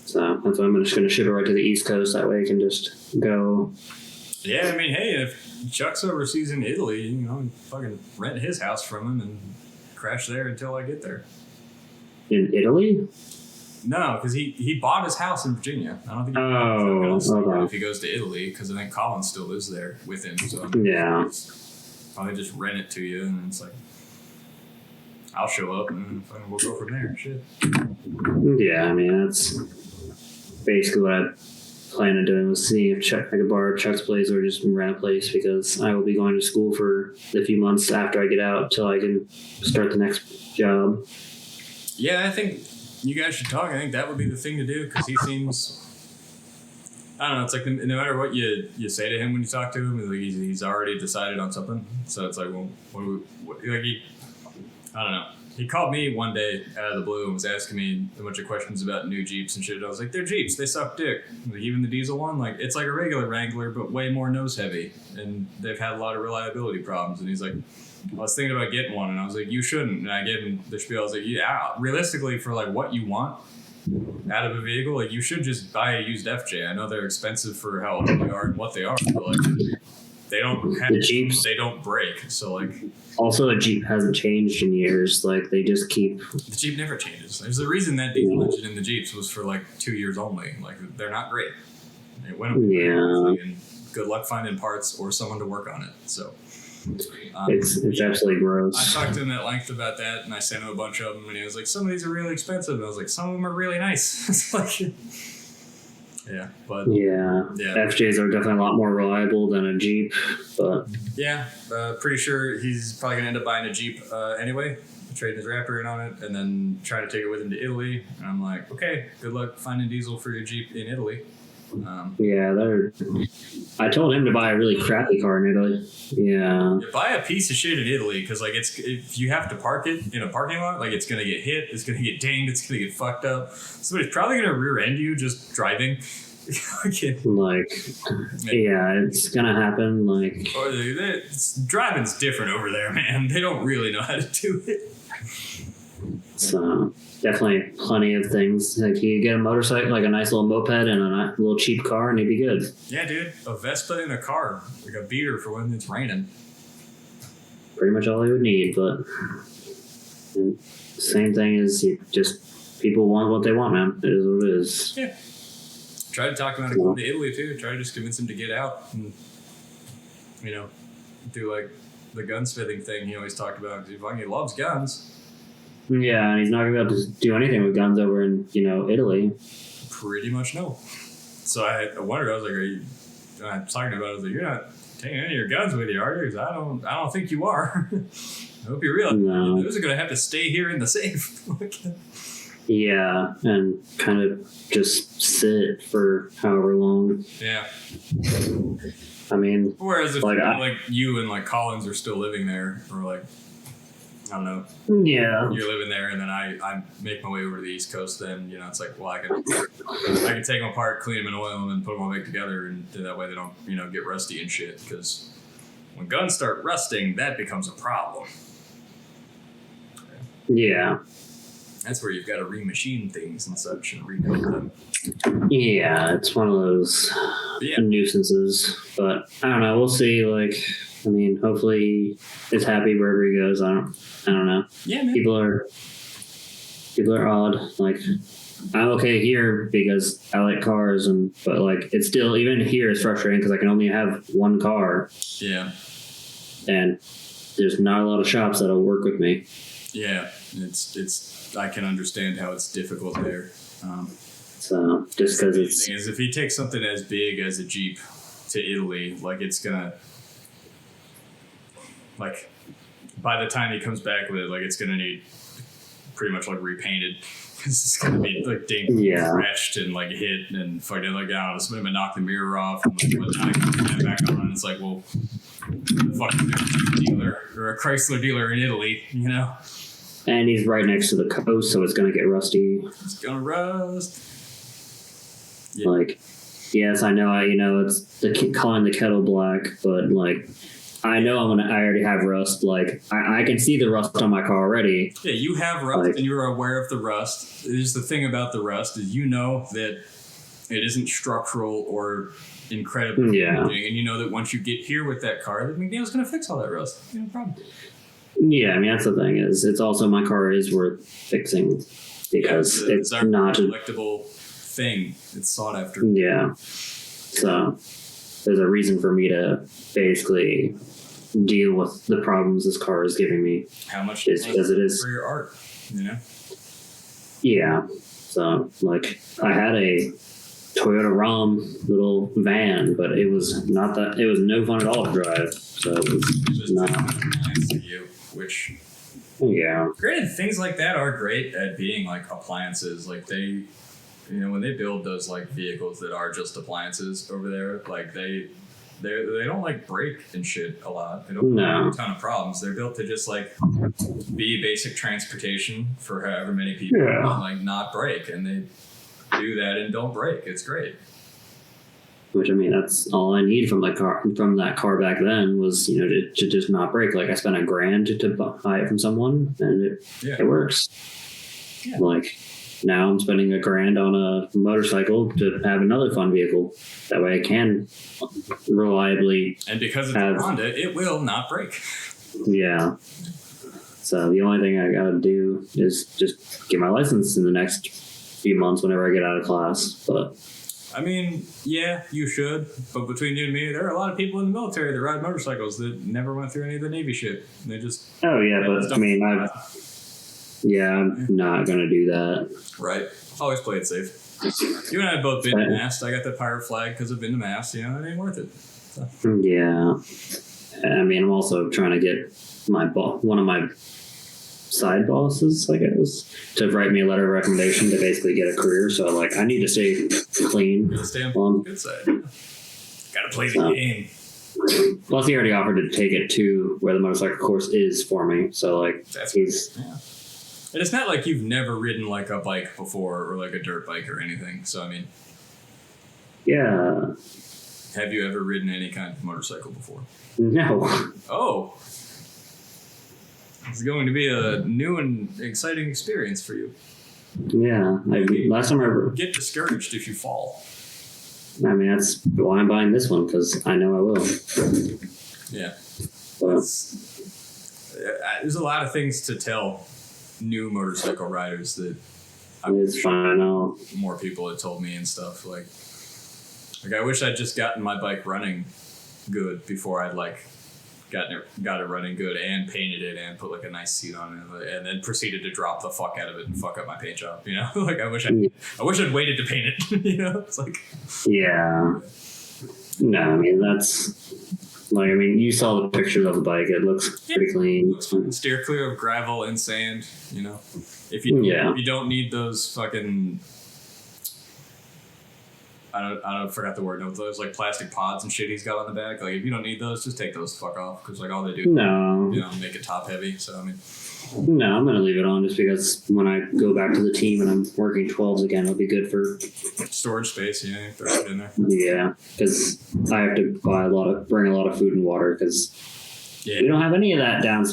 Speaker 2: So that's why I'm just gonna ship it right to the East Coast. That way it can just go.
Speaker 3: Yeah, I mean, hey, if Chuck's overseas in Italy, you know, fucking rent his house from him and crash there until I get there.
Speaker 2: In Italy?
Speaker 3: No, because he bought his house in Virginia. I don't think
Speaker 2: Oh, okay.
Speaker 3: if he goes to Italy, because I think Colin still lives there with him. So
Speaker 2: Yeah.
Speaker 3: probably just rent it to you, and it's like, I'll show up and fucking we'll go from there. Shit.
Speaker 2: Yeah, I mean that's basically what I plan on doing, was seeing if I could borrow Chuck's place or just rent a place, because I will be going to school for the few months after I get out till I can start the next job.
Speaker 3: Yeah, I think you guys should talk. I think that would be the thing to do, because he seems, I don't know, it's like no matter what you say to him when you talk to him, like he's already decided on something. So it's like, well, I don't know. He called me one day out of the blue and was asking me a bunch of questions about new Jeeps and shit. I was like, they're Jeeps. They suck dick. Like, even the diesel one, like, it's like a regular Wrangler, but way more nose heavy. And they've had a lot of reliability problems. And he's like, I was thinking about getting one. And I was like, you shouldn't. And I gave him the spiel. I was like, yeah, realistically, for like what you want out of a vehicle, like you should just buy a used FJ. I know they're expensive for how old they are and what they are, but like they don't have
Speaker 2: The Jeeps.
Speaker 3: They don't break. So like,
Speaker 2: Also, a Jeep hasn't changed in years. Like they just keep.
Speaker 3: the Jeep never changes. There's a reason that diesel engine in the Jeeps was for like 2 years only. Like they're not great. They went up and good luck finding parts or someone to work on it. So
Speaker 2: It's absolutely
Speaker 3: I
Speaker 2: gross.
Speaker 3: talked to him at length about that, and I sent him a bunch of them, and he was like, "Some of these are really expensive." And I was like, "Some of them are really nice." It's like, yeah, but
Speaker 2: Yeah, FJs are definitely a lot more reliable than a Jeep, but
Speaker 3: yeah, pretty sure he's probably gonna end up buying a Jeep anyway, trading his Raptor in on it, and then trying to take it with him to Italy. And I'm like, okay, good luck finding diesel for your Jeep in Italy.
Speaker 2: yeah, I told him to buy a really crappy car in Italy. Yeah.
Speaker 3: You buy a piece of shit in Italy, because like if you have to park it in a parking lot, like it's gonna get hit, it's gonna get dinged, it's gonna get fucked up. Somebody's probably gonna rear end you just driving.
Speaker 2: Like, yeah, it's gonna happen. Like,
Speaker 3: Driving's different over there, man. They don't really know how to do it.
Speaker 2: so definitely plenty of things. Like you get a motorcycle, like a nice little moped and a little cheap car, and you'd be good.
Speaker 3: Yeah, dude, a Vespa in a car, like a beater for when it's raining.
Speaker 2: Pretty much all you would need, but same thing is people want what they want, man. It is what it is.
Speaker 3: Yeah. Try to talk him out of going to Italy too. Try to just convince him to get out and, you know, do like the gunsmithing thing he always talked about. Because he loves guns.
Speaker 2: Yeah, and he's not gonna be able to do anything with guns over in Italy.
Speaker 3: Pretty much no. So I wondered. I was like, "Are you?" I was talking about it. I was like, "You're not taking any of your guns with you, are you?" Because I don't think you are. I hope you realize
Speaker 2: No.
Speaker 3: those are gonna have to stay here in the safe.
Speaker 2: Yeah, and kind of just sit for however long.
Speaker 3: Yeah.
Speaker 2: I mean,
Speaker 3: Whereas if
Speaker 2: like
Speaker 3: like you and like Collins are still living there, or like I don't know.
Speaker 2: Yeah.
Speaker 3: You're living there, and then I make my way over to the East Coast. Then it's like, well, I can take them apart, clean them in oil, and then put them all back together, and that way they don't get rusty and shit. Because when guns start rusting, that becomes a problem.
Speaker 2: Yeah.
Speaker 3: That's where you've got to remachine things and such and rebuild them.
Speaker 2: Yeah, it's one of those nuisances. But I don't know. We'll see. Hopefully it's happy wherever he goes. I don't know.
Speaker 3: Yeah, man.
Speaker 2: People are odd. I'm okay here because I like cars, but it's still, even here it's frustrating because I can only have one car.
Speaker 3: Yeah.
Speaker 2: And there's not a lot of shops that'll work with me.
Speaker 3: Yeah, it's. I can understand how it's difficult there.
Speaker 2: So just because
Speaker 3: the thing is, if he takes something as big as a Jeep to Italy, it's gonna, by the time he comes back with it, it's gonna need pretty much repainted. It's gonna be dangerous, scratched and hit and fucking I don't know, somebody might knock the mirror off and by the time he comes back on, and it's well, fucking dealer or a Chrysler dealer in Italy,
Speaker 2: And he's right next to the coast, so it's gonna get rusty.
Speaker 3: It's gonna rust.
Speaker 2: Yeah. Yes, I know. It's calling the kettle black, but I know I already have rust. I can see the rust on my car already.
Speaker 3: Yeah, you have rust, and you're aware of the rust. Here's the thing about the rust is that it isn't structural or incredibly damaging, and you know that once you get here with that car, that McNeil's gonna fix all that rust. No problem.
Speaker 2: Yeah, that's the thing is it's also my car is worth fixing because it's
Speaker 3: our
Speaker 2: not a
Speaker 3: collectible thing. It's sought after.
Speaker 2: Yeah. So there's a reason for me to basically deal with the problems this car is giving me.
Speaker 3: How much
Speaker 2: is because it is
Speaker 3: for your art,
Speaker 2: Yeah. So I had a Toyota Ram little van, but it was not that. It was no fun at all to drive. So it was not.
Speaker 3: To you, which.
Speaker 2: Yeah.
Speaker 3: Granted, things like that are great at being appliances. They, when they build those vehicles that are just appliances over there, they don't break and shit a lot. They don't have a ton of problems. They're built to just be basic transportation for however many people and not break, and they do that and don't break. It's great.
Speaker 2: Which that's all I need from that car back then was to just not break. I spent $1,000 to buy it from someone, and it works. Yeah. Now I'm spending $1,000 on a motorcycle to have another fun vehicle. That way I can reliably.
Speaker 3: And because it's a Honda, it will not break.
Speaker 2: Yeah. So the only thing I gotta do is just get my license in the next few months whenever I get out of class. But
Speaker 3: yeah, you should. But between you and me, there are a lot of people in the military that ride motorcycles that never went through any of the Navy shit. They just.
Speaker 2: Oh yeah, but I'm not gonna do that.
Speaker 3: Right. Always play it safe. You and I have both been to mast. I got the pirate flag because I've been to mast. It ain't worth it. So.
Speaker 2: Yeah. I'm also trying to get one of my side bosses, I guess, to write me a letter of recommendation to basically get a career. So I need to stay clean.
Speaker 3: Stay on the good side. Gotta play the game.
Speaker 2: Plus, he already offered to take it to where the motorcycle course is for me. So he's.
Speaker 3: Yeah. And it's not like you've never ridden a bike before or a dirt bike or anything. So
Speaker 2: Yeah.
Speaker 3: Have you ever ridden any kind of motorcycle before?
Speaker 2: No.
Speaker 3: Oh. It's going to be a new and exciting experience for you.
Speaker 2: Yeah. Last time I
Speaker 3: get discouraged if you fall.
Speaker 2: That's why I'm buying this one, because I know I will.
Speaker 3: Yeah.
Speaker 2: But
Speaker 3: there's a lot of things to tell new motorcycle riders that
Speaker 2: it's fine.
Speaker 3: More people had told me and stuff. I wish I'd just gotten my bike running good before I'd got it running good and painted it and put a nice seat on it and then proceeded to drop the fuck out of it and fuck up my paint job. I wish I'd waited to paint it. It's
Speaker 2: yeah. No, that's you saw the pictures of the bike. It looks pretty clean.
Speaker 3: It looks steer clear of gravel and sand. If you don't need those fucking I don't forgot the word. No, those like plastic pods and shit he's got on the back. Like if you don't need those, just take those the fuck off because like all they do,
Speaker 2: No.
Speaker 3: Make it top heavy. So I mean,
Speaker 2: No, I'm gonna leave it on just because when I go back to the team and I'm working 12s again, it'll be good for
Speaker 3: storage space. Yeah, throw it in there.
Speaker 2: Yeah, because I have to bring a lot of food and water because we don't have any of that down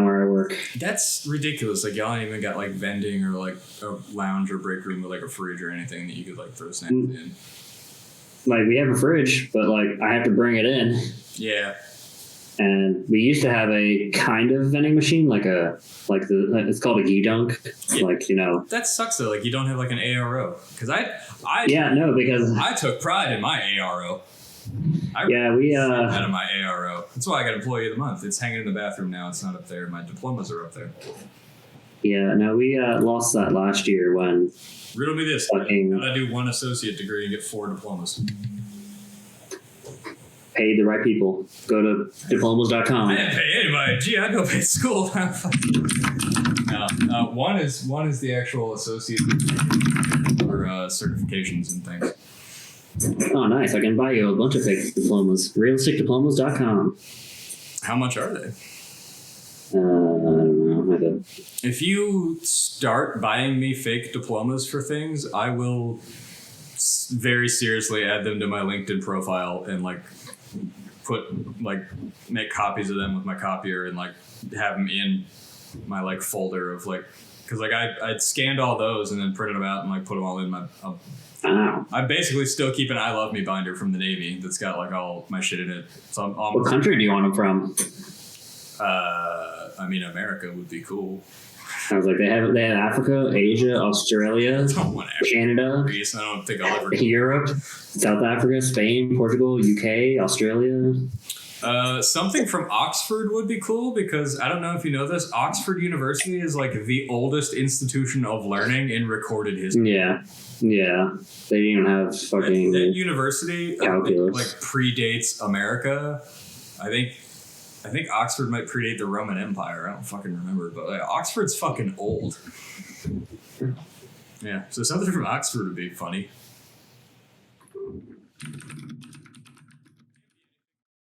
Speaker 2: where I work.
Speaker 3: That's ridiculous. Like y'all ain't even got like vending or like a lounge or break room with like a fridge or anything that you could like throw snacks in.
Speaker 2: Like we have a fridge, but like I have to bring it in.
Speaker 3: Yeah.
Speaker 2: And we used to have a kind of vending machine, it's called a Gidunk.
Speaker 3: Yeah. That sucks though. Like you don't have like an ARO because
Speaker 2: because
Speaker 3: I took pride in my ARO. Out of my ARO. That's why I got Employee of the Month. It's hanging in the bathroom now. It's not up there. My diplomas are up there.
Speaker 2: Yeah, no, we lost that last year when.
Speaker 3: Riddle me this. Gotta do one associate degree and get 4 diplomas.
Speaker 2: Pay the right people. Go to diplomas.com.
Speaker 3: I didn't pay anybody. Gee, I go pay school. No, one is the actual associate for certifications and things.
Speaker 2: Oh, nice. I can buy you a bunch of fake diplomas. Realisticdiplomas.com.
Speaker 3: How much are they?
Speaker 2: I don't know.
Speaker 3: If you start buying me fake diplomas for things, I will very seriously add them to my LinkedIn profile and make copies of them with my copier and have them in my folder of because I'd scanned all those and then printed them out and put them all in my. I basically still keep an I Love Me binder from the Navy that's got all my shit in it. So
Speaker 2: what country do you want them from?
Speaker 3: America would be cool.
Speaker 2: I was like, they have Africa, Asia, Australia, Canada,
Speaker 3: Greece, I don't think I'll ever
Speaker 2: Europe, South Africa, Spain, Portugal, UK, Australia.
Speaker 3: Something from Oxford would be cool because I don't know if you know this. Oxford University is the oldest institution of learning in recorded history.
Speaker 2: Yeah. They didn't even have fucking
Speaker 3: that university
Speaker 2: calculus.
Speaker 3: Predates America. I think Oxford might predate the Roman Empire. I don't fucking remember, but Oxford's fucking old. Yeah, so something from Oxford would be funny.